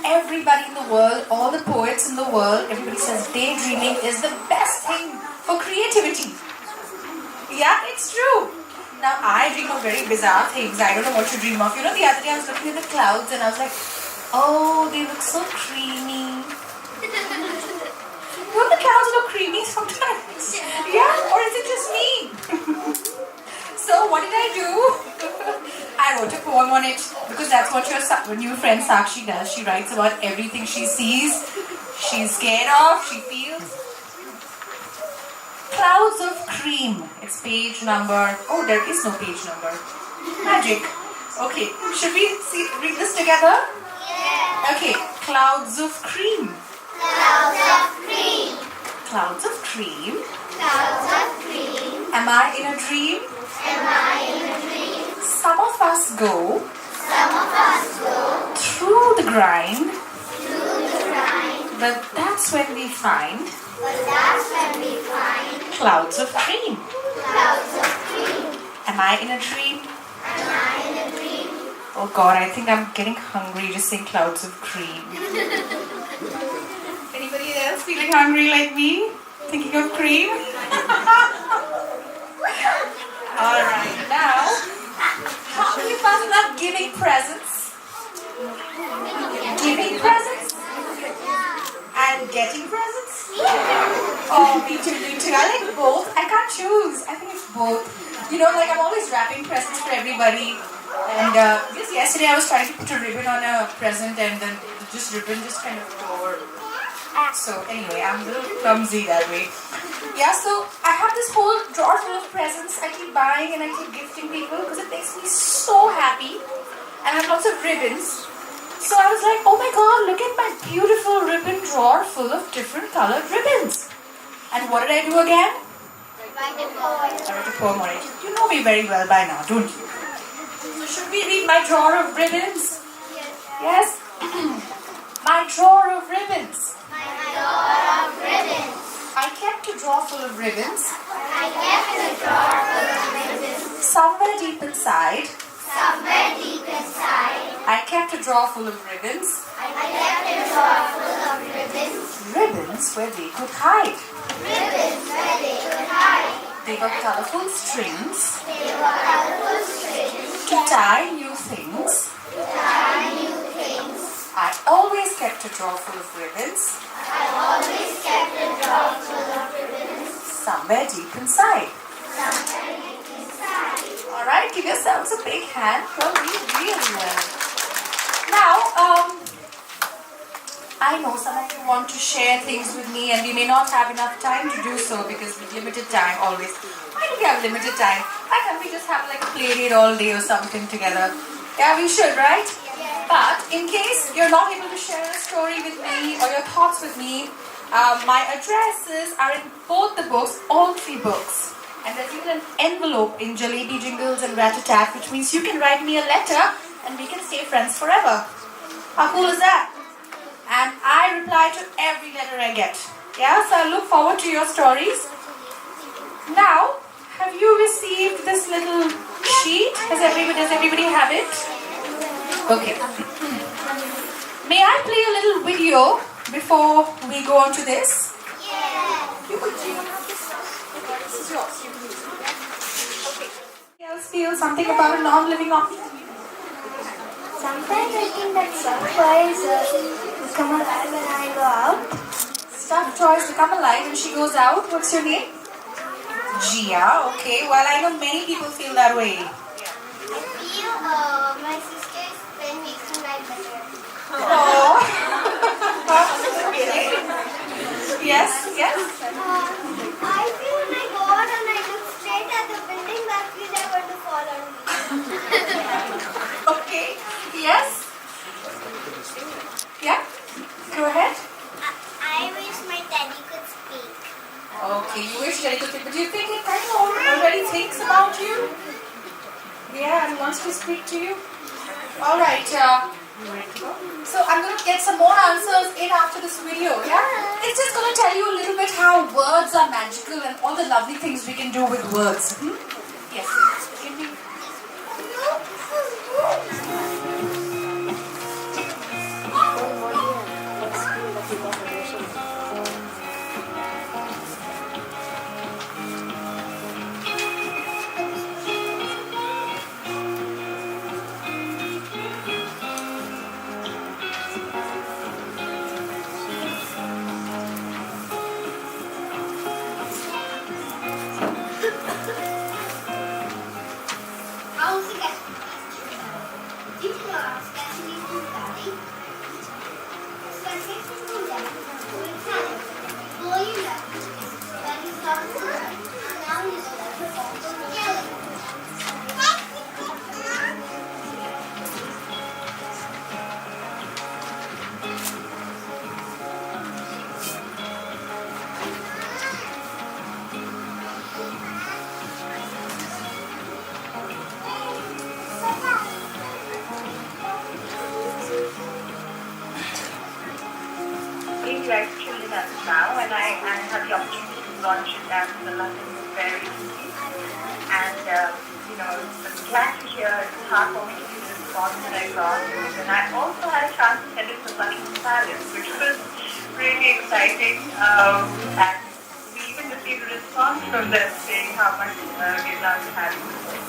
[SPEAKER 20] everybody in the world, all the poets in the world, everybody says daydreaming is the best thing for creativity. Yeah, it's true. Now, I dream of very bizarre things. I don't know what you dream of. You know, the other day I was looking at the clouds and I was like, oh, they look so creamy. Don't the clouds look creamy sometimes? Yeah? Or is it just me? So, what did I do? I wrote a poem on it because that's what your new friend Sakshi does. She writes about everything she sees, she's scared of, she feels. Clouds of Cream. It's page number. Oh, there is no page number. Magic. Okay, should we read this together? Yeah. Okay, Clouds of Cream.
[SPEAKER 10] Clouds of cream.
[SPEAKER 20] Clouds of cream.
[SPEAKER 10] Clouds of cream.
[SPEAKER 20] Am I in a dream?
[SPEAKER 10] Am I in a dream?
[SPEAKER 20] Some of us go.
[SPEAKER 10] Some of us go
[SPEAKER 20] Through the grind.
[SPEAKER 10] through the grind.
[SPEAKER 20] But that's when we find
[SPEAKER 10] But that's when we find
[SPEAKER 20] clouds of cream.
[SPEAKER 10] clouds of cream.
[SPEAKER 20] Am I in a dream?
[SPEAKER 10] Am I in a dream?
[SPEAKER 20] Oh God, I think I'm getting hungry just saying clouds of cream. Anybody else feeling hungry like me? Thinking of cream? Alright, now, how many of us love giving presents? Giving presents? And getting presents? Oh, me too, me too. I like both. I can't choose. I think it's both. You know, like I'm always wrapping presents for everybody. And just yesterday I was trying to put a ribbon on a present and then ribbon just kind of tore. So anyway, I'm a little clumsy that way. Yeah, so I have this whole drawer full of presents I keep buying and I keep gifting people because it makes me so happy. And I have lots of ribbons. So I was like, oh my God, look at my beautiful ribbon drawer full of different colored ribbons. And what did I do again?
[SPEAKER 10] Write a poem.
[SPEAKER 20] I wrote a poem on it. You know me very well by now, don't you? So should we read my drawer of ribbons? Yes? My drawer of ribbons.
[SPEAKER 10] My drawer of ribbons.
[SPEAKER 20] I kept a drawer full of ribbons.
[SPEAKER 10] I kept a drawer full of ribbons.
[SPEAKER 20] Somewhere deep inside.
[SPEAKER 10] Somewhere deep inside.
[SPEAKER 20] I kept a drawer full of ribbons.
[SPEAKER 10] I kept a drawer full of ribbons.
[SPEAKER 20] Ribbons where they could hide.
[SPEAKER 10] Ribbons where they could hide.
[SPEAKER 20] They were colorful strings
[SPEAKER 10] They were colorful strings.
[SPEAKER 20] to tie new things.
[SPEAKER 10] To tie new things.
[SPEAKER 20] I always kept a drawer full of ribbons.
[SPEAKER 10] I always kept a drawer full of ribbons.
[SPEAKER 20] Somewhere deep inside.
[SPEAKER 10] Somewhere deep inside.
[SPEAKER 20] Alright, give yourselves a big hand. You'll read really well. Now, I know some of you want to share things with me and we may not have enough time to do so because with limited time always. Why do we have limited time? Why can't we just have like a play date all day or something together? Yeah, we should, right? But in case you're not able to share a story with me or your thoughts with me, my addresses are in both the books, all 3 books. And there's even an envelope in Jalebi Jingles and Rat-a-tat, which means you can write me a letter and we can stay friends forever. How cool is that? And I reply to every letter I get. Yeah, so I look forward to your stories. Now, have you received this little sheet? Does everybody have it? Okay. May I play a little video before we go on to this?
[SPEAKER 10] Yeah.
[SPEAKER 20] You could dream about this. This is yours. You can use it. Okay. Anybody else feel something about a non-living object?
[SPEAKER 2] Sometimes I think that some toys come alive when I go out.
[SPEAKER 20] Stuffed toys become alive when she goes out. What's your name? Gia. Okay. Well, I know many people feel that way.
[SPEAKER 10] I feel my sister's friend makes me like better.
[SPEAKER 20] Oh. Yes, yes.
[SPEAKER 10] I feel when I go out and I look straight at the building, that feels they're going to fall on me.
[SPEAKER 20] Okay. Yes. Yeah. Go ahead.
[SPEAKER 10] I wish my daddy could speak.
[SPEAKER 20] Okay, you wish that it could think, but do you think it kind of already thinks about you? Yeah, and wants to speak to you? Alright, so I'm going to get some more answers in after this video, yeah? It's just going to tell you a little bit how words are magical and all the lovely things we can do with words. Yes. Give me.
[SPEAKER 7] launch it at the London Fair recently. And, I'm glad to hear it's heartwarming to see the response that I got. And I also had a chance to attend the Buckingham Palace, which was really exciting. And we even received a response from them saying how much they loved having the book.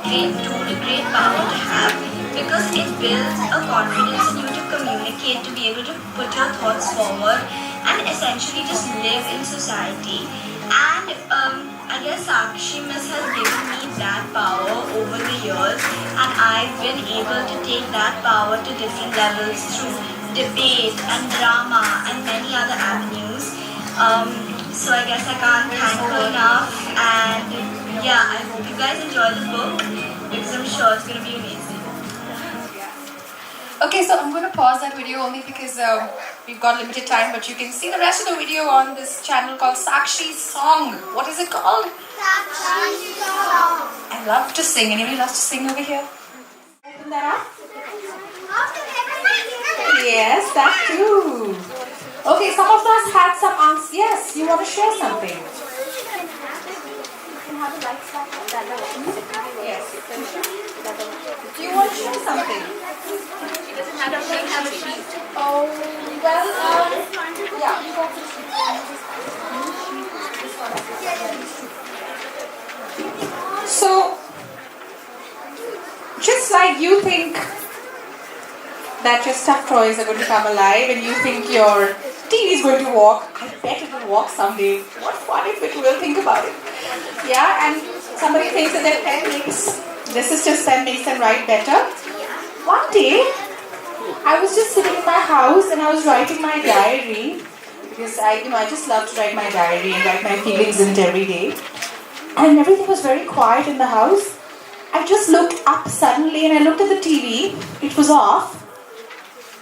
[SPEAKER 22] Great tool, a great power to have, because it builds a confidence in you to communicate, to be able to put your thoughts forward and essentially just live in society. And I guess Sakshi Miss has given me that power over the years, and I've been able to take that power to different levels through debate and drama and many other avenues. So I guess I can't thank her enough, and yeah, I hope you guys enjoy the book because I'm sure it's going to be amazing.
[SPEAKER 20] Okay, so I'm going to pause that video only because we've got limited time, but you can see the rest of the video on this channel called Sakshi's Song. What is it called? Sakshi's Song. I love to sing. Anybody loves to sing over here? Open that up. Yes, that too. Okay, some of us had some answers. Yes, you want to share something? Yes. Do you want to share something? She doesn't have a sheet. Oh, well, yeah. So, just like you think that your stuffed toys are going to come alive and you think your TV is going to walk, I bet it will walk someday. What fun if it will, think about it. Yeah, and somebody thinks that their pen makes, their sister's pen makes them write better. One day, I was just sitting in my house and I was writing my diary, because I just love to write my diary and write my feelings in it every day. And everything was very quiet in the house. I just looked up suddenly and I looked at the TV. It was off.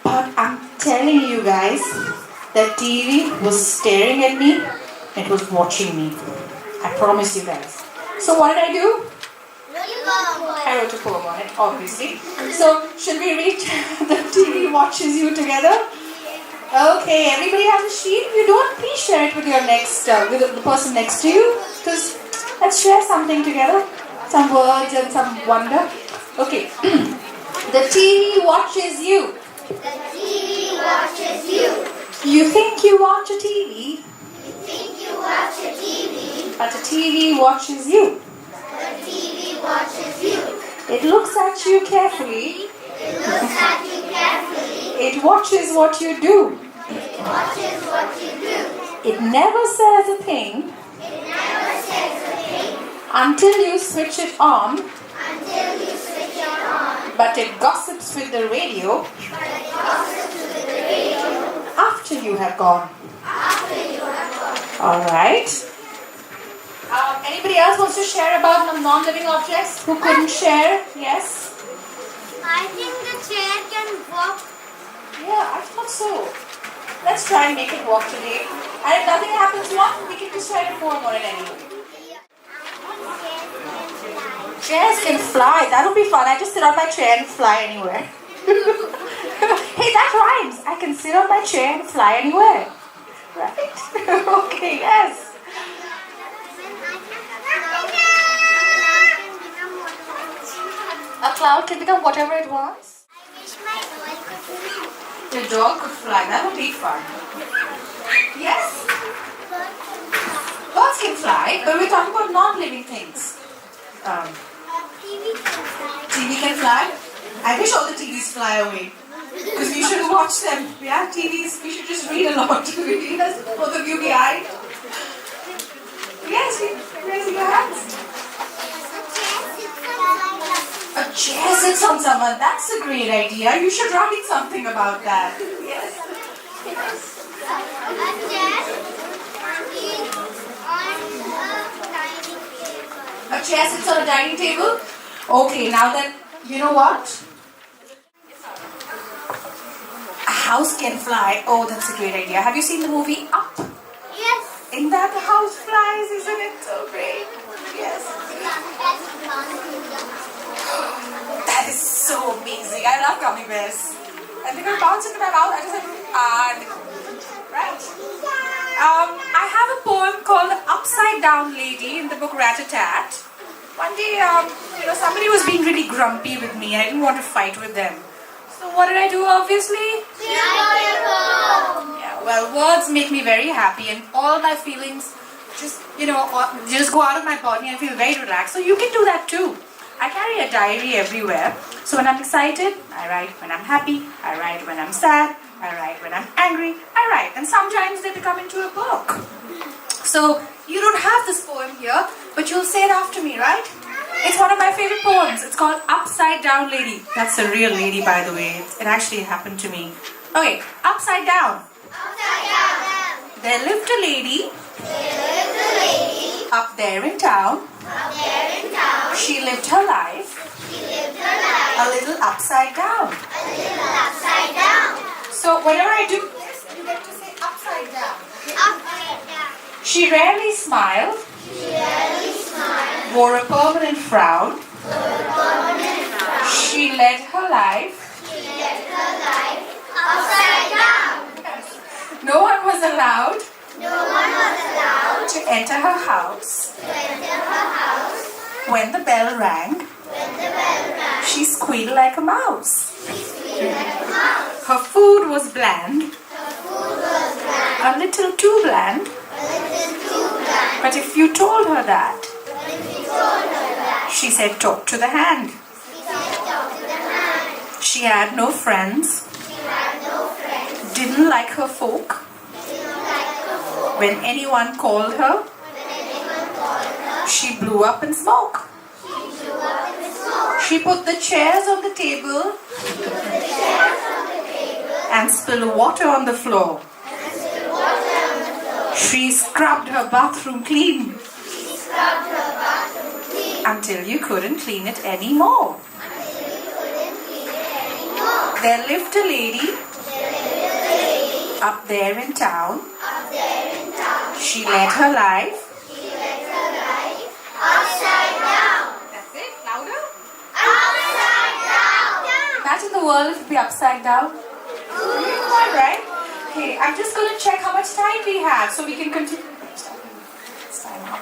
[SPEAKER 20] But I'm telling you guys, that TV was staring at me. It was watching me. I promise you guys. So what did I do? I wrote a poem on it, obviously. So should we read The TV Watches You together? Okay, everybody has a sheet. If you don't, please share it with your next, with the person next to you. Because let's share something together. Some words and some wonder. Okay. The TV watches you.
[SPEAKER 10] The TV watches you.
[SPEAKER 20] You think you watch a TV,
[SPEAKER 10] You think you watch a TV,
[SPEAKER 20] but a TV watches you.
[SPEAKER 10] the TV watches you.
[SPEAKER 20] It looks at you carefully.
[SPEAKER 10] It looks at you carefully.
[SPEAKER 20] It watches what you do.
[SPEAKER 10] It watches what you do.
[SPEAKER 20] It never says a thing
[SPEAKER 10] It never says a thing
[SPEAKER 20] until you switch it on,
[SPEAKER 10] until you switch it on.
[SPEAKER 20] but it gossips with the radio
[SPEAKER 10] But it gossips with the radio
[SPEAKER 20] after you have gone.
[SPEAKER 10] after you have gone.
[SPEAKER 20] Alright. Anybody else wants to share about non-living objects who couldn't share? Yes?
[SPEAKER 10] I think the chair can walk.
[SPEAKER 20] Yeah, I thought so. Let's try and make it walk today. And if nothing happens, what? We can just try to poem on it anyway. Chairs can fly. That would be fun. I just sit on my chair and fly anywhere. Hey, that rhymes. I can sit on my chair and fly anywhere. Right? Okay, yes. A cloud can become whatever it wants.
[SPEAKER 10] I wish my doll could fly.
[SPEAKER 20] Your dog could fly. That would be fun. Yes? Birds can fly, but we're talking about non-living things.
[SPEAKER 10] TV can fly.
[SPEAKER 20] TV can fly? I wish all the TVs fly away. Because we should watch them. Yeah, TVs, we should just read a lot. Yes, both of you behind. Yes, raise your hands. A chair sits on someone. That's a great idea. You should write something about that. Yes.
[SPEAKER 10] A chair is on a tiny paper.
[SPEAKER 20] A
[SPEAKER 14] A chair sits on a dining table? Okay, now then, you know what? A house can fly. Oh, that's a great idea. Have you seen the movie Up?
[SPEAKER 10] Yes.
[SPEAKER 14] In that the house flies, isn't it so great? Yes. That is so amazing. I love gummy bears. And they're going to bounce into my mouth. I just like, and they go. Right. I have a poem called The Upside Down Lady in the book Rat-a-Tat. One day, somebody was being really grumpy with me. I didn't want to fight with them. So what did I do, obviously? Yeah, well, words make me very happy and all my feelings just go out of my body and I feel very relaxed. So you can do that too. I carry a diary everywhere. So when I'm excited, I write. When I'm happy, I write. When I'm sad, I write. When I'm angry, I write. And sometimes they become into a book. So you don't have this poem here, but you'll say it after me, right? It's one of my favorite poems. It's called Upside Down Lady. That's a real lady, by the way. It actually happened to me. Okay, upside down.
[SPEAKER 10] Upside down.
[SPEAKER 14] There lived a lady. Up there in town. She lived her life. A little upside down. So whenever I do this, you get to say upside down. She rarely smiled. Wore a permanent frown. She led her life.
[SPEAKER 10] Upside down.
[SPEAKER 14] No one was allowed to enter her house. When the bell rang, she squealed like a mouse. Her food was bland, a little too bland. But if you told her that, she said, talk to the hand. She had no friends, didn't like her folk. When anyone called her, she blew up in smoke. She put the chairs on the table and spilled water on the floor. She scrubbed her bathroom clean until you couldn't clean it anymore. There lived a lady up there in town. She led her life
[SPEAKER 10] Upside down.
[SPEAKER 14] That's it. Louder.
[SPEAKER 10] Upside down.
[SPEAKER 14] Imagine the world if it be upside down. Alright. Okay, I'm just going to check how much time we have so we can continue. It's time up.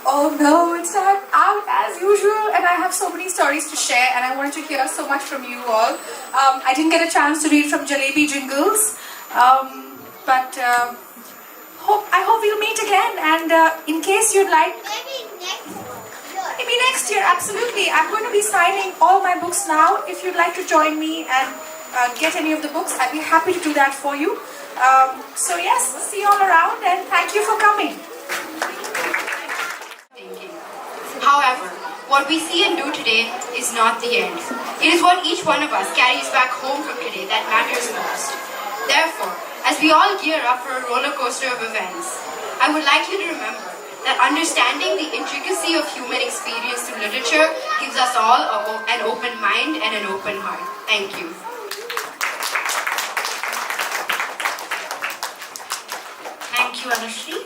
[SPEAKER 14] Oh no, it's time out as usual, and I have so many stories to share, and I wanted to hear so much from you all. I didn't get a chance to read from Jalebi Jingles, but I hope we'll meet again. And in case you'd like, maybe next year, absolutely. I'm going to be signing all my books now. If you'd like to join me and get any of the books, I'd be happy to do that for you. So yes, see you all around, and thank you for coming.
[SPEAKER 4] However, what we see and do today is not the end. It is what each one of us carries back home from today that matters most. Therefore, as we all gear up for a roller coaster of events, I would like you to remember that understanding the intricacy of human experience through literature gives us all an open mind and an open heart. Thank you.
[SPEAKER 1] Thank you, Anushri.